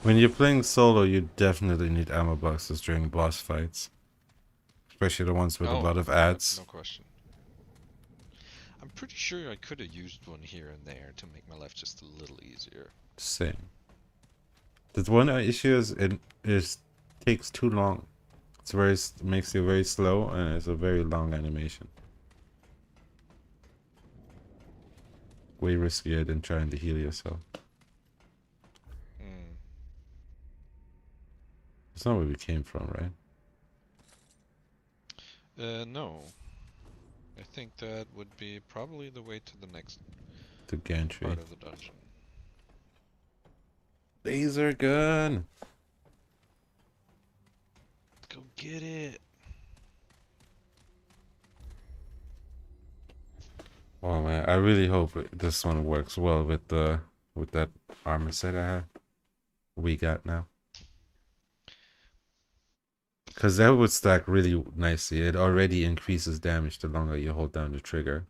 When you're playing solo, you definitely need ammo boxes during boss fights. Especially the ones with a lot of ads. No question. I'm pretty sure I could have used one here and there to make my life just a little easier. Same. The one issue is it takes too long. It's very makes you very slow and it's a very long animation. Way riskier than trying to heal yourself. Hmm. That's not where we came from, right? No. I think that would be probably the way to the next The gantry. part of the dungeon. Laser gun! Go get it! Oh man, I really hope this one works well with that armor set I have. We got now. Because that would stack really nicely. It already increases damage the longer you hold down the trigger.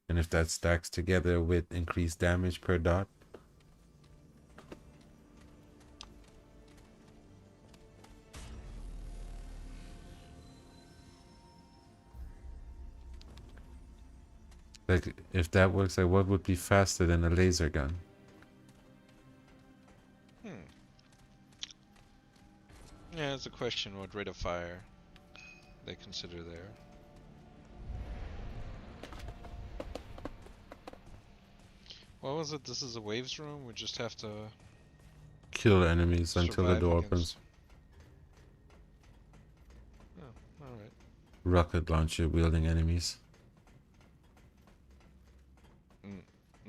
And if that stacks together with increased damage per dot. Like, if that works, like, what would be faster than a laser gun? Yeah, it's a question what rate of fire they consider there. What was it? This is a waves room? We just have to Kill enemies until the survive door against- opens. Oh, alright. Rocket launcher wielding enemies.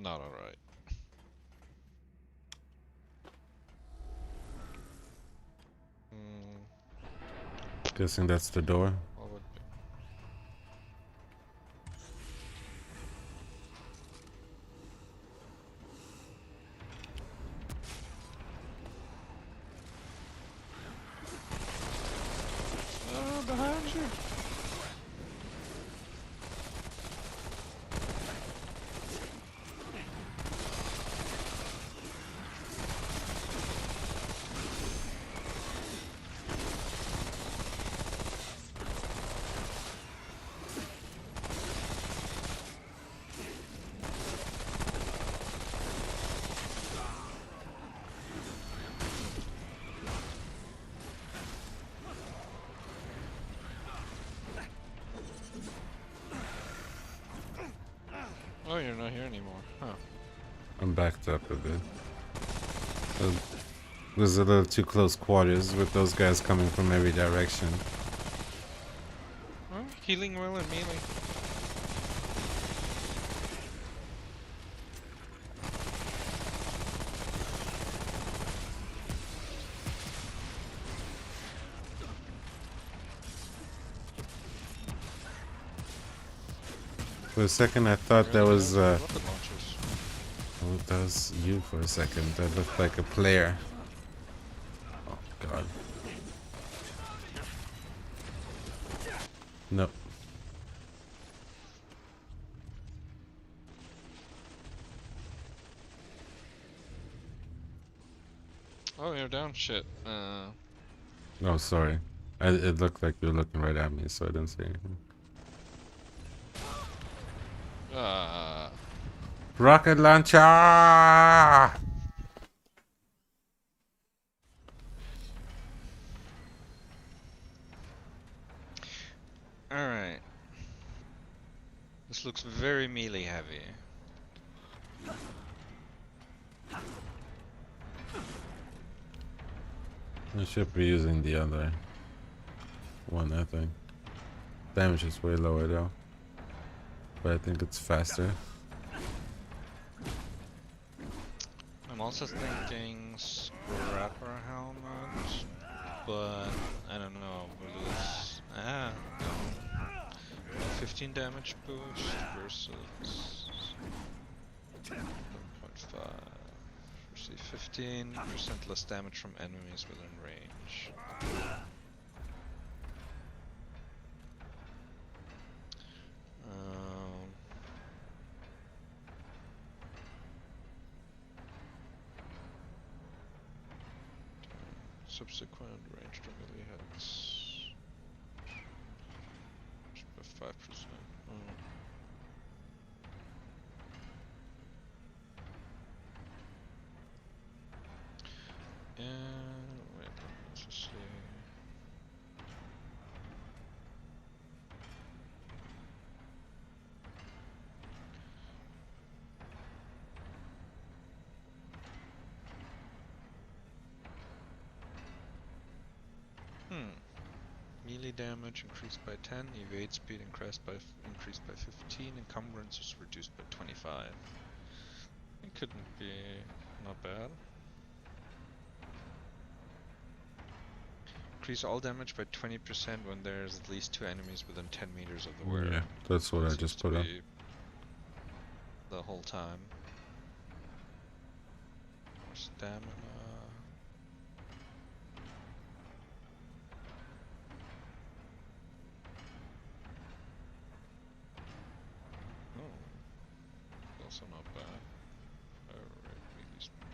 Not alright. Guessing that's the door. What would be? Oh, behind you! Oh, you're not here anymore, huh? I'm backed up a bit. It was a little too close quarters with those guys coming from every direction. Oh, healing well and melee. For a second, I thought that was Rocket launchers. oh, that was you for a second. That looked like a player. Oh God. No. Oh, you're down. Shit. Oh, sorry. It looked like you were looking right at me, so I didn't say anything. Rocket launcher! Alright. This looks very melee heavy. I should be using the other. one, I think. Damage is way lower though. But I think it's faster. I'm also thinking scrapper helmet, but I don't know. Will this? No. 15 damage boost versus 1.5. See, 15% less damage from enemies within range. Subsequent range to melee hits by 5%. Wait, let's just see. Melee damage increased by 10, evade speed increased by 15, encumbrance is reduced by 25. It couldn't be not bad. Increase all damage by 20% when there's at least 2 enemies within 10 meters of the wearer. Yeah, that's what I Seems just to put up. be the whole time. More stamina. Oh, also not bad. Alright, melee speed.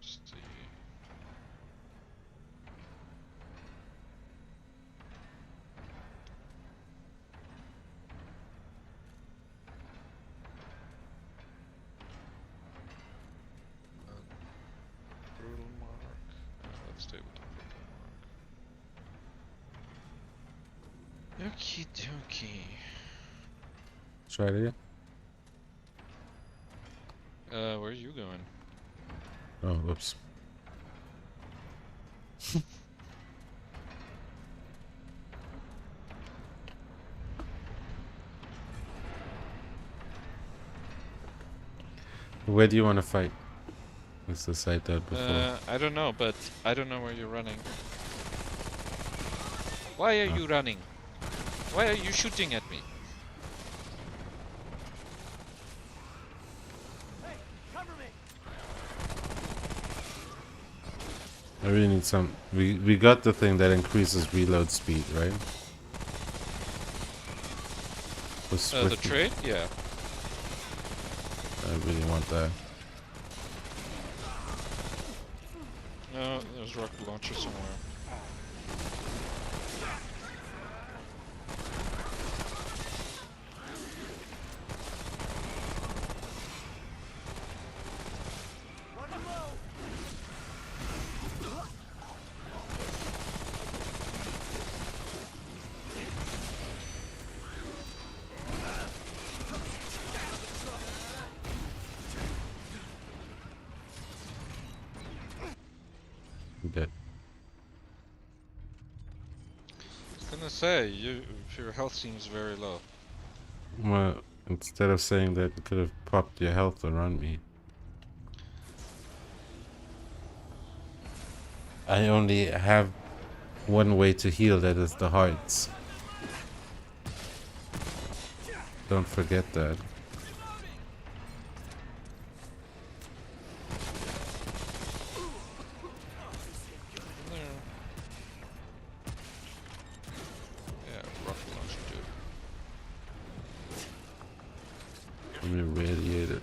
Let's see. Brutal mark. Let's stay with the brutal mark. Okie dokie. Try it again. Where are you going? Oh, whoops. Where do you want to fight? What's the site that before? I don't know, but I don't know where you're running. Why are you running? Why are you shooting at me? I really need some. We got the thing that increases reload speed, right? The trade? Yeah. I really want that. No, there's rocket launcher somewhere. Dead. I was gonna say, your health seems very low. Well, instead of saying that, you could have popped your health around me. I only have one way to heal, that is the hearts. Don't forget that. There. Yeah, rocket launcher too. Let me radiate it.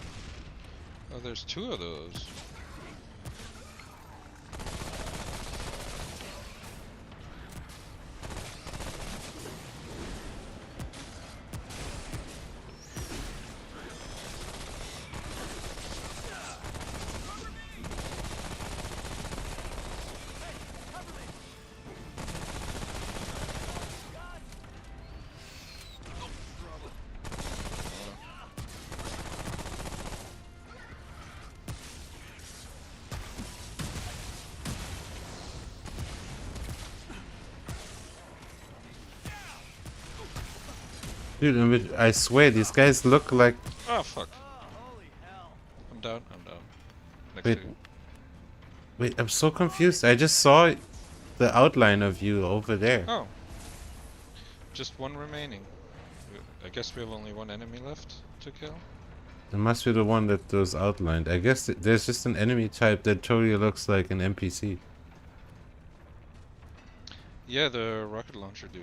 Oh, there's 2 of those. Dude, I swear these guys look like. Oh fuck. I'm down. I'm down. Next Wait, to you. wait, I'm so confused. I just saw the outline of you over there. Oh. Just one remaining. I guess we have only one enemy left to kill. It must be the one that was outlined. I guess there's just an enemy type that totally looks like an NPC. Yeah, the rocket launcher dude.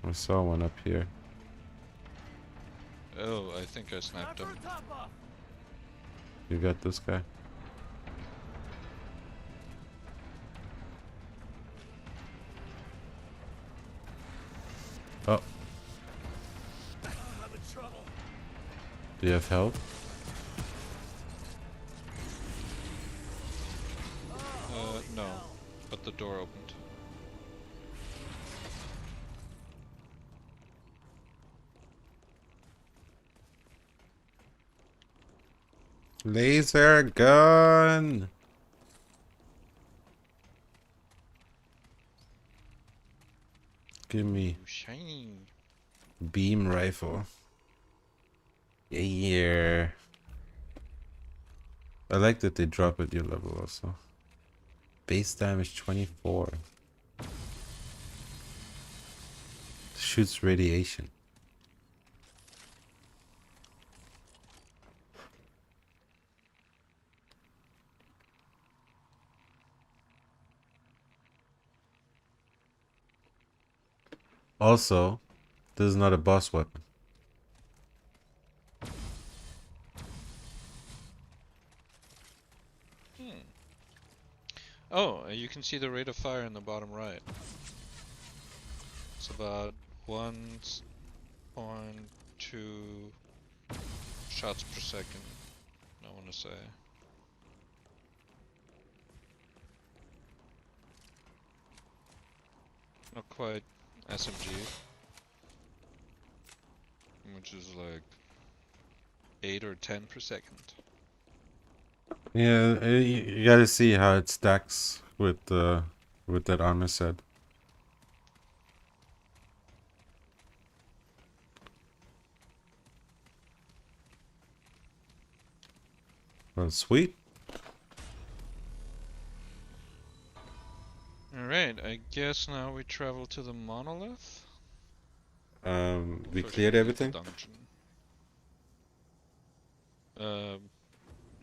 I saw one up here. Oh, I think I sniped him. You got this guy. Oh. Do you have help? No. But the door opened. Laser gun! Give me Ooh, shiny. beam rifle. Yeah. I like that they drop at your level also. Base damage 24. Shoots radiation. Also, this is not a boss weapon. Oh, you can see the rate of fire in the bottom right. It's about 1.2 shots per second, I want to say. Not quite SMG, which is like 8 or 10 per second. Yeah, you gotta see how it stacks with that armor set. Well, sweet. Alright, I guess now we travel to the monolith. We First cleared we need the everything. dungeon.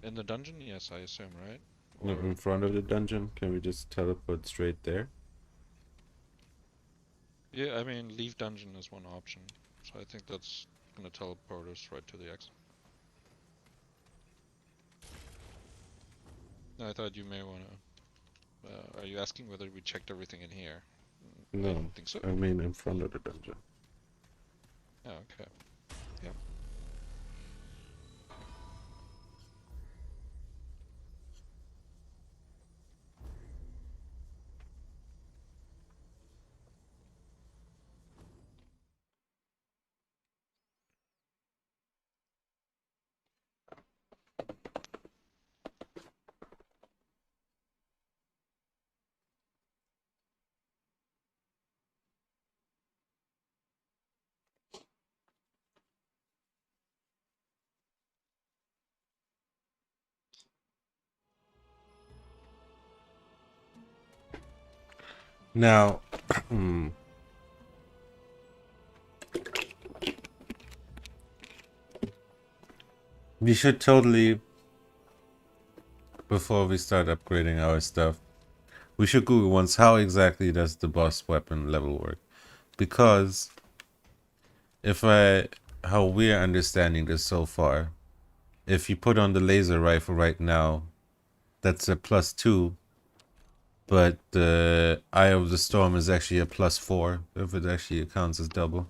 In the dungeon, yes, I assume, right? Not Or in front of the dungeon. Can we just teleport straight there? yeah, I mean, leave dungeon is one option, so I think that's gonna teleport us right to the exit. I thought you may wanna. Are you asking whether we checked everything in here? I No, don't think so. I mean in front of the dungeon. Oh, okay. Yeah. Now, we should totally, before we start upgrading our stuff, we should Google once how exactly does the boss weapon level work. Because how we're understanding this so far, if you put on the laser rifle right now, that's a +2, but the Eye of the Storm is actually a +4, if it actually counts as double.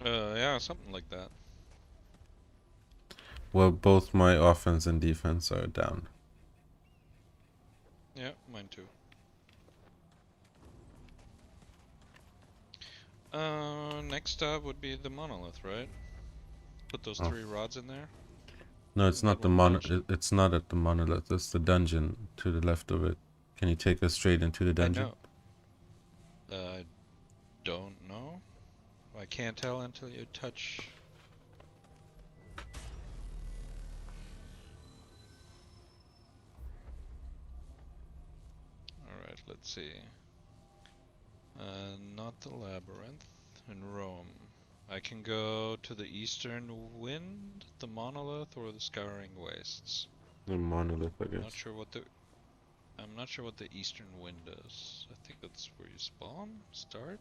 Yeah, something like that. Well, both my offense and defense are down. Yeah, mine too. Next up would be the monolith, right? Put those 3 rods in there. No, it's And not then the we'll launch. it's not at the monolith. It's the dungeon to the left of it. Can you take us straight into the dungeon? I know. I don't know. I can't tell until you touch. Alright, let's see. Not the labyrinth. In Rome. I can go to the eastern wind, the monolith, or the scouring wastes. The monolith, I I'm guess. not sure what the eastern wind is. I think that's where you spawn, start.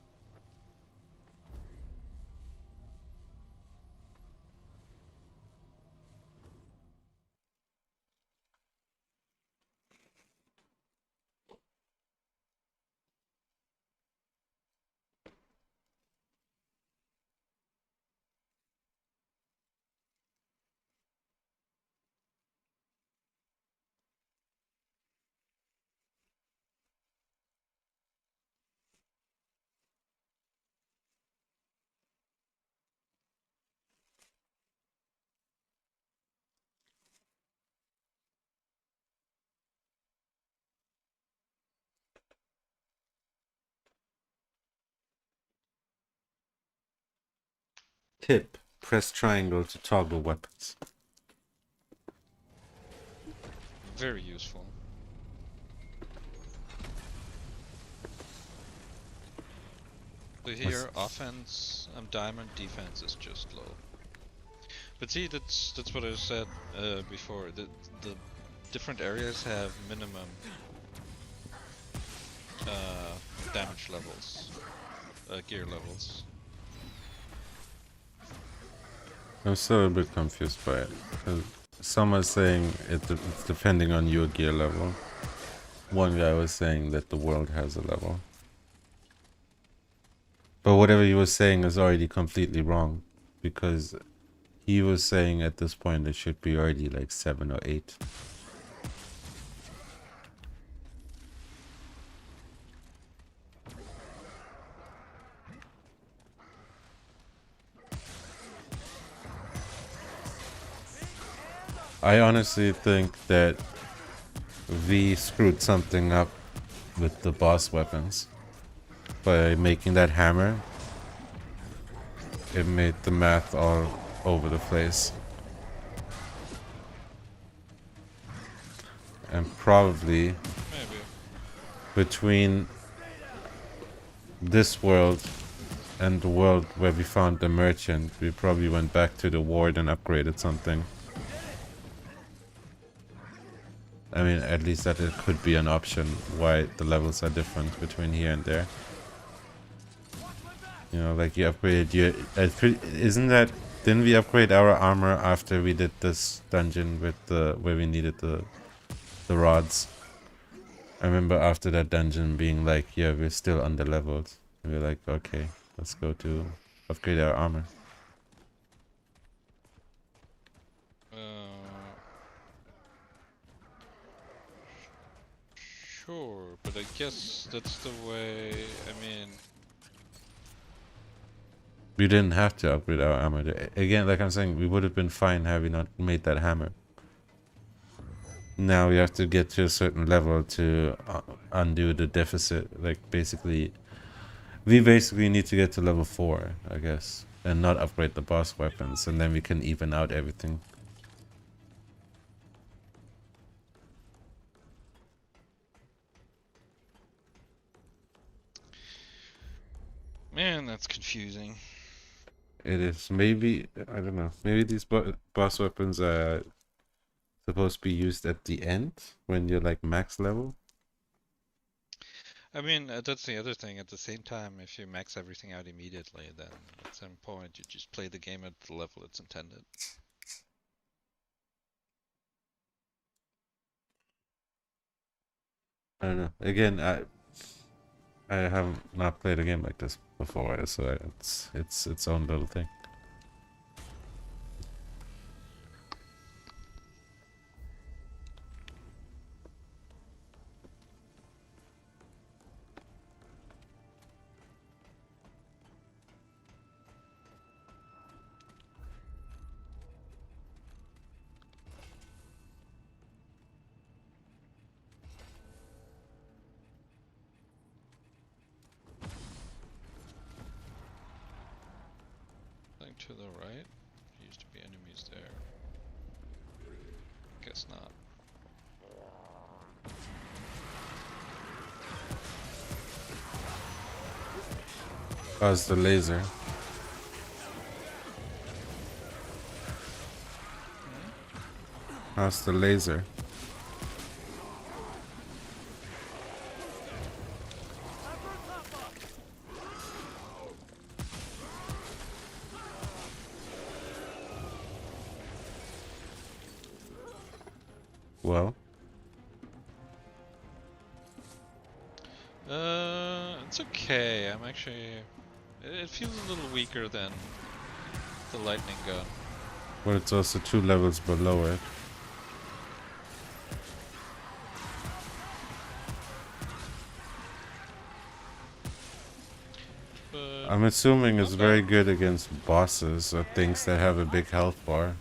Tip. Press triangle to toggle weapons. Very useful. So here, offense, diamond, defense is just low. But see, that's what I said before. The different areas have minimum damage levels, gear levels. I'm still a bit confused by it. Some are saying it's depending on your gear level. One guy was saying that the world has a level. But whatever he was saying is already completely wrong. Because he was saying at this point it should be already like 7 or 8. I honestly think that V screwed something up with the boss weapons. By making that hammer, it made the math all over the place. And probably Maybe. between this world and the world where we found the merchant, we probably went back to the ward and upgraded something. I mean, at least that it could be an option why the levels are different between here and there. You know, like you upgraded your... isn't that... Didn't we upgrade our armor after we did this dungeon with the... where we needed the rods? I remember after that dungeon being like, yeah, we're still under leveled. And we're like, okay, let's go to upgrade our armor. Sure, but I guess that's the way. I mean, We didn't have to upgrade our armor. Again, like I'm saying, we would have been fine had we not made that hammer. Now we have to get to a certain level to undo the deficit. Like basically, we basically need to get to level 4, I guess, and not upgrade the boss weapons, and then we can even out everything. man, that's confusing. It is. Maybe, I don't know, maybe these boss weapons are supposed to be used at the end when you're like max level. I mean, that's the other thing. At the same time, if you max everything out immediately, then at some point you just play the game at the level it's intended. I don't know. Again, I have not played a game like this before, so it's its own little thing. Going to the right. Used to be enemies there. Guess not. Oh, it's the laser. How's the laser? Well, It's okay. I'm actually. It feels a little weaker than the lightning gun. but it's also 2 levels below it. But I'm assuming it's not very bad. good against bosses or things that have a big health bar.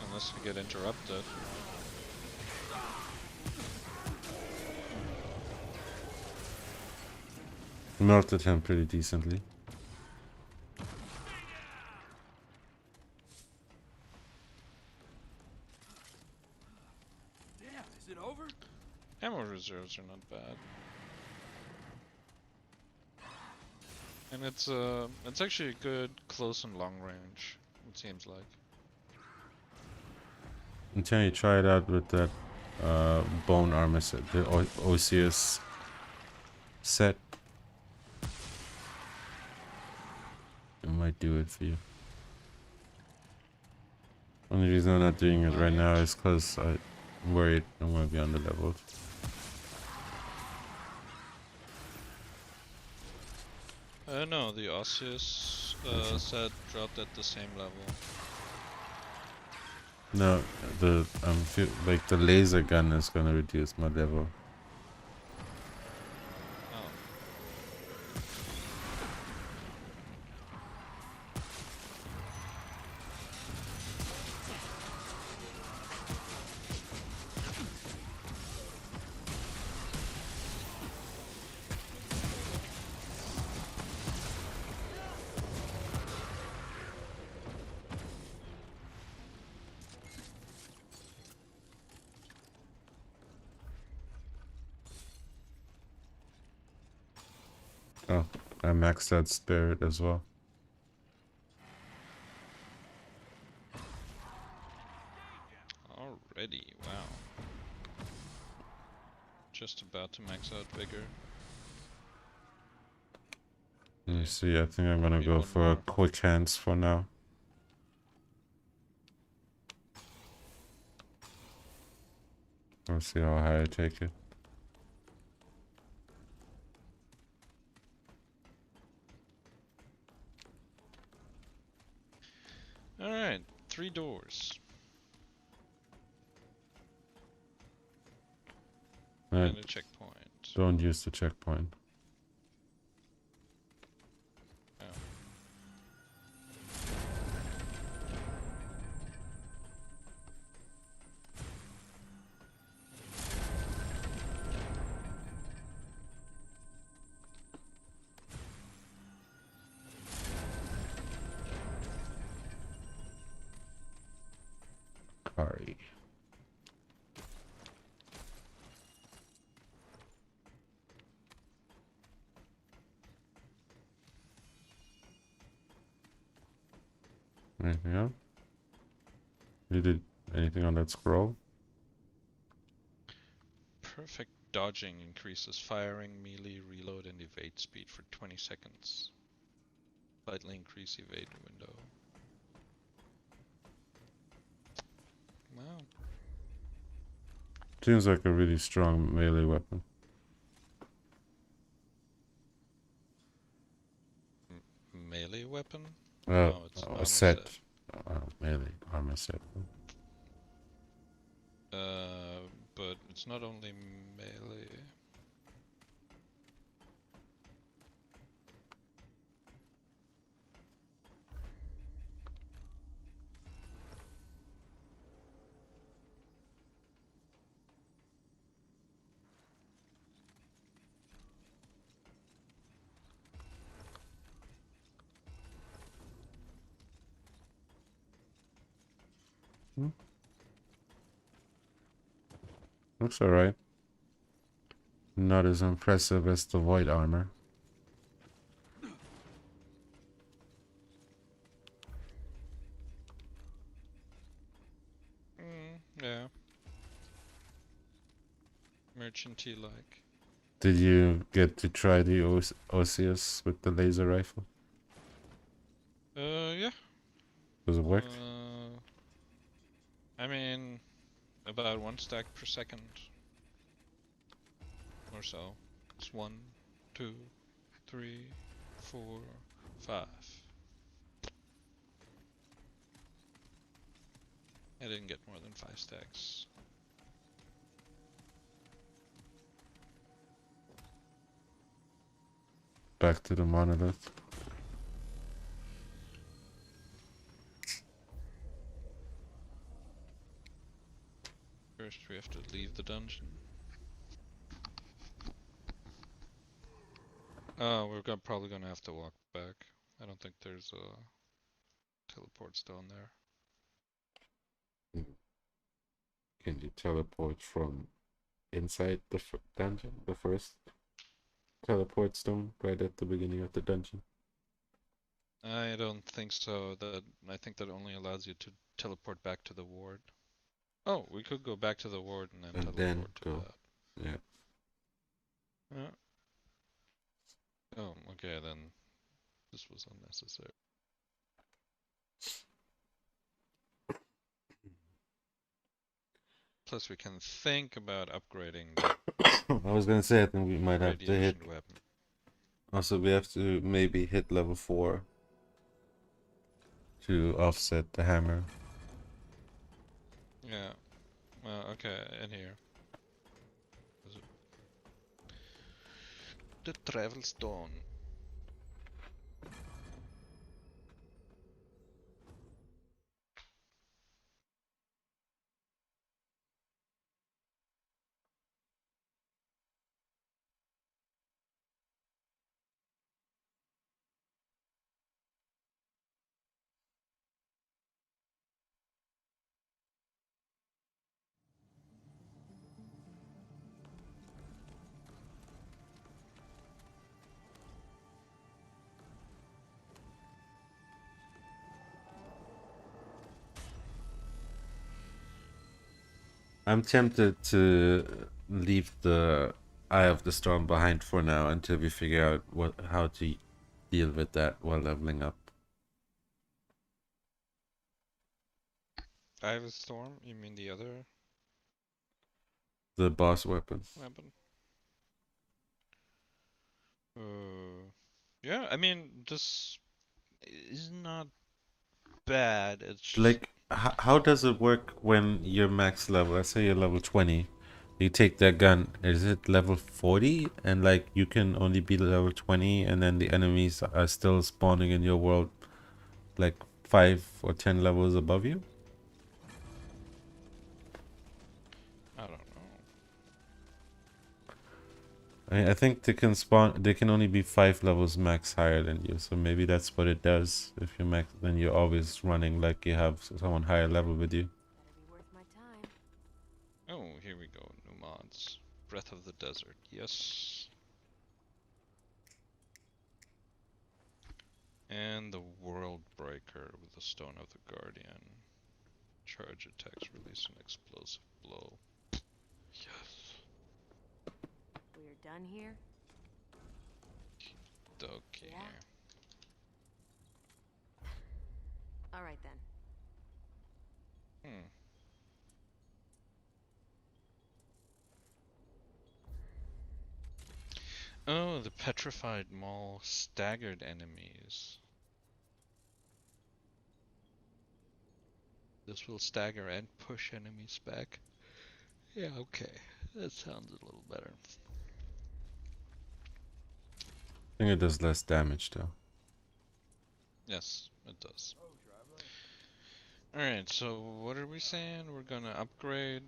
Unless you get interrupted. Melted him pretty decently. Damn, is it over? Ammo reserves are not bad. And it's actually a good close and long range, it seems like. Until you try it out with that bone armor set, the Osseous set. It might do it for you. Only reason I'm not doing it right now is because I'm worried I'm gonna be on the levels. No, the Osseous set dropped at the same level. No, like the laser gun is gonna reduce my level. Oh. Oh, I maxed out Spirit as well. Already, wow. Just about to max out Vigor. Let me see, I think I'm gonna Maybe go one for more. a quick hands for now. We'll see how high I take it. Alright, 3 doors. Right, And a checkpoint. don't use the checkpoint. Oh. Kari. Anything else? You did anything on that scroll? Perfect dodging increases firing, melee, reload, and evade speed for 20 seconds. Slightly increase evade window. Wow. Seems like a really strong melee weapon. Melee weapon? Uh, No, it's a armor set. Melee armor set. But it's not only melee. Looks alright. Not as impressive as the white armor. Yeah. Merchanty like. Did you get to try the Osseous with the laser rifle? Yeah. Does it work? I mean, about 1 stack per second. Or so. It's 1, 2, 3, 4, 5. I didn't get more than 5 stacks. Back to the monolith. First we have to leave the dungeon. Oh, we're probably gonna have to walk back. I don't think there's teleports down there. Can you teleport from inside the dungeon? The first teleport stone right at the beginning of the dungeon? I don't think so. I think that only allows you to teleport back to the ward. Oh, we could go back to the ward and then And teleport then to go. that. Yeah. Oh, okay, then this was unnecessary. Plus we can think about upgrading the I was gonna say, I think we might have to hit. radiation weapon. Also, we have to maybe hit level 4 to offset the hammer. Yeah. Well, okay, in here. Is it? The travel stone. I'm tempted to leave the Eye of the Storm behind for now until we figure out how to deal with that while leveling up. I have a storm? You mean the other The boss weapon. weapon? Yeah, I mean, this is not bad. It's just... Like, how does it work when you're max level? Let's say you're level 20. You take that gun, is it level 40? And like, you can only be level 20, and then the enemies are still spawning in your world like 5 or 10 levels above you? I don't know. I think they can spawn. They can only be 5 levels max higher than you. So maybe that's what it does. If you max, then you're always running like you have someone higher level with you. Better be worth my time. Oh, here we go. New mods. Breath of the Desert. Yes. And the World Breaker with the Stone of the Guardian. Charge attacks release an explosive blow. Yes. We're done here? Okay. Yeah. Alright then. Hmm. Oh, the Petrified Maul staggered enemies. This will stagger and push enemies back. Yeah, okay. That sounds a little better. I think it does less damage though. Yes, it does. Alright, so what are we saying? We're gonna upgrade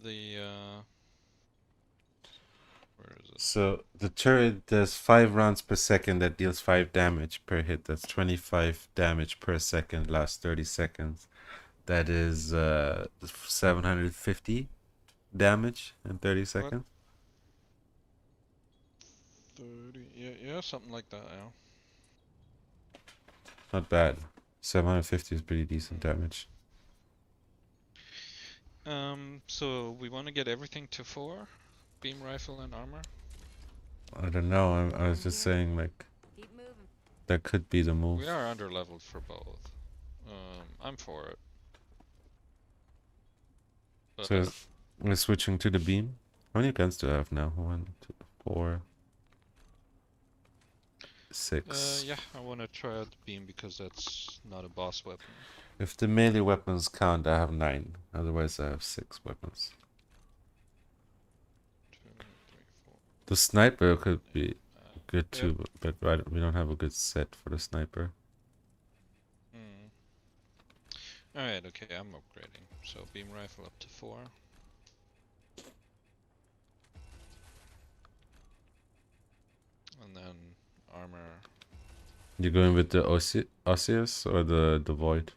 the, where is it? So the turret does 5 rounds per second that deals 5 damage per hit. That's 25 damage per second, lasts 30 seconds. That is 750 damage in 30 seconds. 30. Yeah, something like that. Yeah. Not bad. 750 is pretty decent damage. So we want to get everything to 4, beam rifle and armor. I don't know. I was just saying, like, Keep moving. that could be the move. We are under leveled for both. I'm for it. But So we're switching to the beam. How many guns do I have now? 1, 2, 4, 6. yeah, I want to try out the beam because that's not a boss weapon. If the melee weapons count, I have 9. Otherwise, I have 6 weapons. 2, 3, 4. The sniper could be good Yeah. too, but we don't have a good set for the sniper. Alright, okay, I'm upgrading. So beam rifle up to 4. And then armor. You going with the Osseous or the Void?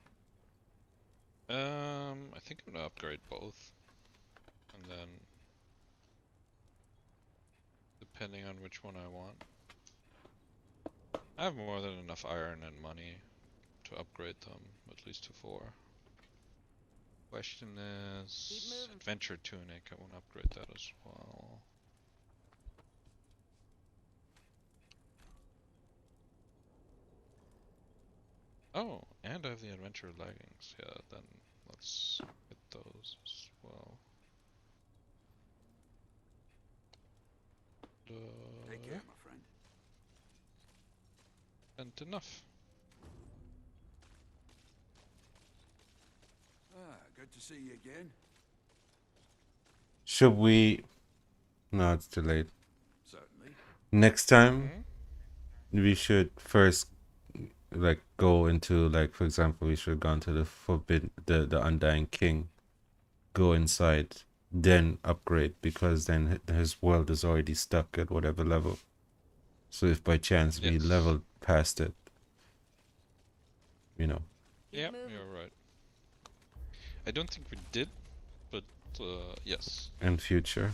I think I'm gonna upgrade both. And then depending on which one I want. I have more than enough iron and money to upgrade them, at least to 4. Question is adventure tunic. I want to upgrade that as well. Oh, and I have the adventure leggings. Yeah, then let's get those as well. Take care, my friend. And enough. Good to see you again. Should we? No, it's too late. Certainly. Next time, we should first like go into, like, for example, we should have gone to the the Undying King, go inside, then upgrade, because then his world is already stuck at whatever level. So if by chance we leveled past it, you know. Yeah, you're right. I don't think we did, but yes. In future,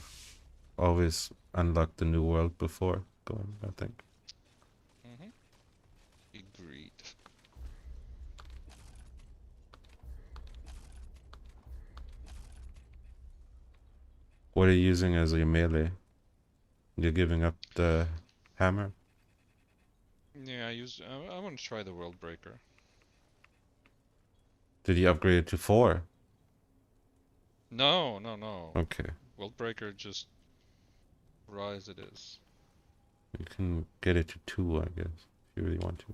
always unlock the new world before going, I think. Agreed. What are you using as your melee? You're giving up the hammer? Yeah, I want to try the World Breaker. Did you upgrade it to 4? No. Okay. World Breaker, just raw as it is. You can get it to 2, I guess, if you really want to.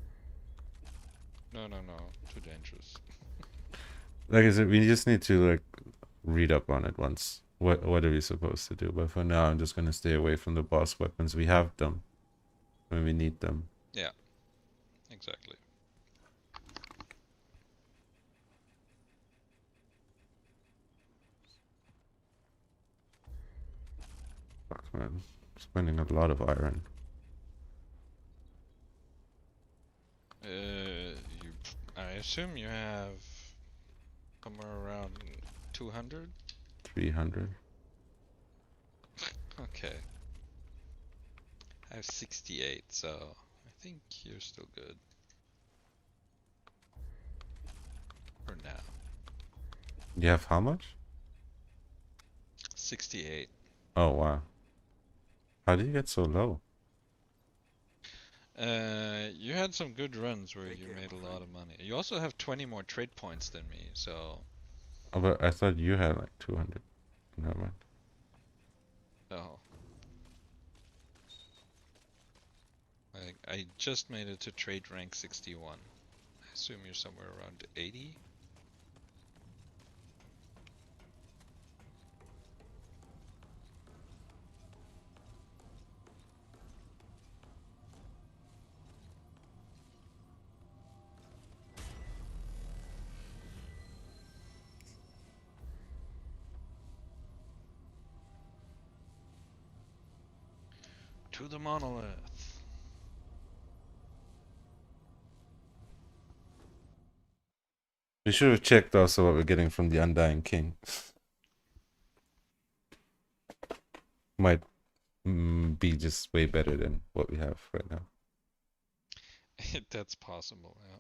No. Too dangerous. Like I said, we just need to, like, read up on it once. What are we supposed to do? But for now, I'm just gonna stay away from the boss weapons. We have them when we need them. Yeah, exactly. Fuck, man. Spending a lot of iron. I assume you have somewhere around 200? 300. Okay. I have 68, so I think you're still good. For now. You have how much? 68. Oh, wow. How did you get so low? You had some good runs where you made a lot of money. You also have 20 more trade points than me, so... Oh, but I thought you had like 200. Never mind. Oh. I just made it to trade rank 61. I assume you're somewhere around 80? To the monolith. We should have checked also what we're getting from the Undying King. Might be just way better than what we have right now. That's possible, yeah.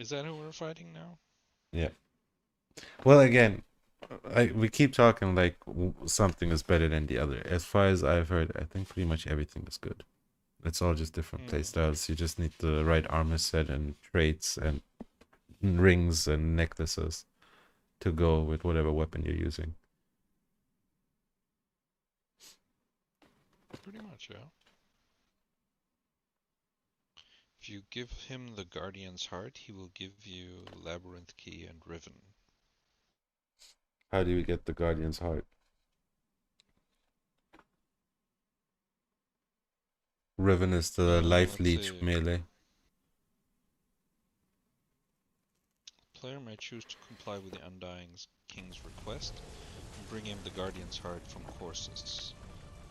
Is that who we're fighting now? Yeah. Well, again, we keep talking like something is better than the other. As far as I've heard, I think pretty much everything is good. It's all just different playstyles. You just need the right armor set and traits and rings and necklaces to go with whatever weapon you're using. Pretty much, yeah. If you give him the Guardian's Heart, he will give you Labyrinth Key and Riven. How do we get the Guardian's Heart? Riven is the life let's leech see. melee. Player may choose to comply with the Undying King's request and bring him the Guardian's Heart from Corsus,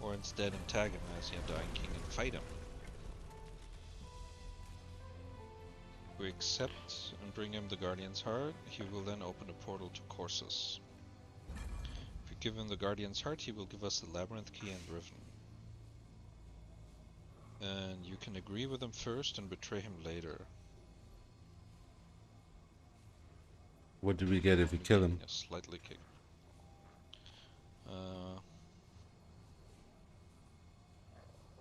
or instead antagonize the Undying King and fight him. If we accept and bring him the Guardian's Heart, he will then open a portal to Corsus. If we give him the Guardian's Heart, he will give us the Labyrinth Key and Riven. And you can agree with him first and betray him later. What do we get if we kill him? Slightly kick.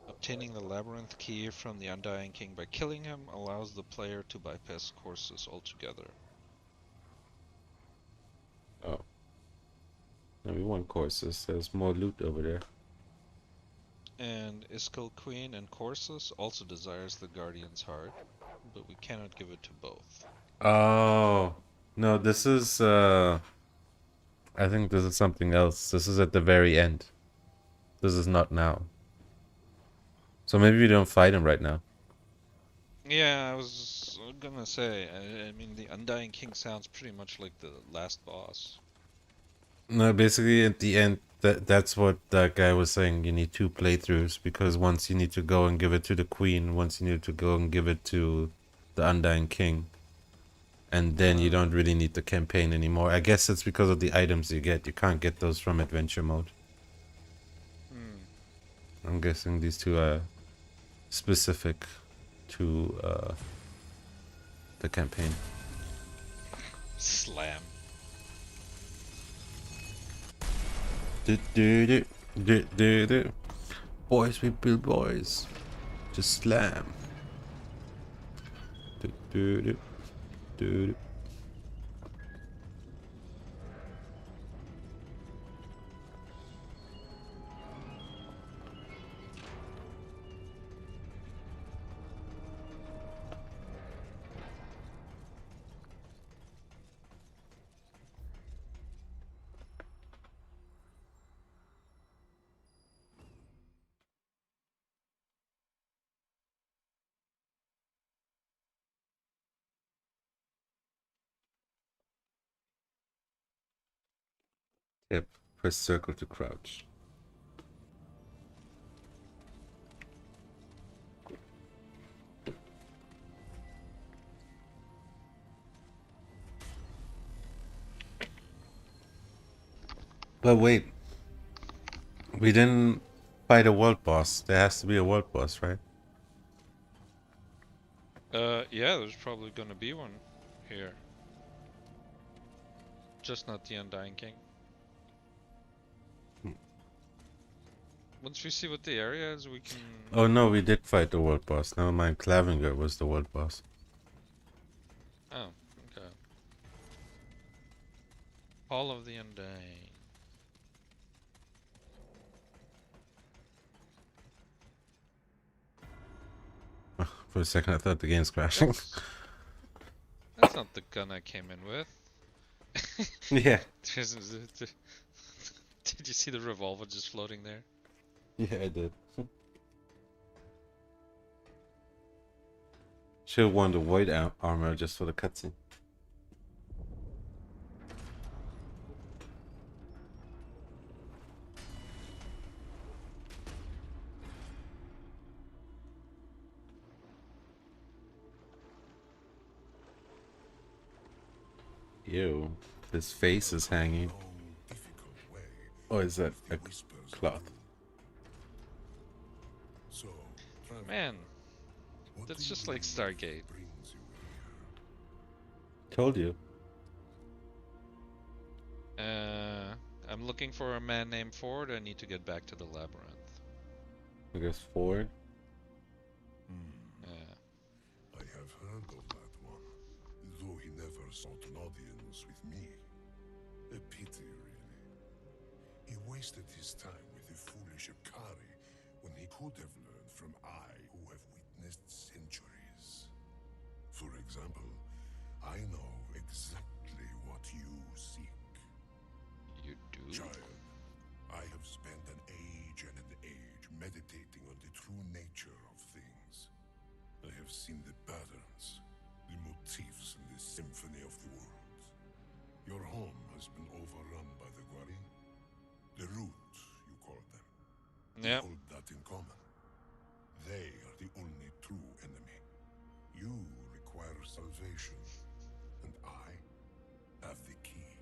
Obtaining the Labyrinth Key from the Undying King by killing him allows the player to bypass Corsus altogether. Oh. No, we want Corsus. There's more loot over there. And Iskall Queen and Corsus also desires the Guardian's Heart, but we cannot give it to both. Oh. No, this is, I think this is something else. This is at the very end. This is not now. So maybe we don't fight him right now. Yeah, I was gonna say, I mean, the Undying King sounds pretty much like the last boss. No, basically at the end, that's what that guy was saying. You need 2 playthroughs, because once you need to go and give it to the queen, once you need to go and give it to the Undying King. And then you don't really need the campaign anymore. I guess it's because of the items you get. You can't get those from adventure mode. I'm guessing these 2 are specific to the campaign. Slam. Boys we build boys. Just slam. Yep, press circle to crouch. But wait, we didn't fight a world boss. There has to be a world boss, right? Yeah, there's probably gonna be one here. Just not the Undying King. Once we see what the area is, we can... Oh no, we did fight the world boss. Never mind, Clavinger was the world boss. Oh, okay. Hall of the Undying. For a second I thought the game's crashing. That's not the gun I came in with. Yeah. Did you see the revolver just floating there? Yeah, I did. Should have worn the white armor just for the cutscene. Ew. His face is hanging. long, difficult way Or is that the a whispers of cloth? doom. So, traveler, Man, what that's do you just like believe Stargate. brings you here? Told you. I'm looking for a man named Ford. I need to get back to the labyrinth. I guess Ford. Yeah. I have heard of that one, though he never sought an audience with me. A pity, really. He wasted his time with the foolish Akari when he could have learned from I who have witnessed centuries. For example, I know exactly what you seek. You do? Child, I have spent an age and an age meditating on the true nature of things. I have seen the patterns, the motifs in the symphony of the world. Your home has been overrun by the Gwari. The Root, you call them. They Yep. hold that in common. They are the only true enemy. You require salvation, and I have the key.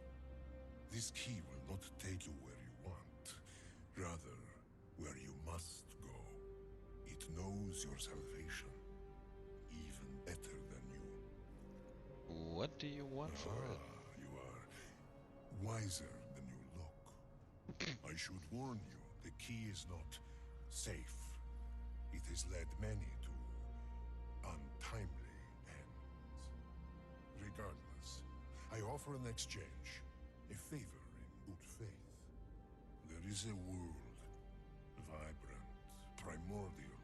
This key will not take you where you want, rather where you must go. It knows your salvation, even better than you. What do you want for it? You are wiser than you look. I should warn you, the key is not safe. It has led many to untimely ends. Regardless, I offer an exchange, a favor in good faith. There is a world, vibrant, primordial,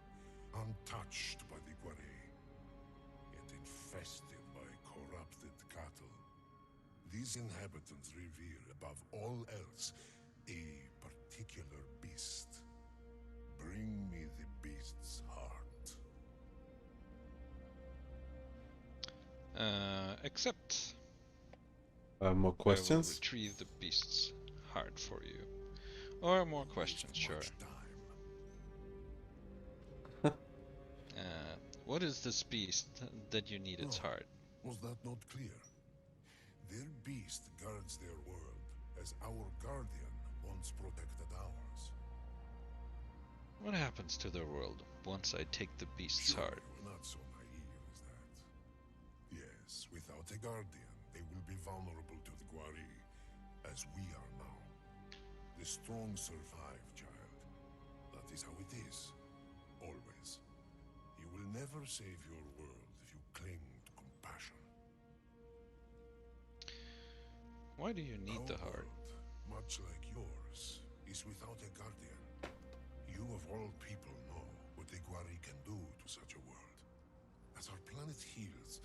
untouched by the Gwari, yet infested by corrupted cattle. These inhabitants revere above all else a particular beast. Bring me the beast's heart. Accept. More I will questions? retrieve the beast's heart for you. Or more questions, Waste sure. much time. What is this beast that you need its Oh. heart? Was that not clear? Their beast guards their world, as our guardian once protected ours. What happens to their world once I take the beast's Sure, heart? you're not so naive as that. Yes, without a guardian, they will be vulnerable to the Gwari, as we are now. The strong survive, child. That is how it is. Always. You will never save your world if you cling to compassion. Why do you need the Our heart? world, much like yours, is without a guardian. You of all people know what the Gwari can do to such a world. As our planet heals,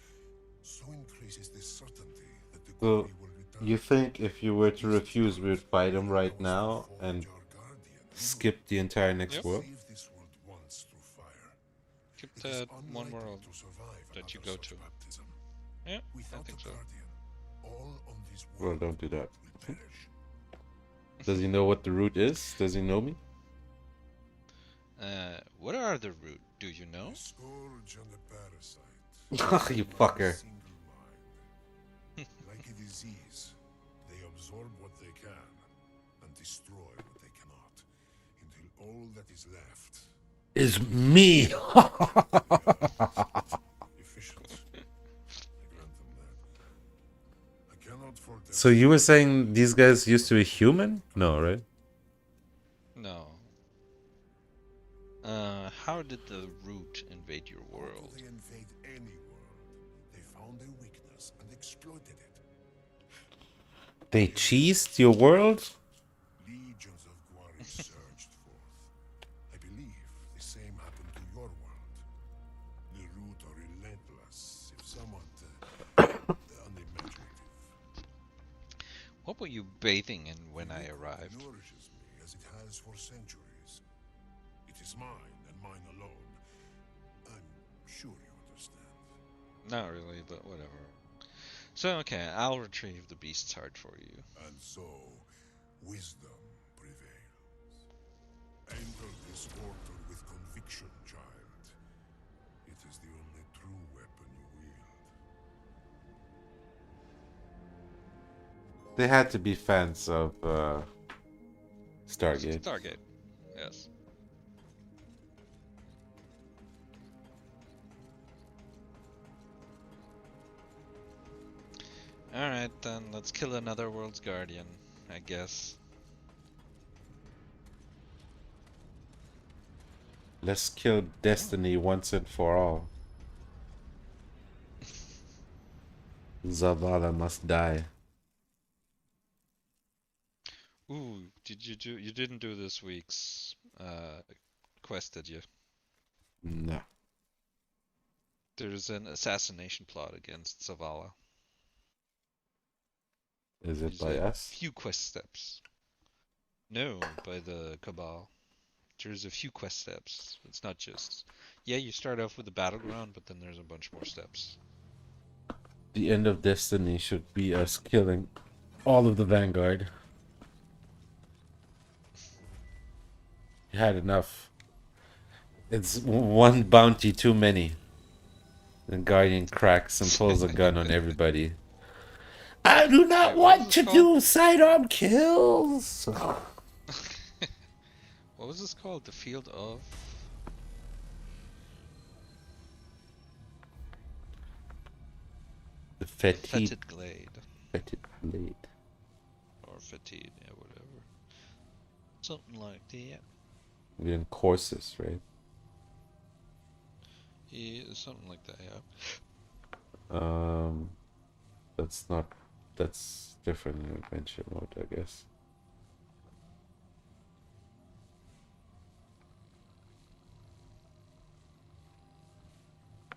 so increases the certainty that the So, Gwari will return. you think if you were to refuse, we would fight him right now and skip the entire next Yep. world? Save this world once through fire. Keep It is that one unlikely world to survive that you another go such to. baptism. Yeah, I Without think a so. guardian, all on this Well, world don't do that. will perish. Does he know what the root is? Does he know me? What are the root? Do you know? A scourge and a parasite. You Not a fucker. single mind. Like a disease, they absorb what they can and destroy what they cannot, until all that is left Is me! efficient. I grant them that. I cannot fault them. So you were saying these guys used to be human? No, right? No. How did the root invade your How world? could they invade any world? They found a weakness and exploited it. They cheesed your world? Legions of Gwari surged forth. I believe the same happened to your world. The root are relentless, if somewhat unimaginative. What were you bathing in when I The liquid arrived? nourishes me as it has for centuries. It is mine and mine alone. I'm sure you understand. Not really, but whatever. So, okay, I'll retrieve the beast's heart for you. And so, wisdom prevails. Enter this portal with conviction, child. It is the only true weapon you wield. They had to be fans of Stargate. Stargate. Yes. Alright, then let's kill another world's guardian, I guess. Let's kill Destiny once and for all. Zavala must die. Ooh, you didn't do this week's quest, did you? No. There's an assassination plot against Zavala. Is it There's by a us? few quest steps. No, by the Cabal. There's a few quest steps. It's not just... Yeah, you start off with the battleground, but then there's a bunch more steps. The end of Destiny should be us killing all of the Vanguard. You had enough. It's one bounty too many. The Guardian cracks and pulls a gun on everybody. I do not Wait, what want was to this do sidearm kills. What was this called? The Field of... The Fetid. Fetid Glade. Fetid Blade. Or Fetid, yeah, whatever. Something like that. We're in courses, right? Yeah, something like that, yeah. That's not. That's different in adventure mode, I guess.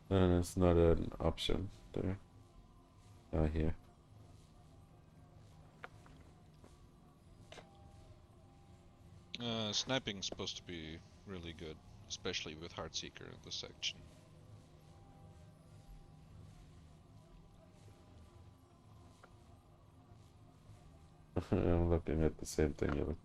And it's not an option there. Not here. Sniping's supposed to be really good, especially with Heartseeker in this section. I'm looking at the same thing you look.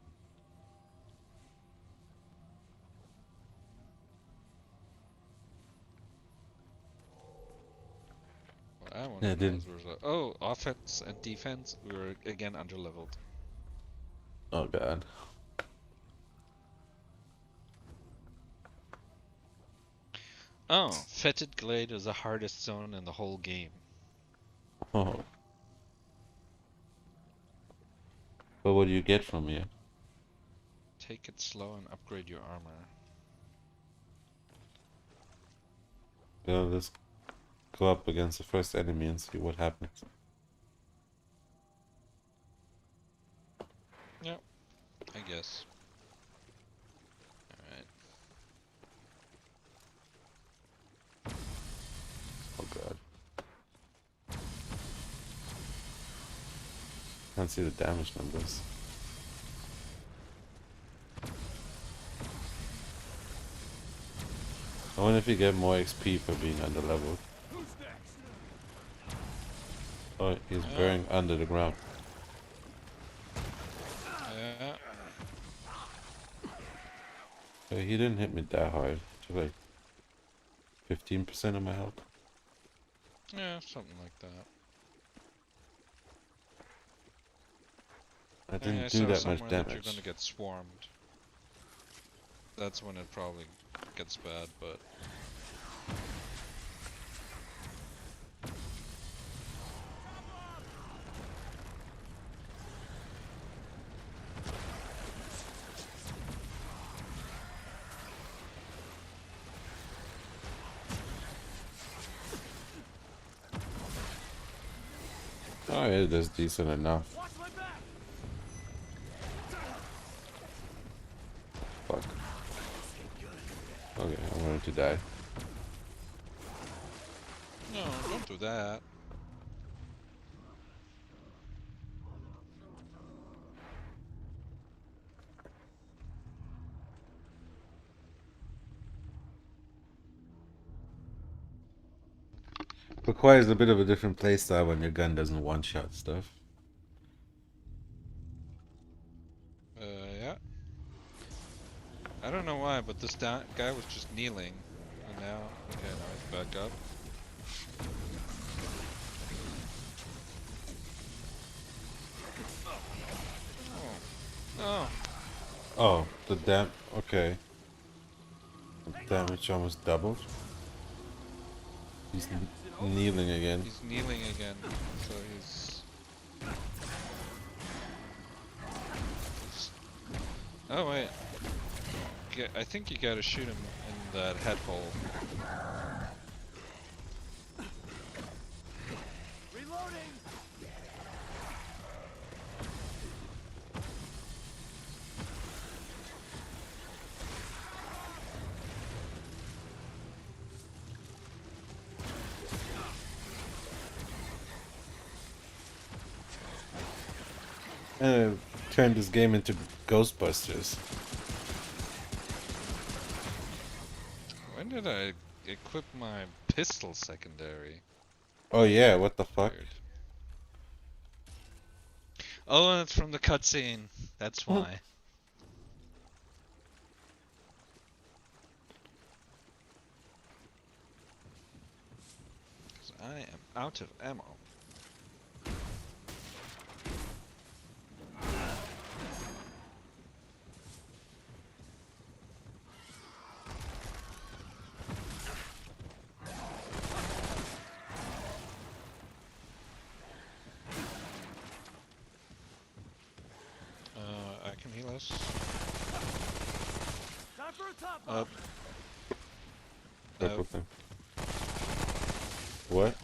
What I want Yeah, to it know didn't. is oh, offense and defense, we were again underleveled. Oh god. Oh, Fetid Glade is the hardest zone in the whole game. Oh. But what do you get from here? Take it slow and upgrade your armor. Well, let's go up against the first enemy and see what happens. Yep, I guess. Alright. Oh god. Can't see the damage numbers. I wonder if you get more XP for being underleveled. Oh, he's burying under the ground. Yeah. Oh, he didn't hit me that hard. Just like 15% of my health. Yeah, something like that. I didn't I do saw that somewhere much that you're damage. gonna get swarmed. That's when it probably gets bad, but... Oh yeah, that's decent enough. Fuck. Okay, I'm going to die. No, don't do that. Requires a bit of a different playstyle when your gun doesn't one-shot stuff. Yeah. I don't know why, but this guy was just kneeling. And now, okay, now he's back up. Oh, Oh, okay. The damage almost doubled. He's kneeling again. he's kneeling again. So he's. Oh wait. I think you gotta shoot him in that head hole. Reloading! Turned this game into Ghostbusters. When did I equip my pistol secondary? Oh yeah, what the fuck? Weird. Oh, and it's from the cutscene. That's why. Because I am out of ammo. I can heal us. Time for a top Up. Fuck Up. with them. What?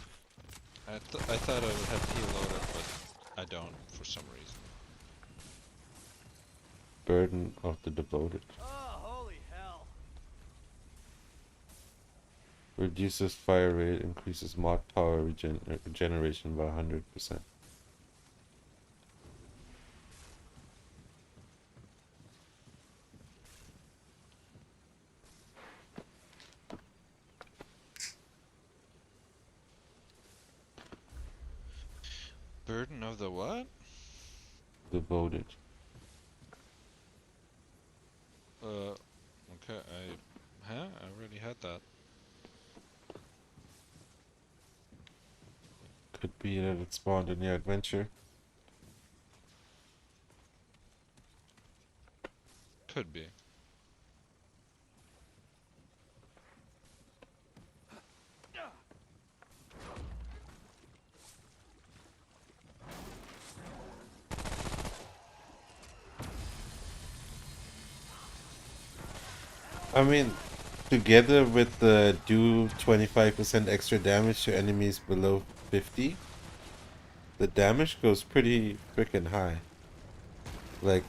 I thought I would have heal loaded, but I don't for some reason. Burden of the devoted. Oh, holy hell. Reduces fire rate, increases mod power regeneration by 100%. Burden of the what? Devoted. Okay, I already had that. Could be that it spawned in your adventure. Could be. I mean, together with the do 25% extra damage to enemies below 50, the damage goes pretty freaking high. Like,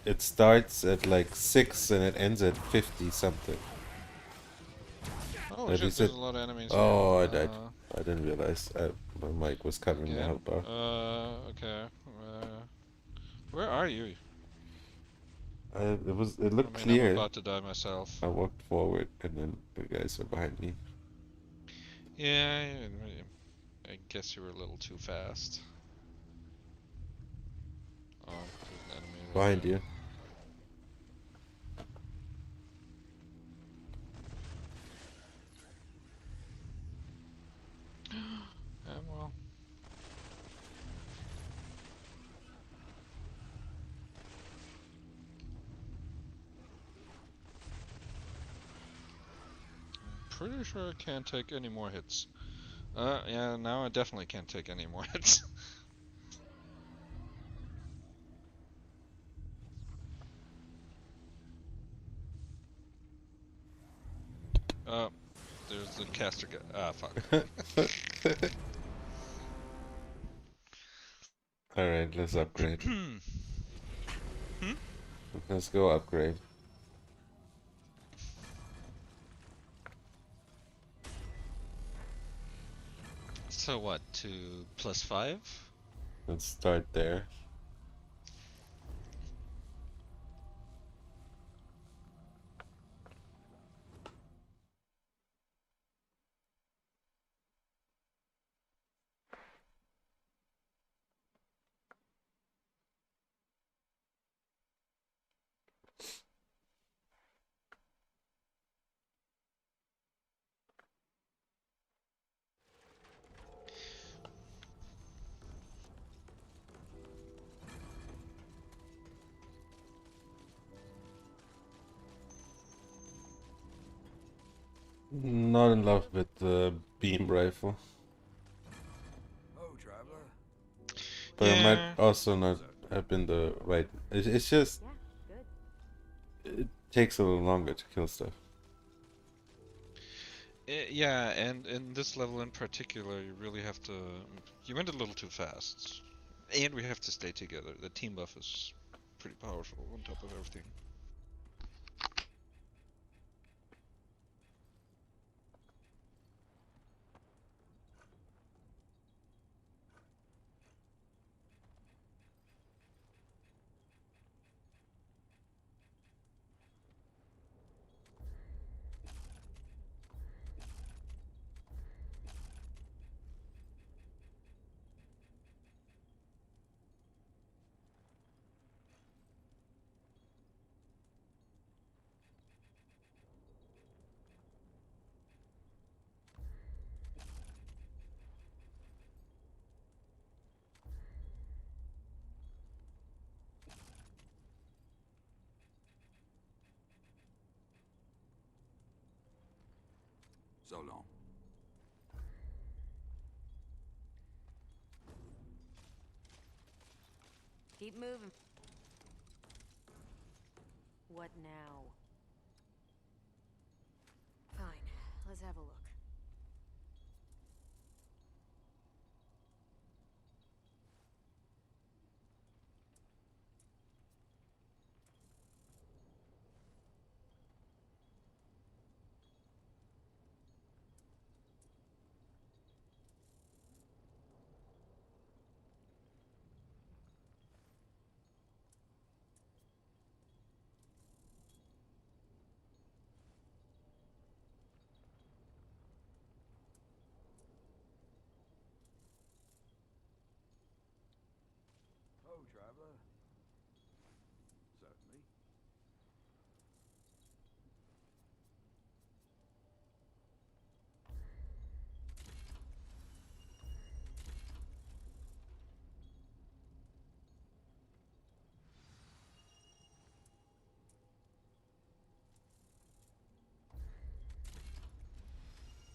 it starts at like 6 and it ends at 50 something. Oh At shit, least there's it. a lot of enemies Oh, I here. died. I didn't realize my mic was covering my Again. health bar. Okay. Where are you? It I looked mean, I'm clear. about to die myself. I walked forward and then the guys are behind me. Yeah, I guess you were a little too fast. Oh, there's an enemy right Behind there. you. Ammo. Pretty sure I can't take any more hits. Yeah, now I definitely can't take any more hits. Uh, there's the caster guy. Ah, fuck. Alright, let's upgrade. Hmm? Let's go upgrade. So what, to +5? Let's start there. Not in love with the beam rifle, Oh, traveler. but it might Yeah. also not have been the right. It's just Yeah, good. it takes a little longer to kill stuff. Yeah, and in this level in particular, you really have to. You went a little too fast. And we have to stay together. The team buff is pretty powerful on top of everything. So long. Keep moving. What now? Fine, let's have a look. Oh, traveler. Certainly.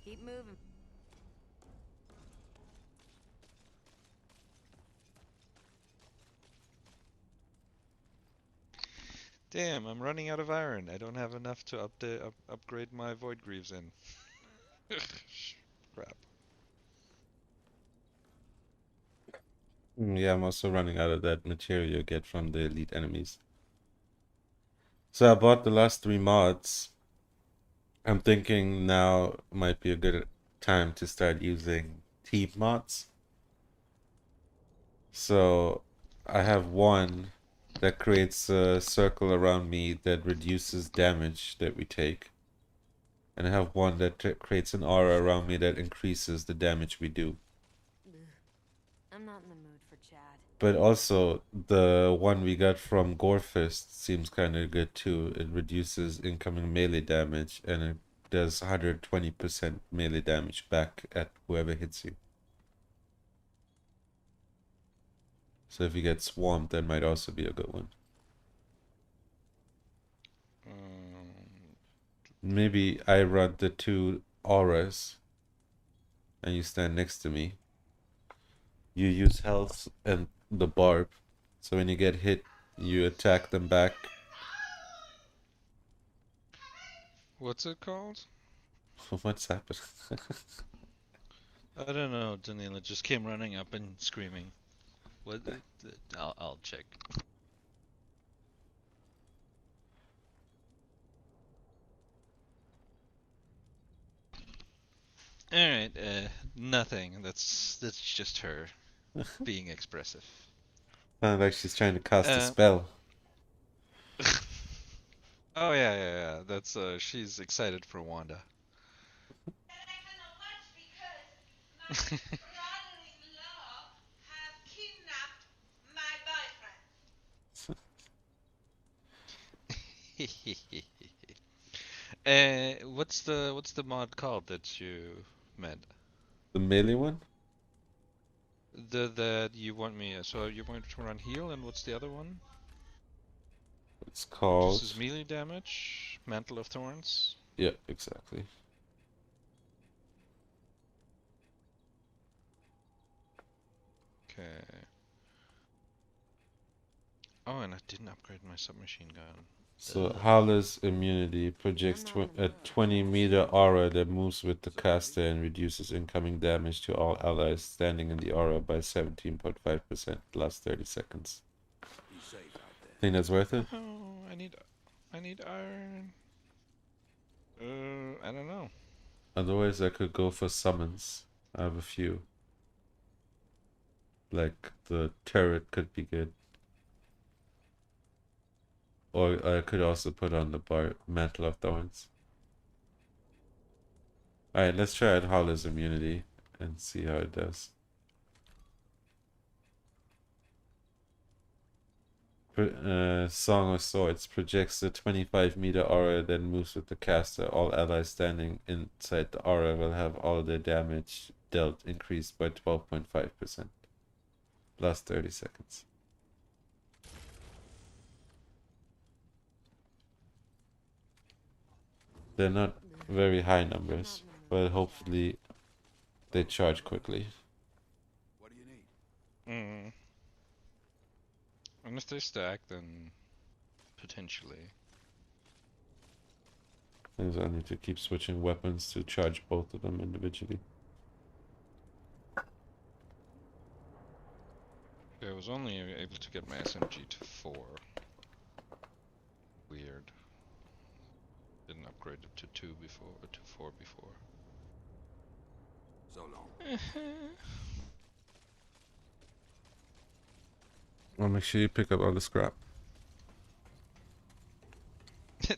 Keep moving. Damn, I'm running out of iron. I don't have enough to upgrade my Void Greaves in. Crap. Yeah, I'm also running out of that material you get from the elite enemies. So I bought the last 3 mods. I'm thinking now might be a good time to start using team mods. So I have one that creates a circle around me that reduces damage that we take. And I have one that creates an aura around me that increases the damage we do. Ugh. I'm not in the mood for chat. But also, the one we got from Gorefist seems kind of good too. It reduces incoming melee damage and it does 120% melee damage back at whoever hits you. So if you get swarmed, that might also be a good one. Maybe I run the 2 auras and you stand next to me. You use health and the barb. So when you get hit, you attack them back. What's it called? What's happened? I don't know, Daniela just came running up and screaming. What? I'll check. Alright, nothing. That's just her being expressive. Sounds like she's trying to cast a Uh, spell. oh yeah. That's she's excited for Wanda. What's the mod called that you meant? The melee one? That you want me. So you want to run heal, and what's the other one? It's called... Reduces melee damage. Mantle of Thorns. Yeah, exactly. Okay. Oh, and I didn't upgrade my submachine gun. So Harlow's immunity projects a 20-meter aura that moves with the caster and reduces incoming damage to all allies standing in the aura by 17.5% last 30 seconds. Be safe out there. Think that's worth it? Oh, I need iron. I don't know. Otherwise, I could go for summons. I have a few. Like the turret could be good. Or I could also put on the Mantle of Thorns. Alright, let's try out Harlow's immunity and see how it does. Song of Swords projects a 25-meter aura, then moves with the caster. All allies standing inside the aura will have all their damage dealt increased by 12.5%. Last 30 seconds. They're not very high numbers, but hopefully they charge quickly. What do you need? And if they stack, then potentially. Means I need to keep switching weapons to charge both of them individually. I was only able to get my SMG to 4. Weird. Didn't upgrade it to 2 before, or to 4 before. So long. I'll make sure you pick up all the scrap.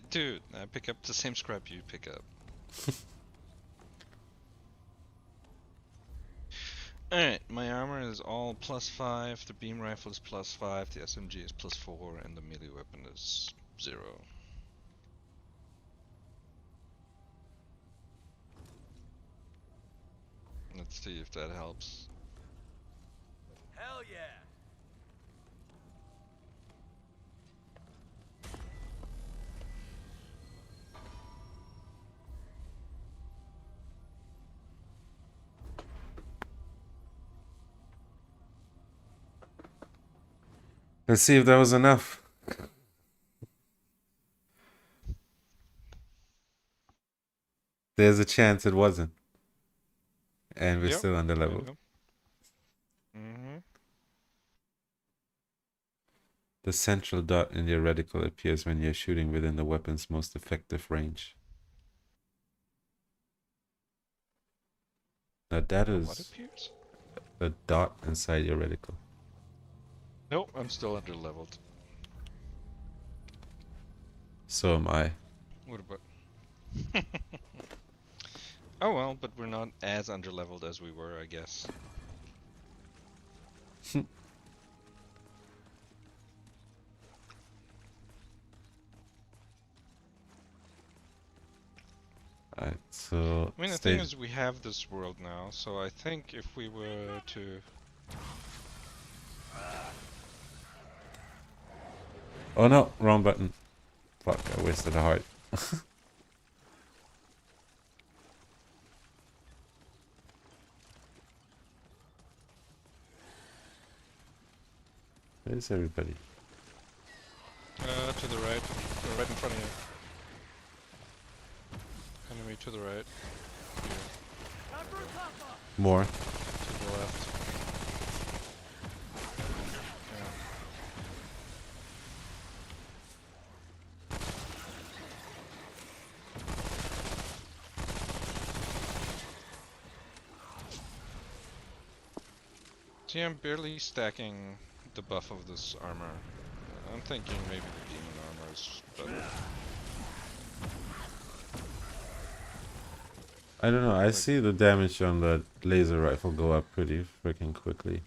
Dude, I pick up the same scrap you pick up. Alright, my armor is all +5, the beam rifle is +5, the SMG is +4, and the melee weapon is 0. Let's see if that helps. Hell yeah! Let's see if that was enough. There's a chance it wasn't. And we're still under level. The central dot in your reticle appears when you're shooting within the weapon's most effective range. Now that What is appears? a dot inside your reticle. Nope, I'm still under leveled. So am I. What about? Oh well, but we're not as under leveled as we were, I guess. Alright, so I mean, the thing is, we have this world now, so I think if we were to... Oh no, wrong button. Fuck, I wasted a heart. Where's everybody? To the right. Right in front of you. Enemy to the right. Here. More. To the left. Yeah. See, I'm barely stacking the buff of this armor. I'm thinking maybe the demon armor is better. I don't know, I see the damage on the laser rifle go up pretty freaking quickly.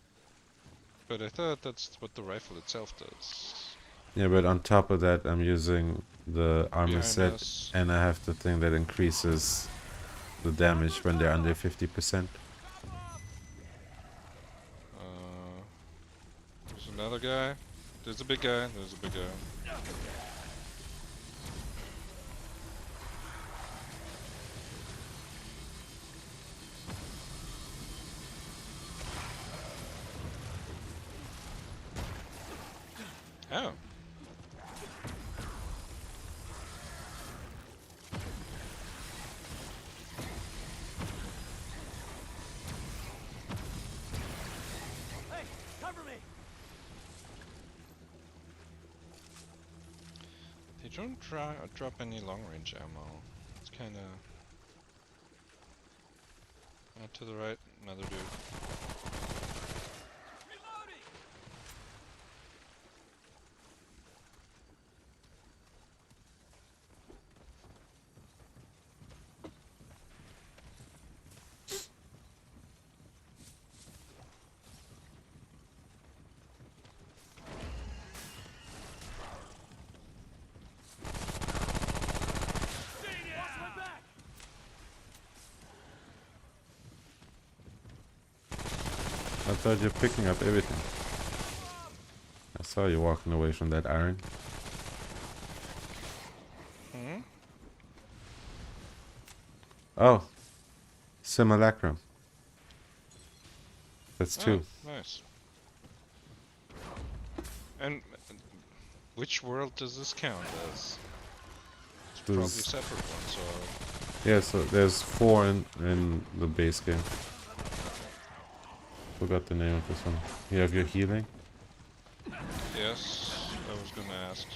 But I thought that's what the rifle itself does. Yeah, but on top of that, I'm using the armor Yeah, set, yes. and I have the thing that increases the damage when they're under 50%. There's another guy. There's a big guy. There's a big guy. Oh. Hey, cover me! They don't drop any long range ammo. It's kind of. To the right, another dude. Reloading! Watch my back! I thought you're picking up everything. I saw you walking away from that iron. Hmm? Oh, simulacrum. That's two. Oh, nice. And which world does this count as? It's probably a This- separate one, so. Yeah, so there's 4 in the base game. Forgot the name of this one. You have your healing. Yes, I was gonna ask.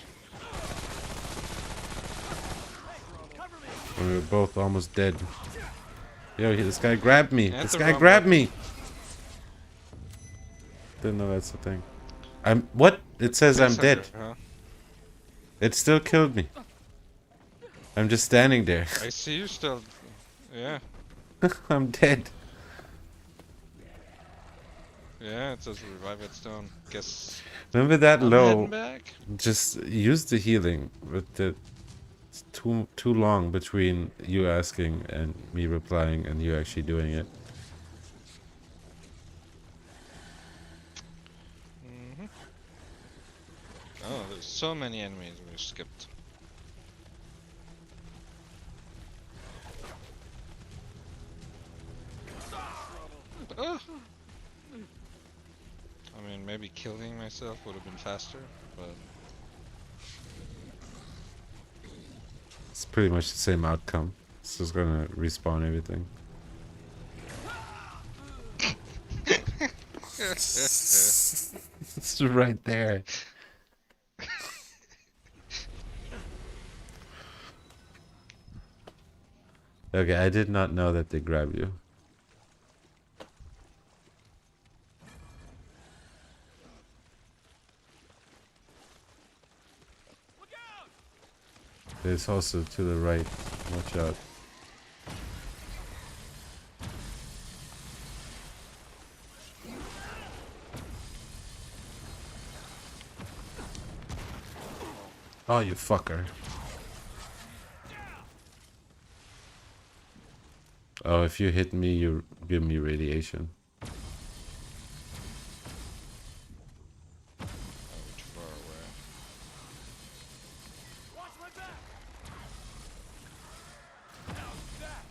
Cover me! And we were both almost dead. Yo, this guy grabbed me. At This the guy wrong grabbed button. me. Didn't know that's the thing. I'm what? It says I'm dead. Facehugger, huh? It still killed me. I'm just standing there. I see you still. Yeah, I'm dead. yeah, it says revive at stone. Guess. Remember that I'm low? heading back. Just use the healing, but it's too long between you asking and me replying and you actually doing it. Hmm. Oh, there's so many enemies we skipped. Ah! I mean, maybe killing myself would have been faster, but It's pretty much the same outcome. It's just gonna respawn everything. It's right there. Okay, I did not know that they grab you. Look out! There's also to the right. Watch out. Oh, you fucker. Oh, if you hit me, you give me radiation. oh, too far away. Watch my back! How's that?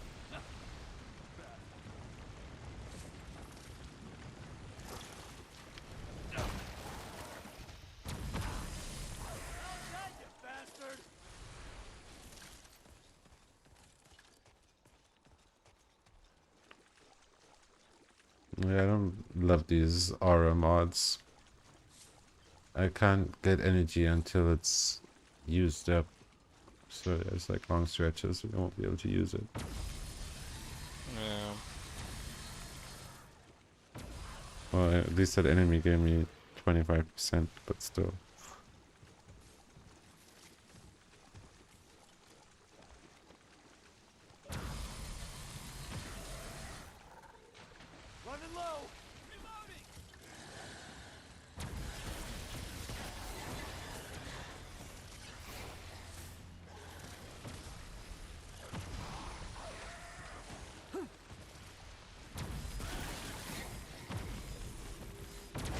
Outside, you bastard! Yeah, I don't love these aura mods. I can't get energy until it's used up. So there's like long stretches we won't be able to use it. Yeah. Well, at least that enemy gave me 25%, but still. Running low! Reloading!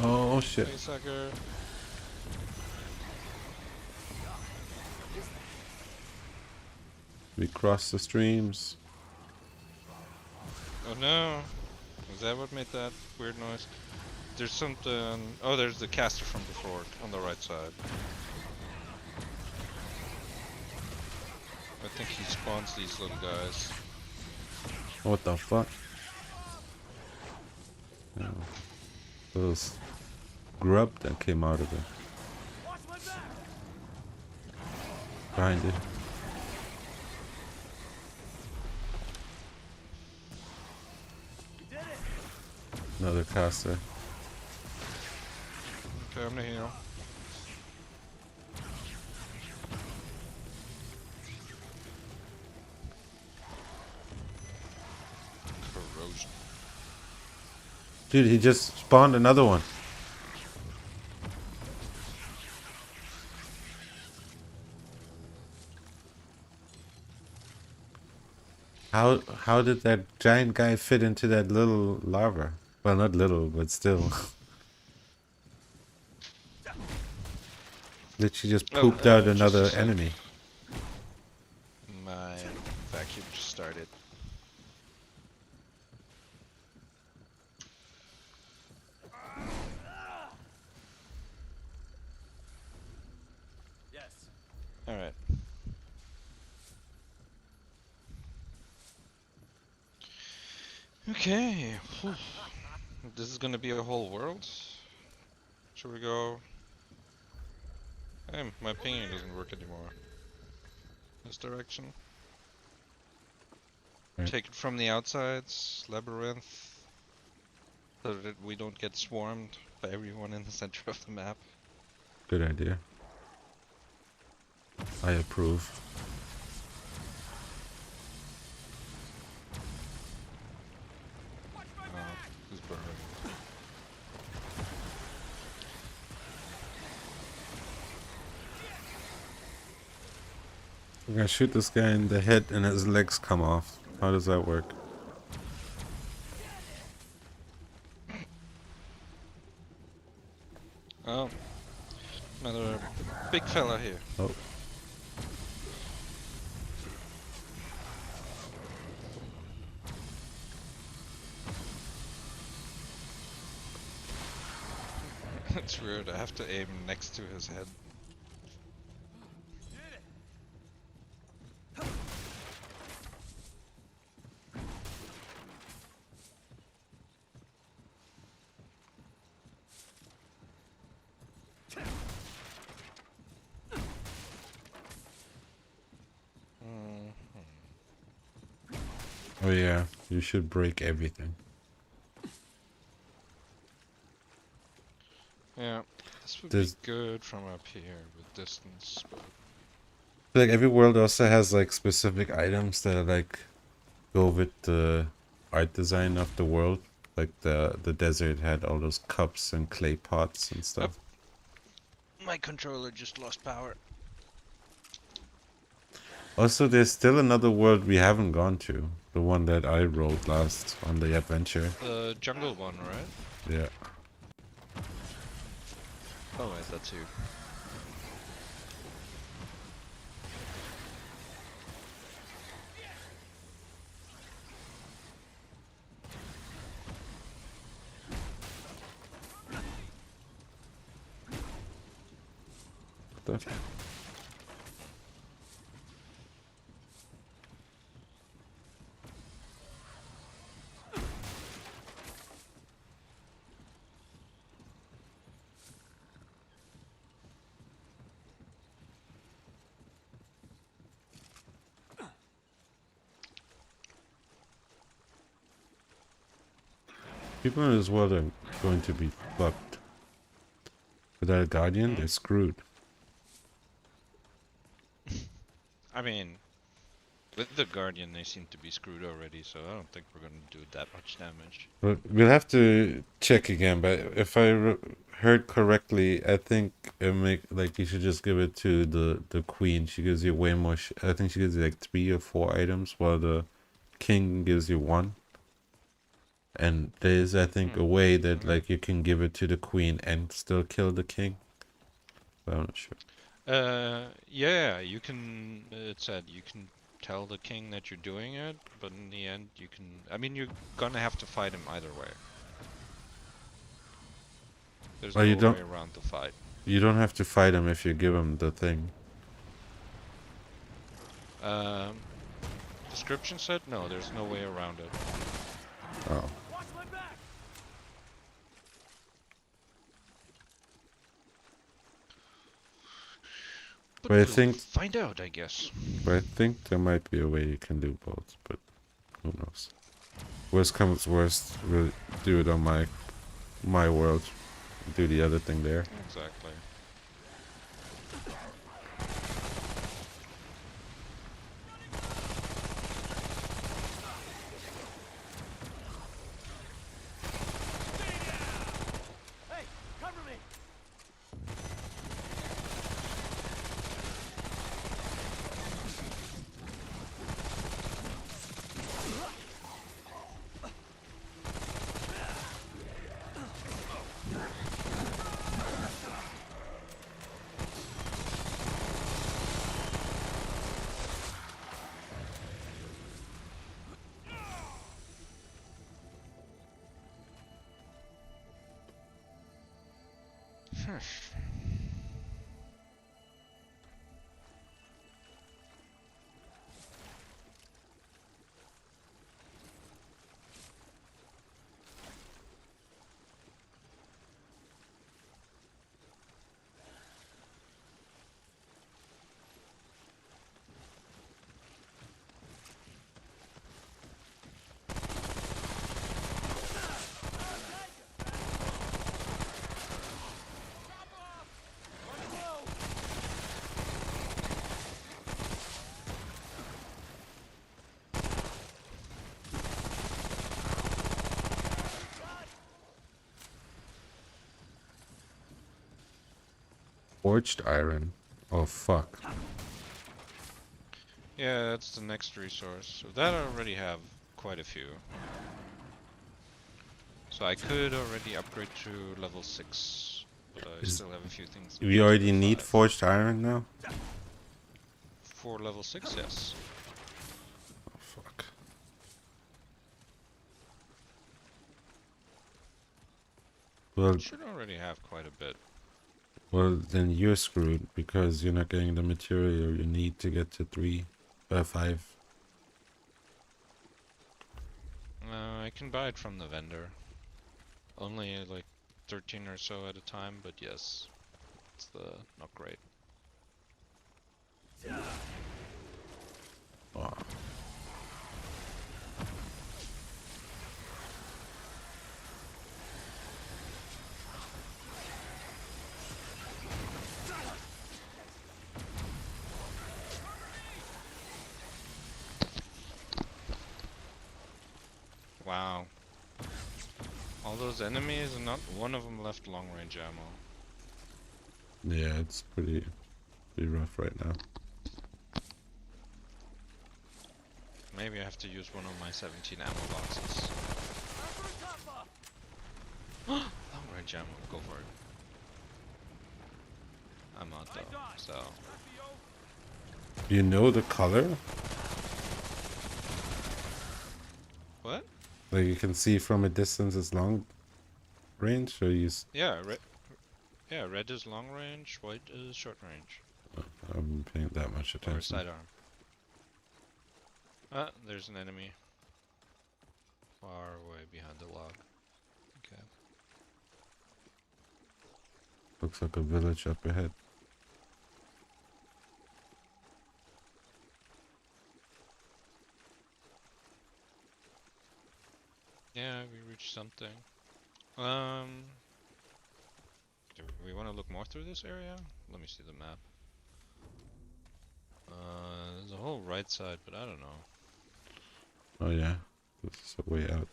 Oh shit. Hey, sucker. We crossed the streams. Oh no. Is that what made that weird noise? There's something. Oh, there's the caster from before on the right side. I think he spawns these little guys. What the fuck? Oh, those grub that came out of it. Behind it. Another caster. Okay, I'm gonna heal. Corrosion. Dude, he just spawned another one. How did that giant guy fit into that little lava? Well, not little, but still. Literally just Oh, pooped out just a another sec. enemy. My vacuum just started. Yes. Alright. Okay. Whew. This is gonna be a whole world. Should we go? Hey, my pinging doesn't work anymore. This direction. Right. Take it from the outsides, labyrinth, so that we don't get swarmed by everyone in the center of the map. Good idea. I approve. Oh, who's burning? We're gonna shoot this guy in the head and his legs come off. How does that work? Oh, another big fella here. Oh, It's weird, I have to aim next to his head. oh yeah. You should break everything. Yeah, this would There's- be good from up here with distance, but Like every world also has like specific items that like go with the art design of the world. Like the desert had all those cups and clay pots and stuff. my controller just lost power. Also, there's still another world we haven't gone to. The one that I rode last on the adventure. The jungle one, right? Yeah. Oh wait, that's you. The- People in this world are going to be fucked. Without a guardian, they're screwed. I mean, with the Guardian they seem to be screwed already, so I don't think we're gonna do that much damage. But we'll have to check again. But if I heard correctly, I think like you should just give it to the queen. She gives you way more. I think she gives you like 3 or 4 items, while the king gives you 1. And there's, I think, a way that like you can give it to the queen and still kill the king. But I'm not sure. Yeah, you can. It said you can tell the king that you're doing it, but in the end, you can. I mean, you're gonna have to fight him either way. There's Oh, no you don't. way around the fight. You don't have to fight him if you give him the thing. Um, description said no. There's no way around it. Oh. But But I we'll think- find out, I guess. But I think there might be a way you can do both, but who knows? Worst comes worst, we'll do it on my world. Do the other thing there. Exactly. Forged iron. Oh fuck. Yeah, that's the next resource. So that I already have quite a few. So I could already upgrade to level 6. But I Is- still have a few things. We already need 5. forged iron now? For level 6, yes. Oh fuck. Well, Should already have quite a bit. well, then you're screwed because you're not getting the material you need to get to 5. I can buy it from the vendor. Only like 13 or so at a time, but yes. It's not great. Oh. Wow. All those enemies and not one of them left long range ammo. Yeah, it's pretty rough right now. Maybe I have to use one of my 17 ammo boxes. Long range ammo, go for it. I'm out though, so. You know the color? What? Like you can see from a distance it's long range, or Yeah, red is long range, white is short range. I haven't paying that much Or attention. sidearm. Ah, there's an enemy. Far away behind the log. Okay. Looks like a village up ahead. Yeah, we reached something. Do we want to look more through this area? Let me see the map. There's a whole right side, but I don't know. Oh yeah, this is a way out.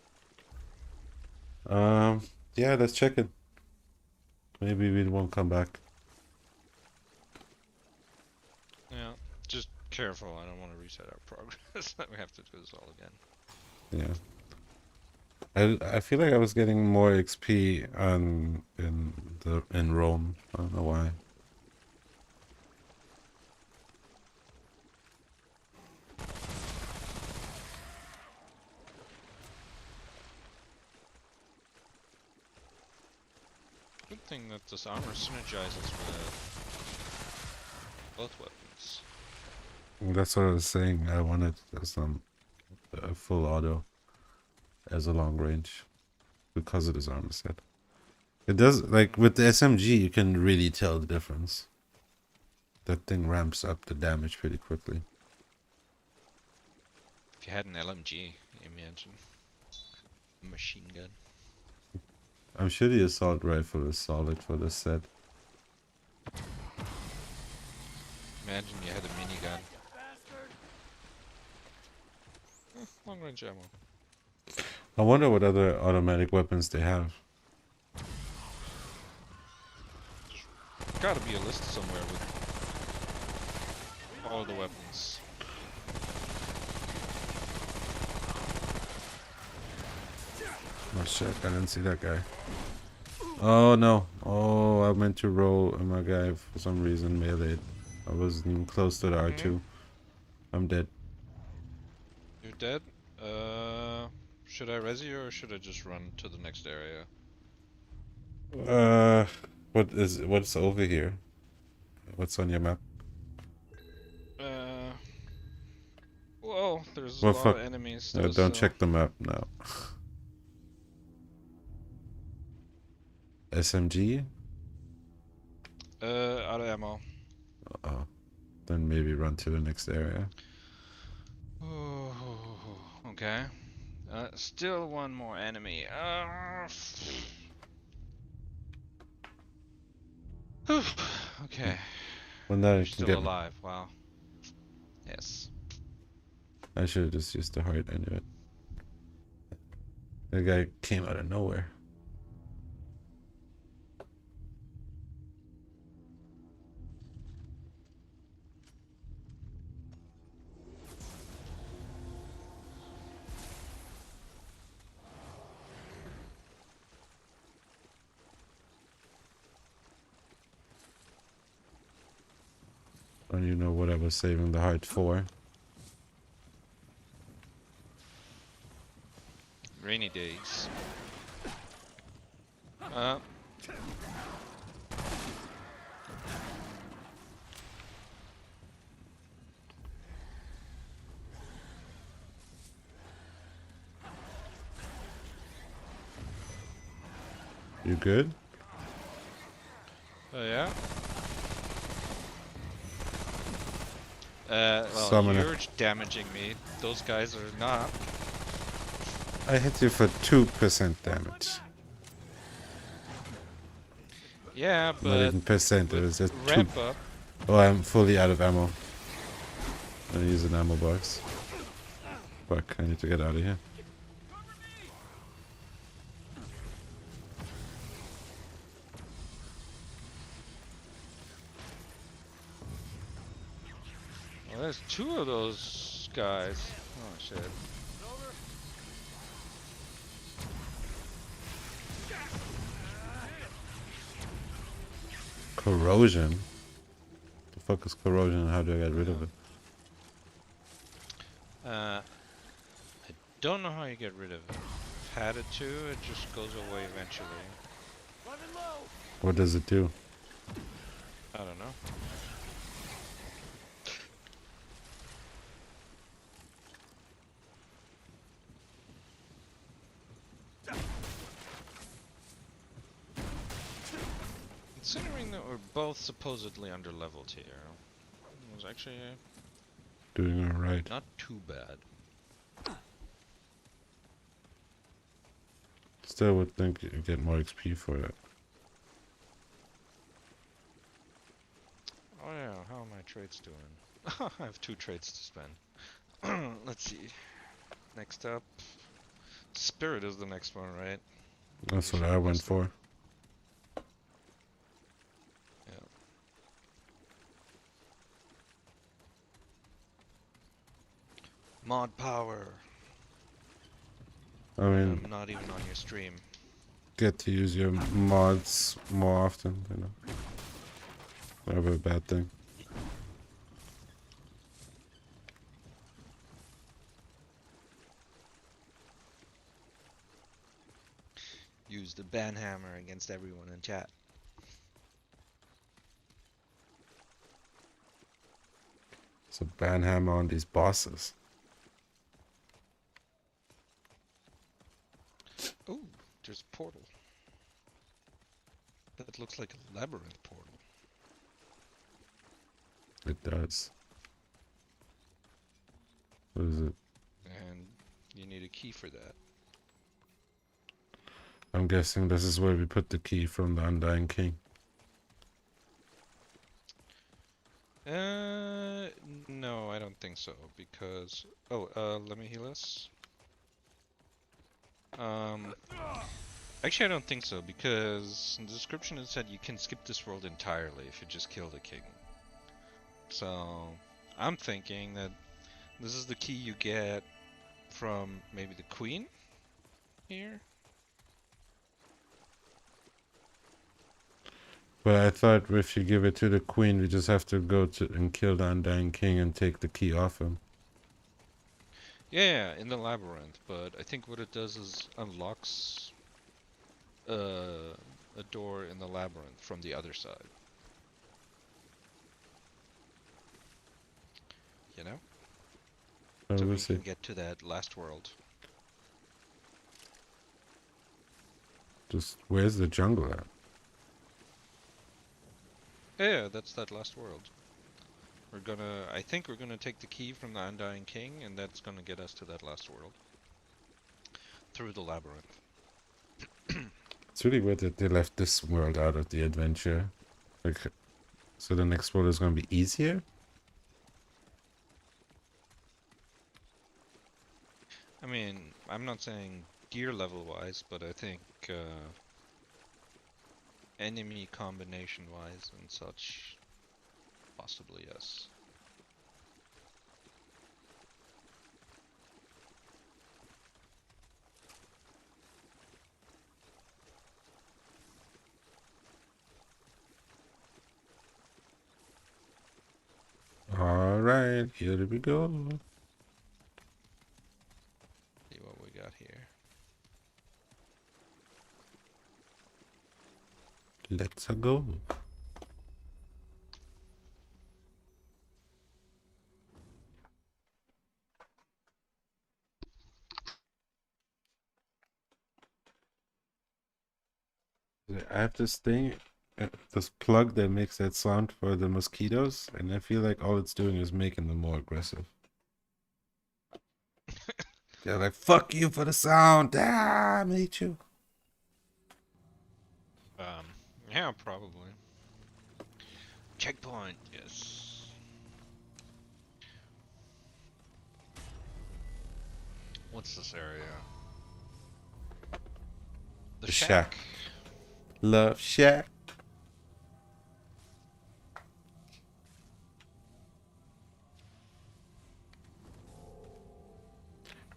Yeah, let's check it. Maybe we won't come back. Yeah, just careful. I don't want to reset our progress. We have to do this all again. Yeah. I feel like I was getting more XP in Rome. I don't know why. thing that this armor synergizes with both weapons. That's what I was saying. I wanted some full auto as a long range because of this armor set. It does, like with the SMG, you can really tell the difference. That thing ramps up the damage pretty quickly. If you had an LMG, imagine. A machine gun. I'm sure the assault rifle is solid for this set. Imagine you had a minigun. Long range ammo. I wonder what other automatic weapons they have. Gotta be a list somewhere with all the weapons. Oh shit, I didn't see that guy. Oh no. Oh, I meant to roll and my guy for some reason meleeed. I wasn't even close to the R2. I'm dead. You're dead? Should I res you or should I just run to the next area? What's over here? What's on your map? Well, there's Well, a lot fuck. of enemies. No, don't check the map now. SMG? Out of ammo. Oh, then maybe run to the next area. Okay. Still one more enemy. Okay. Well, now You're you can still get. alive. Wow. Yes. I should have just used the heart. I knew it. That guy came out of nowhere. I don't even know what I was saving the heart for. Rainy days. You good? Oh yeah. Well, Summoner. you're damaging me. Those guys are not. I hit you for 2% damage. Yeah, Not but even percent, it with was just 2. ramp up. Oh, I'm fully out of ammo. I'm gonna use an ammo box. Fuck, I need to get out of here. Well, there's 2 of those guys. Oh shit. Corrosion? The fuck is corrosion and how do I get rid of it? I don't know how you get rid of it. I've had it too, it just goes away eventually. What does it do? I don't know. Considering that we're both supposedly under-leveled here, it was actually Doing alright. not too bad. Still would think you get more XP for that. Oh yeah, how are my traits doing? I have 2 traits to spend. Let's see. Next up, Spirit is the next one, right? That's what I went for. Yeah. Mod power. I mean, I'm not even on your stream. get to use your mods more often, you know. Never a bad thing. Use the ban hammer against everyone in chat. So banhammer on these bosses. Oh, there's a portal. That looks like a labyrinth portal. It does. What is it? And you need a key for that. I'm guessing this is where we put the key from the Undying King. No, I don't think so, because... Oh, let me heal us. Actually, I don't think so, because in the description it said you can skip this world entirely if you just kill the king. So, I'm thinking that this is the key you get from maybe the queen here? But I thought if you give it to the queen, we just have to go to and kill the Undying King and take the key off him. Yeah, in the labyrinth, but I think what it does is unlocks a door in the labyrinth from the other side. You know? So So we'll we see. can get to that last world. Just where's the jungle at? Yeah, that's that last world. I think we're gonna take the key from the Undying King, and that's gonna get us to that last world. Through the labyrinth. It's really weird that they left this world out of the adventure. Like, so the next world is going to be easier? I mean, I'm not saying gear level wise, but I think enemy combination wise and such, possibly yes. Alright, here we go. See what we got here. Let's go. I have this thing, this plug that makes that sound for the mosquitoes, and I feel like all it's doing is making them more aggressive. They're like, fuck you for the sound. Ah, I hate you. Yeah, probably. Checkpoint, yes. What's this area? The shack. Love shack.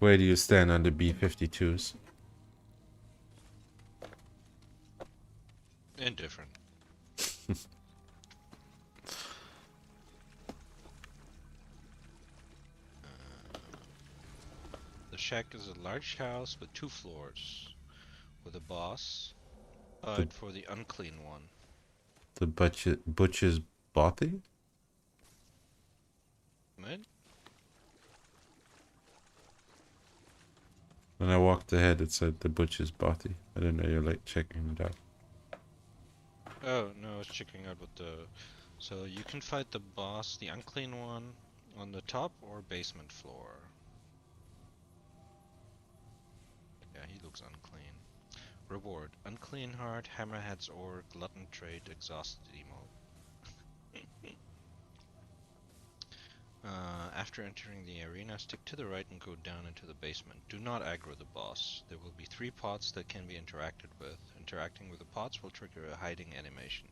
Where do you stand on the B-52s? Indifferent. The shack is a large house with 2 floors, with a boss, but for the unclean one. The butcher's bothy? Right? When I walked ahead, it said the butcher's bothy. I didn't know you're like checking it out. Oh, no, I was checking out what the... So you can fight the boss, the unclean one, on the top or basement floor. Yeah, he looks unclean. Reward: Unclean Heart, Hammerhead's Ore, Glutton Trait, Exhausted Emote. After entering the arena, stick to the right and go down into the basement. Do not aggro the boss. There will be 3 pots that can be interacted with. Interacting with the pots will trigger a hiding animation.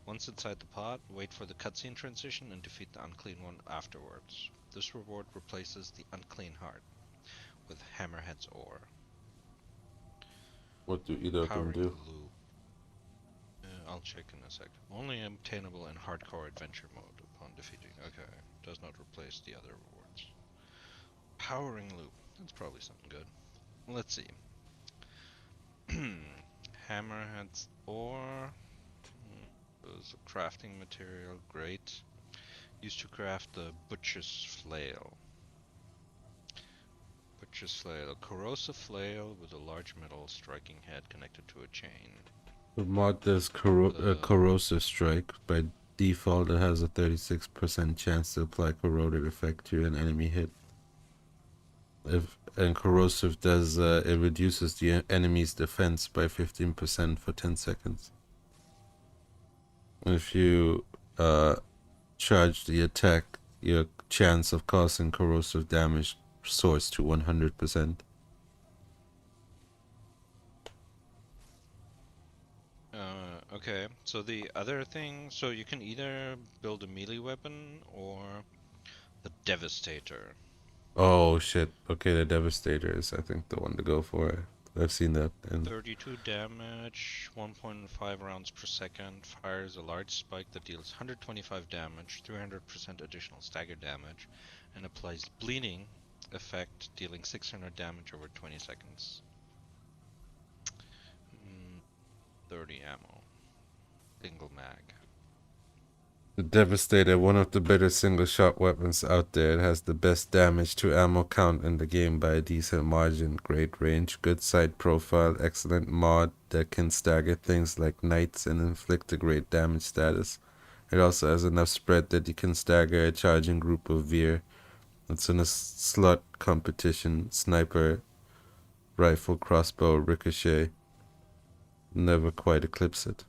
Once inside the pot, wait for the cutscene transition and defeat the unclean one afterwards. This reward replaces the Unclean Heart with Hammerhead's Ore. What do either of them Powering do? Loop. I'll check in a sec. Only obtainable in hardcore adventure mode upon defeating. Okay, does not replace the other rewards. Powering Loop. That's probably something good. Let's see. Hammerhead's Ore. Is a crafting material. Great. Used to craft the Butcher's Flail. Butcher's Flail. A corrosive flail with a large metal striking head connected to a chain. The mod does corrosive strike. By default, it has a 36% chance to apply corroded effect to an enemy hit. And corrosive does it reduces the enemy's defense by 15% for 10 seconds. If you charge the attack, your chance of causing corrosive damage soars to 100%. Okay, so the other thing, so you can either build a melee weapon or the Devastator. Oh shit, okay, the Devastator is I think the one to go for. I've seen that. And 32 damage, 1.5 rounds per second, fires a large spike that deals 125 damage, 300% additional stagger damage, and applies bleeding effect, dealing 600 damage over 20 seconds. 30 ammo. Single mag. the Devastator, one of the better single shot weapons out there. It has the best damage to ammo count in the game by a decent margin. Great range, good sight profile, excellent mod that can stagger things like knights and inflict a great damage status. It also has enough spread that you can stagger a charging group of Veer. It's in a slot competition, sniper, rifle, crossbow, ricochet. Never quite eclipse it.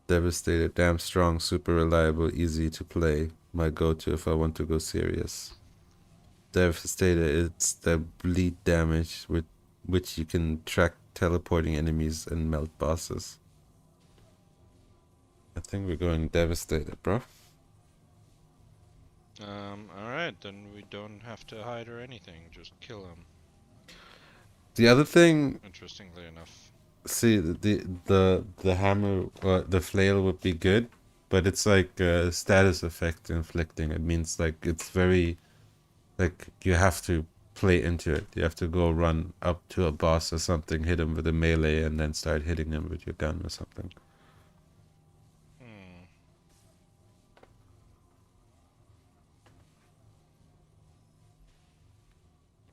Devastator, damn strong, super reliable, easy to play. My go-to if I want to go serious. Devastator, it's the bleed damage with which you can track teleporting enemies and melt bosses. I think we're going Devastator, bro. Alright, then we don't have to hide or anything, just kill him. The other thing, Interestingly enough. see, the hammer, the flail would be good, but it's like a status effect inflicting. It means like it's very, like you have to play into it. You have to go run up to a boss or something, hit him with a melee, and then start hitting him with your gun or something.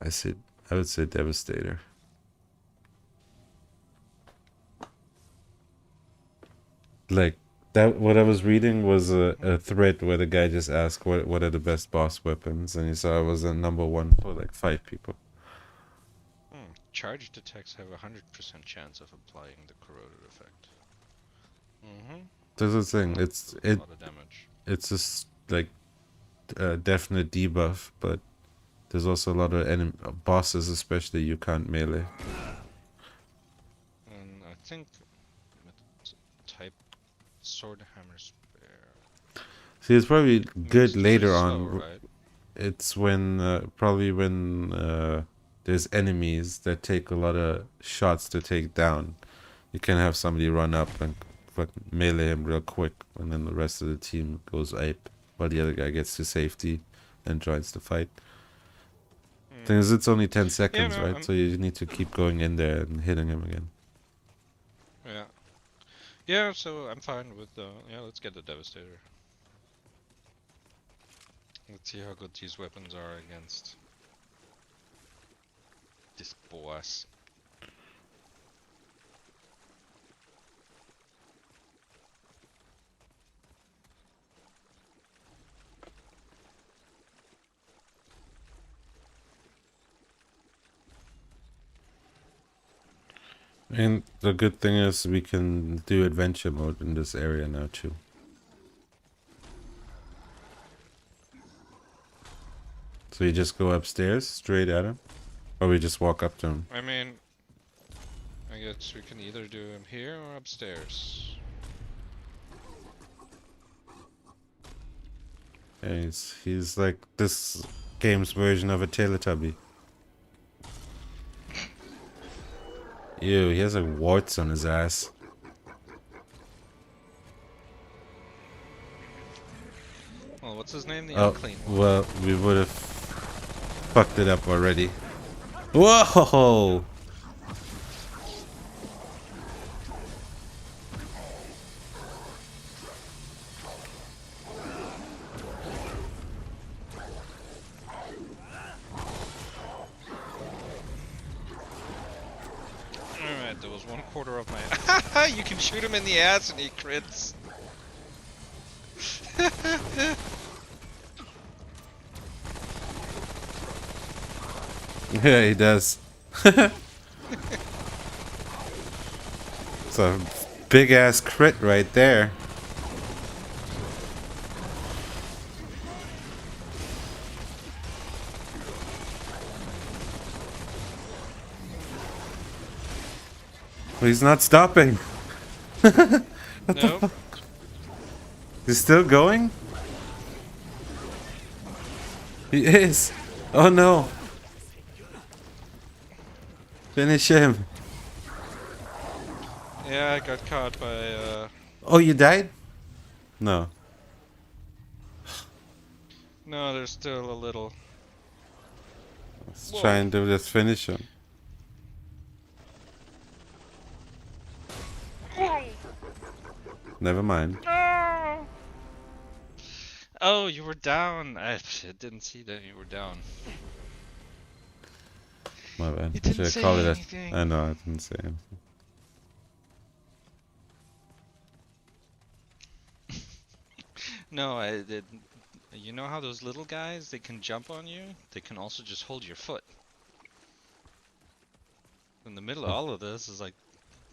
I would say Devastator. Like that, what I was reading was a thread where the guy just asked what are the best boss weapons, and he saw I was a number one for like 5 people. Charged attacks have a 100% chance of applying the corroded effect. That's the thing. A lot of damage. It's just like a definite debuff, but there's also a lot of bosses, especially you can't melee. And I think type sword hammer spear. See, it's probably good It's later slow, on. right? It's when probably when there's enemies that take a lot of shots to take down. You can have somebody run up and fucking melee him real quick, and then the rest of the team goes ape while the other guy gets to safety and joins the fight. Thing is, it's only 10 seconds, right? So you need to keep going in there and hitting him again. Yeah. Yeah, so I'm fine with yeah, let's get the Devastator. Let's see how good these weapons are against this boss. And the good thing is we can do adventure mode in this area now too. So you just go upstairs straight at him? Or we just walk up to him? I mean, I guess we can either do him here or upstairs. Yeah, he's like this game's version of a Teletubby. Ew, he has like warts on his ass. Well, what's his name? The Oh, unclean one. well, we would have fucked it up already. Whoa! quarter of my. You can shoot him in the ass and he crits. Yeah, he does. It's a big ass crit right there. He's not stopping. Nope. He's still going? He is. Oh no. Finish him. Yeah, I got caught by. Oh, you died? No. No, there's still a little. Let's Whoa. try and do this finish him. Never mind. Oh, you were down. I didn't see that you were down. My bad. You I didn't should say call it anything. I know, I didn't say anything. No, I did. You know how those little guys, they can jump on you? They can also just hold your foot. In the middle of all of this is like,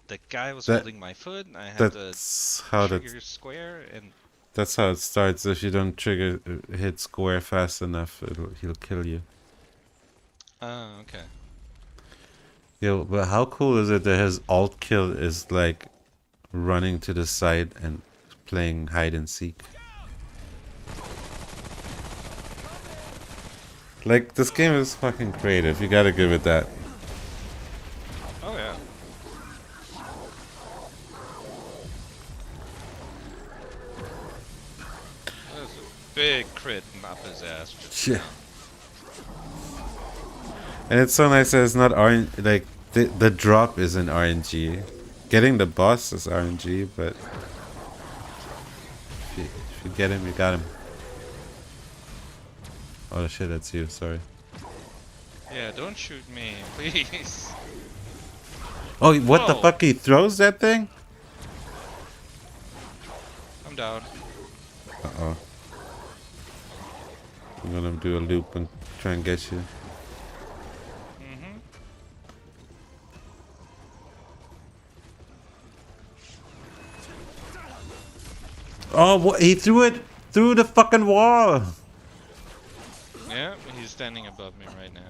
the guy was That- holding my foot, and I had to That's how trigger square, and that's how it starts. If you don't trigger hit square fast enough, he'll kill you. oh, okay. Yo, but how cool is it that his alt kill is like running to the side and playing hide and seek? Like, this game is fucking creative. You gotta give it that. Oh yeah. That's a big crit up his ass. Yeah. And it's so nice that it's not RNG. Like, the drop isn't RNG. Getting the boss is RNG, but if you get him, you got him. Oh shit, that's you. Sorry. Yeah, don't shoot me, please. Oh, what the Whoa. fuck? He throws that thing? I'm down. Uh-oh. I'm gonna do a loop and try and get you. Mm-hmm. Oh, what? He threw it through the fucking wall. Yeah, he's standing above me right now.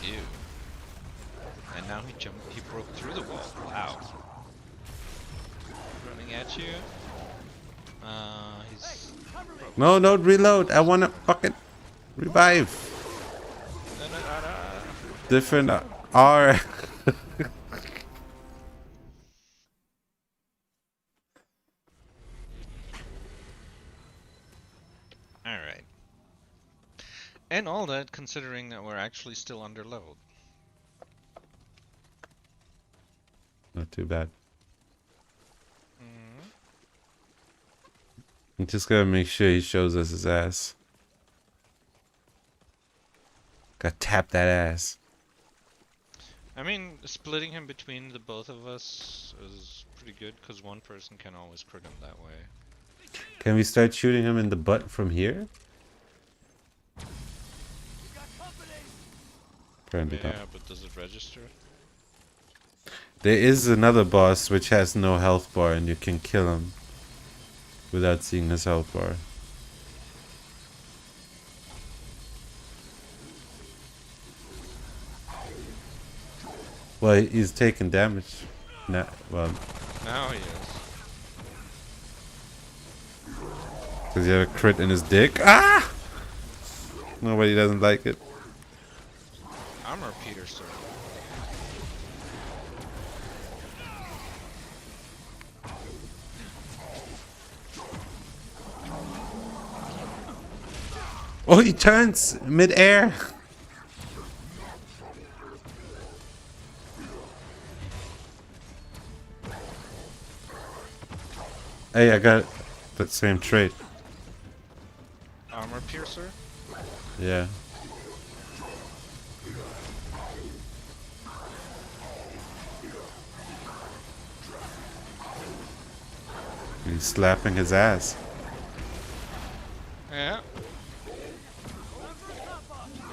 Ew. And now he broke through the wall. Wow. Running at you. He's... No, don't reload. I wanna fucking revive. Different R. Alright. And all that considering that we're actually still under leveled. Not too bad. Mm-hmm. I'm just gotta make sure he shows us his ass. Gotta tap that ass. I mean, splitting him between the both of us is pretty good, because one person can always crit him that way. Can we start shooting him in the butt from here? Apparently not. Yeah, but does it register? There is another boss which has no health bar and you can kill him without seeing his health bar. Well, he's taking damage. Nah, well, Now he is. does he have a crit in his dick? Ah! Nobody doesn't like it. Armor Peterson. Oh, he turns mid-air. Hey, I got that same trait. Armor Piercer? Yeah. He's slapping his ass. Yeah.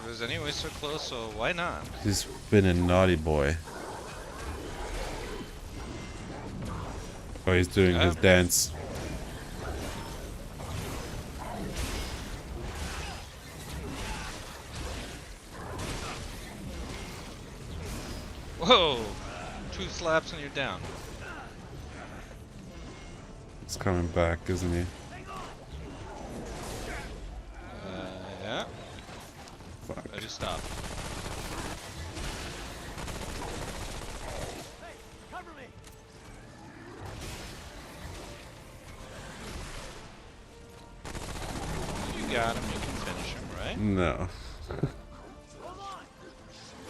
It was anyway so close, so why not? He's been a naughty boy. Oh, he's doing his dance. Whoa! 2 slaps and you're down. He's coming back, isn't he? Yeah. Fuck. I just stopped. You got him, you can finish him, right? No.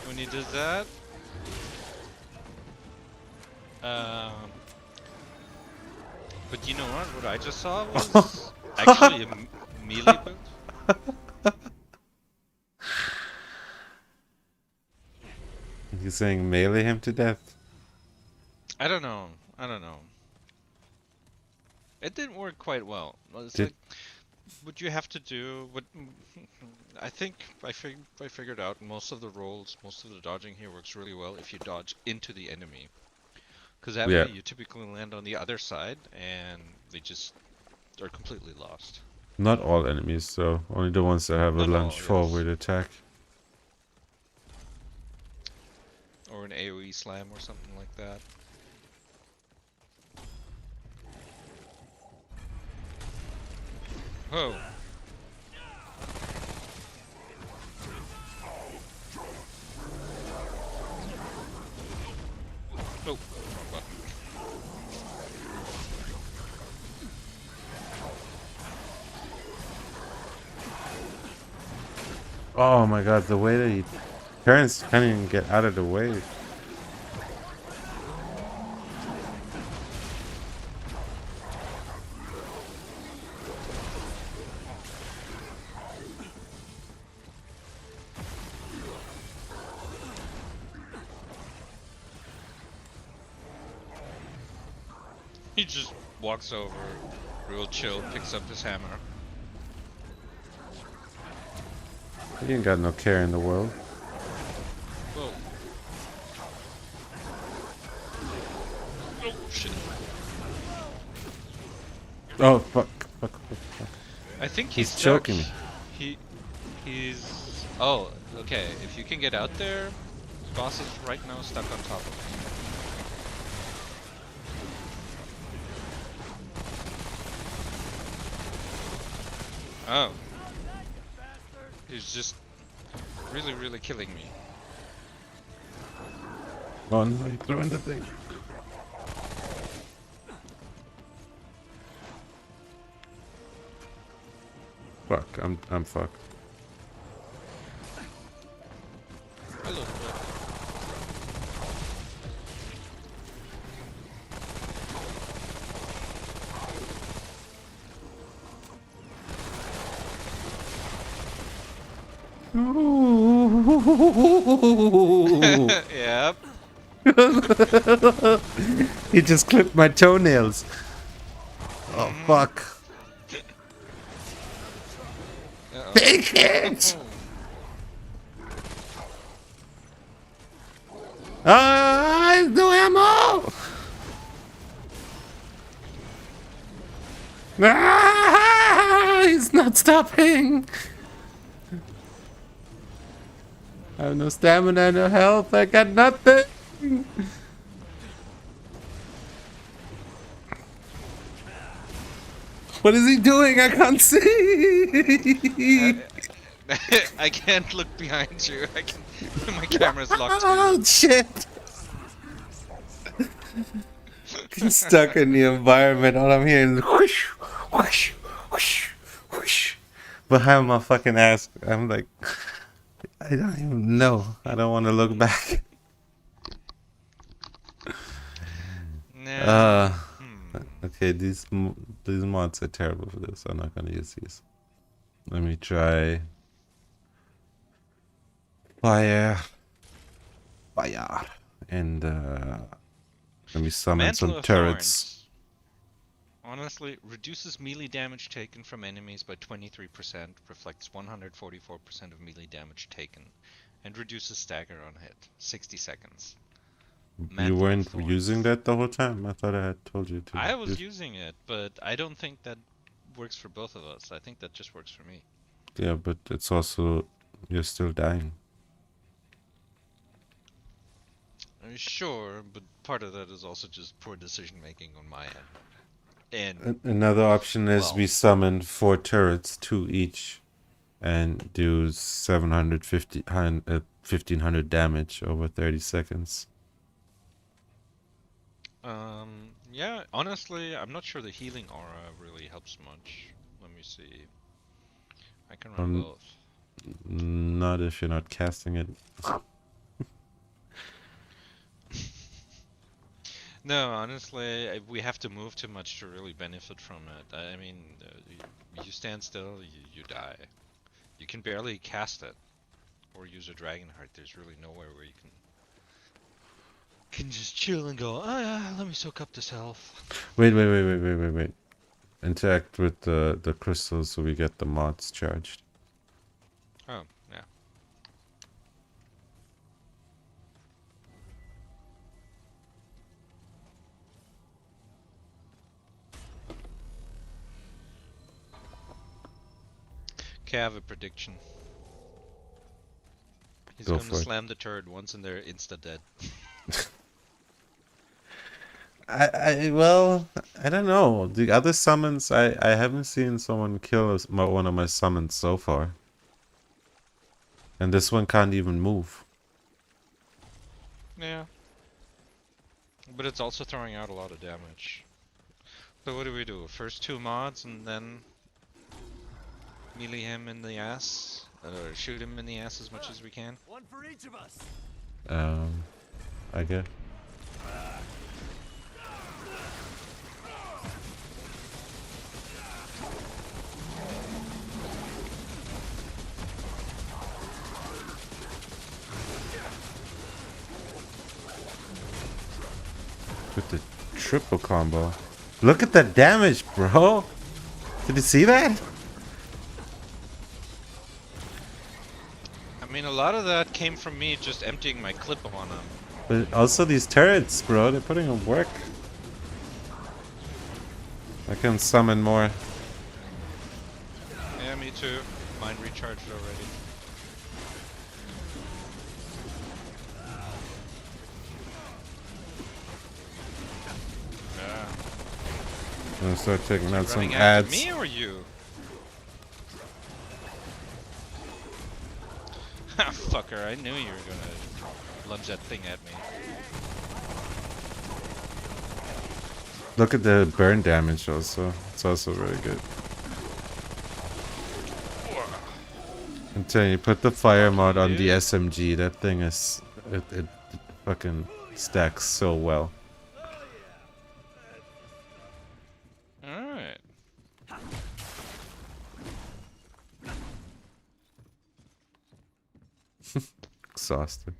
When he does that, but you know what I just saw was actually a melee build. He's saying melee him to death. I don't know. It didn't work quite well. It's Did- like what you have to do. What I think I figured out most of the rolls, most of the dodging here works really well if you dodge into the enemy, because that Yeah. way you typically land on the other side and they just are completely lost. Not all enemies, though. Only the ones that have a Not all, lunge yes. forward attack. Or an AoE slam or something like that. Whoa. Oh, wrong button. Oh my god, the way that he turns, can't even get out of the way. He just walks over, real chill, picks up his hammer. He ain't got no care in the world. Whoa. Oh, shit. Oh, fuck. Fuck, fuck, fuck. I think He's stuck. choking me. He's... Oh, okay. If you can get out there, boss is right now stuck on top of me. Oh. He's just really, really killing me. Oh no, he's throwing the thing. Fuck, I'm fucked. Hello, bro. Yep. He just clipped my toenails. Oh fuck. Uh-oh. Take it! Ah, no ammo! Ah, he's not stopping. I have no stamina, no health. I got nothing. What is he doing? I can't see. I can't look behind you. I can. My camera's locked. Oh shit! I'm stuck in the environment. All I'm hearing is whoosh, whoosh, whoosh, whoosh behind my fucking ass. I'm like, I don't even know. I don't want to look back. Nah. Okay, these mods are terrible for this. I'm not gonna use these. Let me try fire, and let me summon Mantle some of turrets. Thorns. Honestly, reduces melee damage taken from enemies by 23%, reflects 144% of melee damage taken, and reduces stagger on hit, 60 seconds. You Mantle of weren't Thorns. using that the whole time? I thought I had told you to. I was using it, but I don't think that works for both of us. I think that just works for me. Yeah, but it's also you're still dying. Sure, but part of that is also just poor decision making on my end. And Another option is well, we summon 4 turrets, 2 each, and do 1500 damage over 30 seconds. yeah, honestly, I'm not sure the healing aura really helps much. Let me see. I can run Um, both. Not if you're not casting it. No, honestly, we have to move too much to really benefit from it. I mean, you stand still, you die. You can barely cast it or use a dragon heart. There's really nowhere where you can just chill and go, oh yeah, let me soak up this health. Wait. Interact with the crystals so we get the mods charged. Oh, yeah. Okay, I have a prediction. He's Go gonna for it. slam the turret once and they're insta dead. Well, I don't know. The other summons, I haven't seen someone kill one of my summons so far. And this one can't even move. Yeah. But it's also throwing out a lot of damage. So what do we do? First 2 mods and then melee him in the ass? Or shoot him in the ass as much as we can? One for each of us. I guess. With the triple combo. Look at the damage, bro. Did you see that? I mean, a lot of that came from me just emptying my clip on him. But also these turrets, bro. They're putting in work. I can summon more. Yeah, me too. Mine recharged already. Yeah. I'm gonna start checking out some Running after ads. me or you? Ha, fucker, I knew you were gonna lunge that thing at me. Look at the burn damage also. It's also really good. Until you put the fire mod on the SMG, that thing is... It fucking stacks so well. Alright. Exhausted.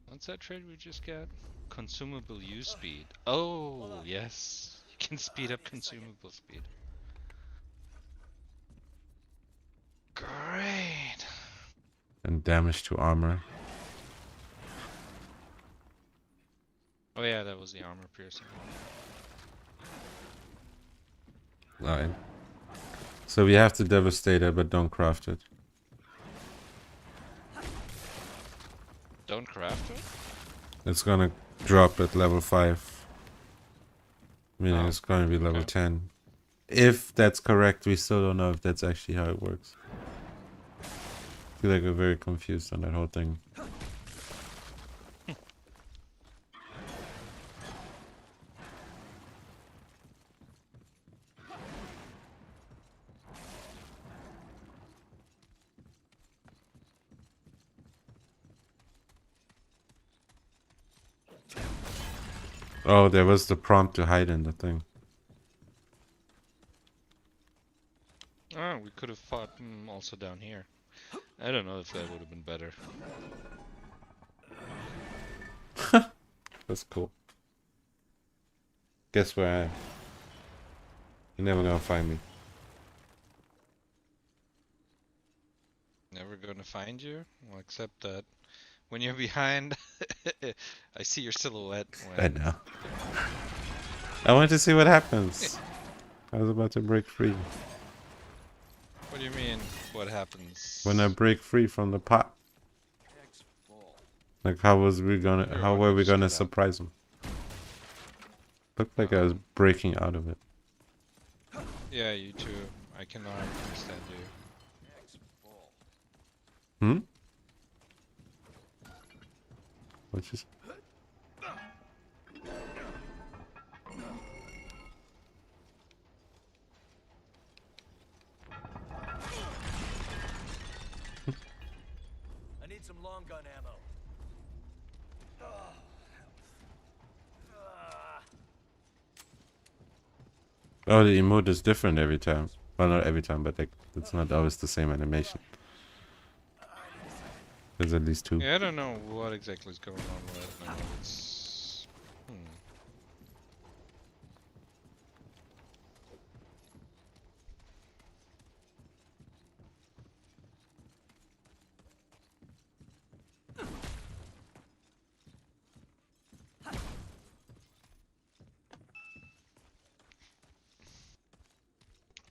What's that trade we just got? Consumable use speed. Oh, yes. You can speed up consumable speed. Great. And damage to armor. Oh yeah, that was the armor piercing one. Alright. So we have to devastate it, but don't craft it. Don't craft it? It's gonna drop at level 5. Meaning Oh, it's gonna be level okay. 10. If that's correct, we still don't know if that's actually how it works. I feel like we're very confused on that whole thing. Oh, there was the prompt to hide in the thing. Oh, we could have fought also down here. I don't know if that would have been better. That's cool. Guess where I am? You're never gonna find me. Never gonna find you? Well, except that when you're behind, I see your silhouette when... I know. I want to see what happens. I was about to break free. What do you mean, what happens? When I break free from the pot. Like how were we gonna just get out. surprise him? Looked like I was breaking out of it. Yeah, you too. I cannot understand you. Hmm? What's this? I need some long gun ammo. Oh, the emote is different every time. Well, not every time, but like it's not always the same animation. There's at least two. Yeah, I don't know what exactly is going on with it now. It's...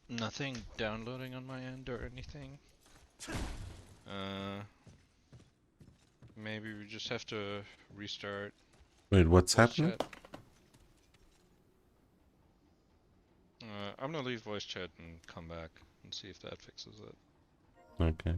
Nothing downloading on my end or anything. Maybe we just have to restart Wait, what's voice happening? chat. I'm gonna leave voice chat and come back and see if that fixes it. Okay.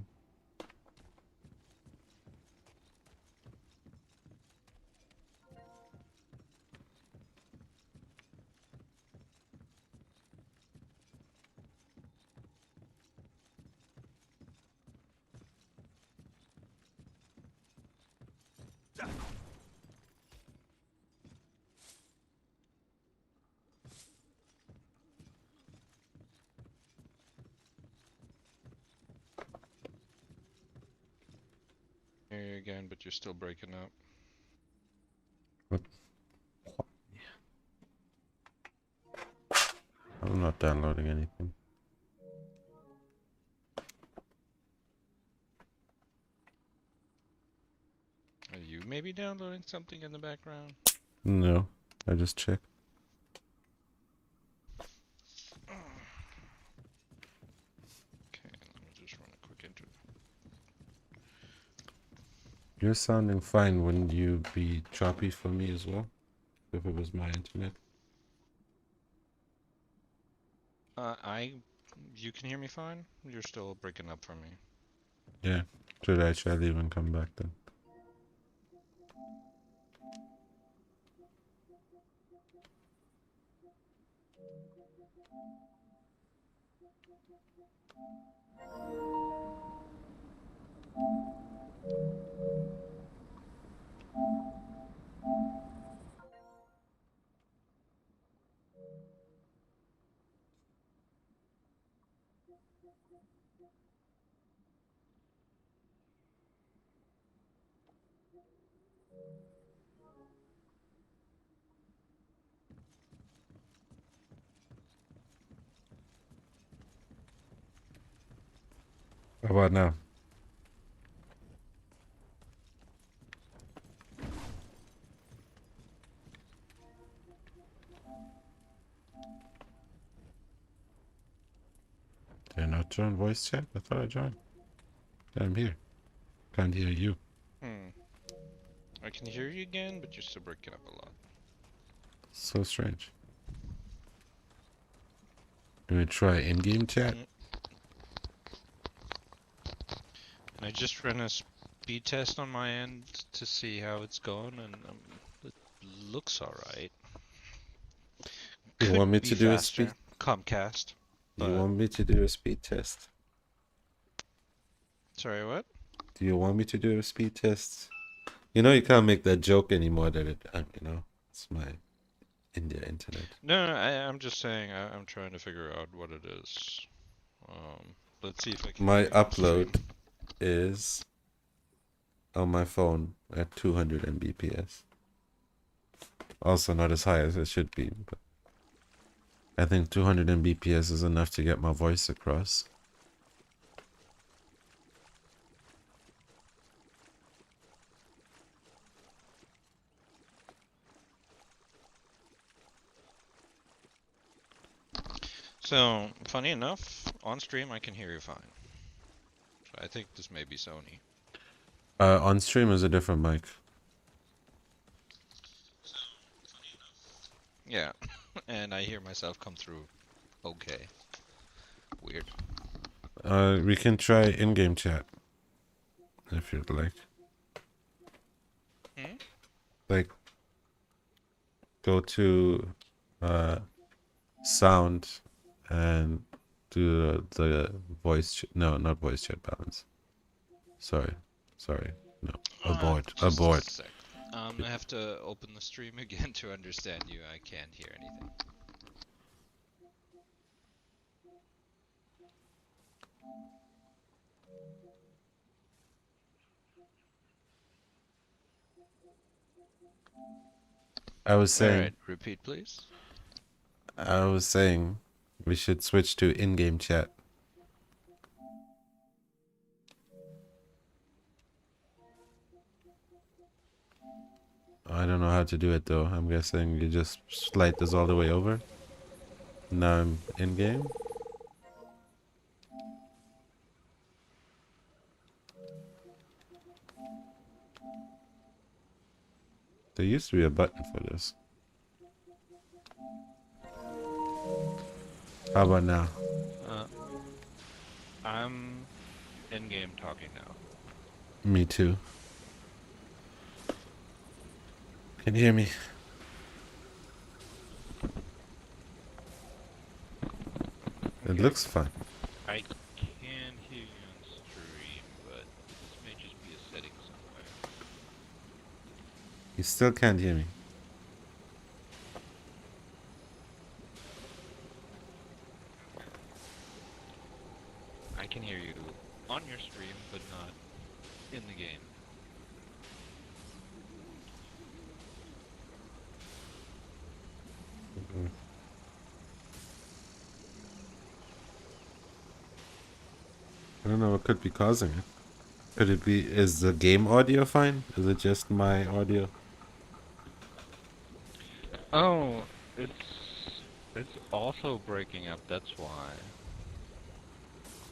Hear you again, but you're still breaking up. What? I'm not downloading anything. Are you maybe downloading something in the background? No, I just checked. Okay, let me just run a quick intro. You're sounding fine. Wouldn't you be choppy for me as well? If it was my internet? You can hear me fine? You're still breaking up for me. Yeah. Should I try to leave and come back then? How about now? Did I not join voice chat? I thought I joined. Yeah, I'm here. Can't hear you. I can hear you again, but you're still breaking up a lot. So strange. Can we try in-game chat? And I just ran a speed test on my end to see how it's going, and it looks alright. You want me to do a speed? Comcast. You want me to do a speed test? Sorry, what? Do you want me to do a speed test? You know you can't make that joke anymore that it's my India internet. No, I'm just saying I'm trying to figure out what it is. Let's see if I can. My hear you on upload stream. is on my phone at 200 Mbps. Also not as high as it should be, but I think 200 Mbps is enough to get my voice across. So, funny enough, on stream I can hear you fine. So I think this may be Sony. On stream is a different mic. Yeah, and I hear myself come through okay. Weird. We can try in-game chat if you'd like. Hmm? Like, go to sound and do the voice. No, not voice chat balance. Sorry, no, abort. Just a sec. I have to open the stream again to understand you. I can't hear anything. I was saying. Alright, repeat please. I was saying we should switch to in-game chat. I don't know how to do it though. I'm guessing you just slide this all the way over. Now I'm in-game. There used to be a button for this. How about now? I'm in-game talking now. Me too. Can you hear me? It looks fine. I can hear you on stream, but this may just be a setting somewhere. You still can't hear me. I can hear you on your stream, but not in the game. I don't know what could be causing it. Could it be, is the game audio fine? Is it just my audio? Oh, it's also breaking up, that's why.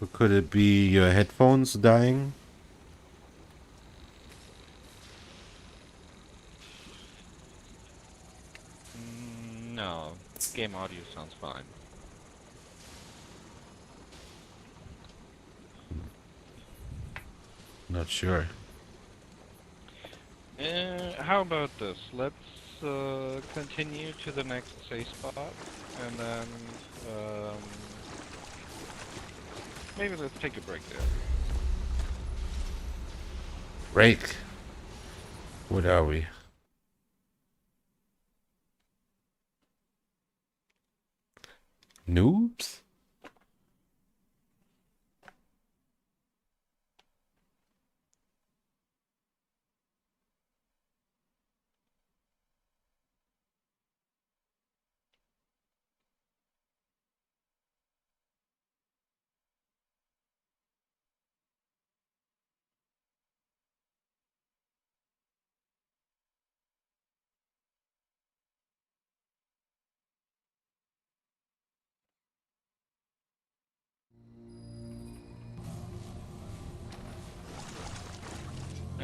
Or could it be your headphones dying? No, game audio sounds fine. Not sure. How about this? Let's continue to the next safe spot, and then maybe let's take a break there. Break. What are we? Noobs?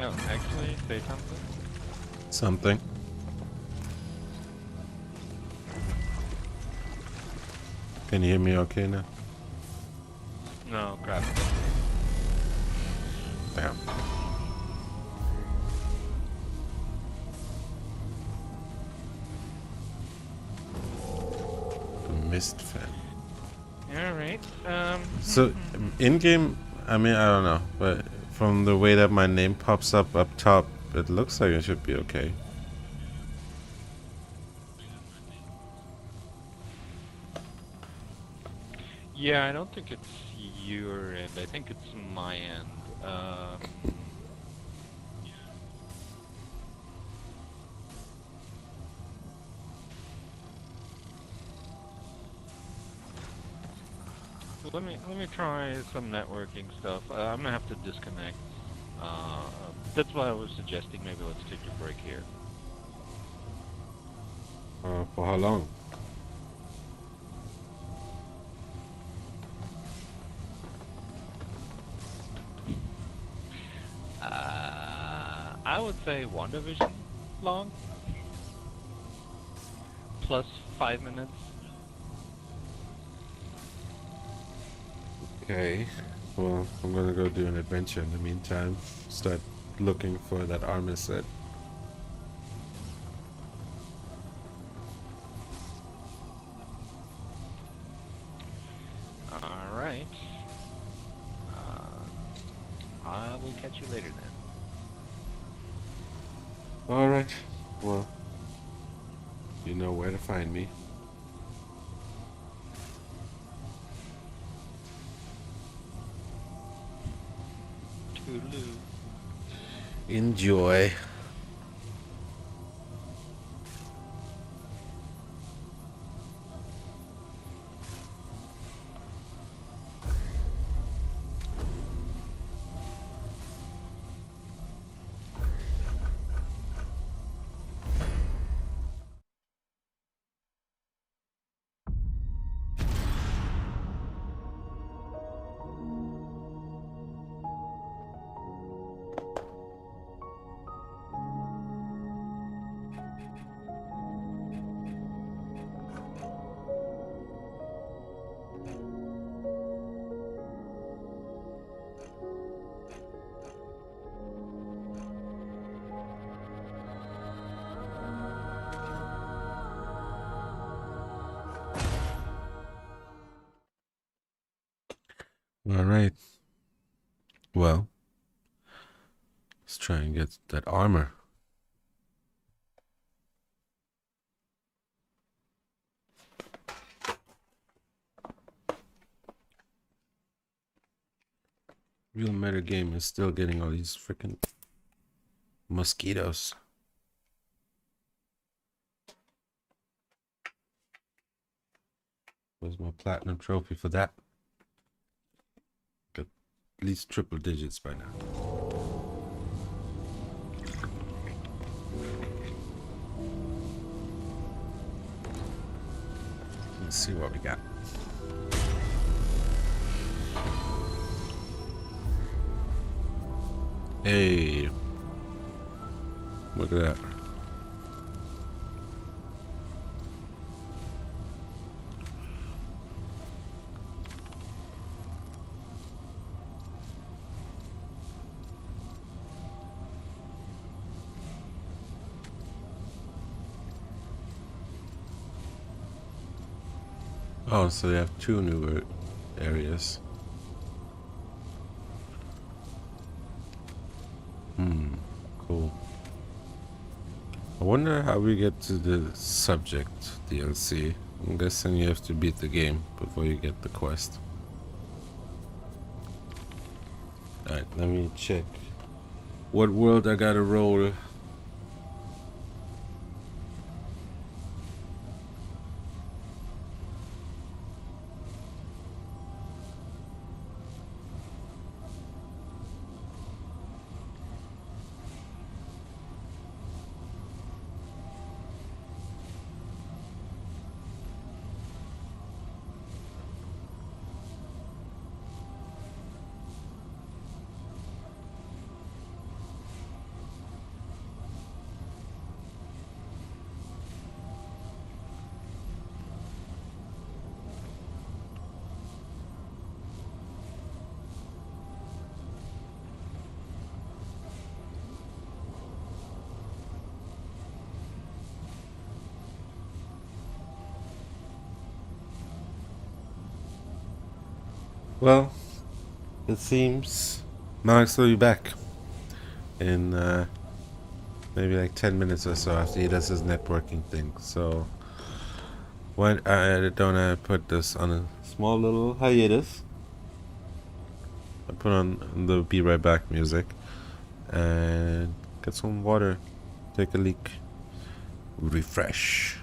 Oh, actually, say something? Something. Can you hear me okay now? No, crap. Damn. The mist fan. Alright, So, in-game, I mean, I don't know, but from the way that my name pops up top, it looks like it should be okay. yeah, I don't think it's your end. I think it's my end. Let me try some networking stuff. I'm gonna have to disconnect. Uh, that's why I was suggesting maybe let's take a break here. For how long? I would say WandaVision long, plus 5 minutes. Okay. Well, I'm gonna go do an adventure in the meantime. Start looking for that armor set. All right. I will catch you later then. Alright. Well, you know where to find me. Toodaloo. Enjoy. Alright. Well, let's try and get that armor. Real meta game is still getting all these freaking mosquitoes. Where's my platinum trophy for that? Got at least triple digits by now. Let's see what we got. Hey, look at that. Oh, so they have two newer areas. Cool. I wonder how we get to the subject DLC. I'm guessing you have to beat the game before you get the quest. Alright, let me check what world I gotta roll. Well, it seems Max will be back in maybe like 10 minutes or so after he does his networking thing. So, why don't I put this on a small little hiatus? I put on the Be Right Back music and get some water, take a leak, refresh.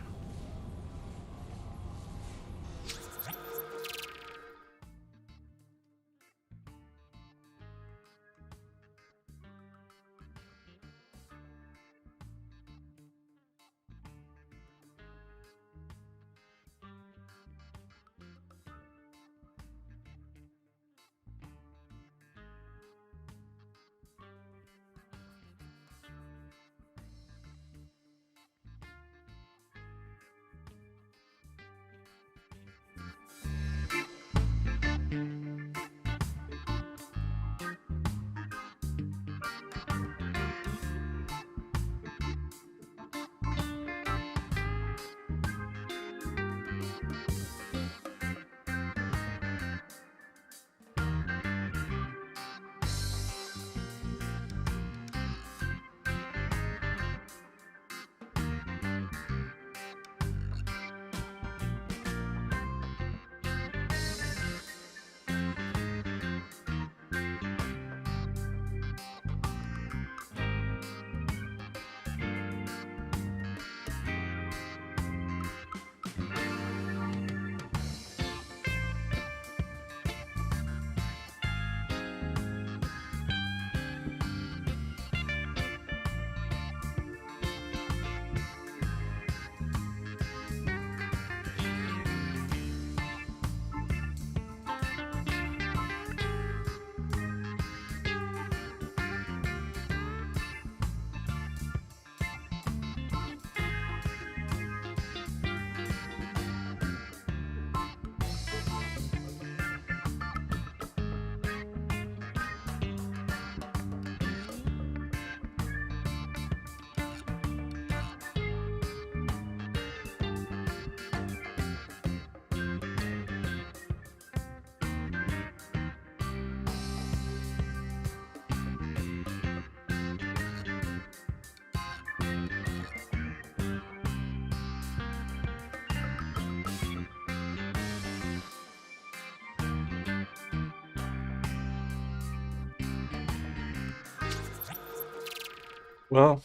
Well,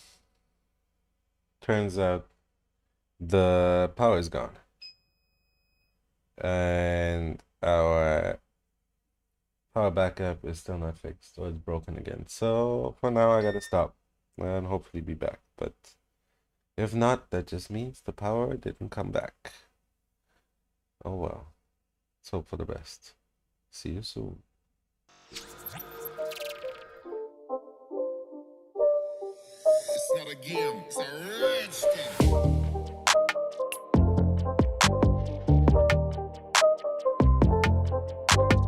turns out the power is gone. And our power backup is still not fixed, or it's broken again. So for now, I gotta stop and hopefully be back. But if not, that just means the power didn't come back. Oh well. Let's hope for the best. See you soon. It's not a game, it's a rage thing.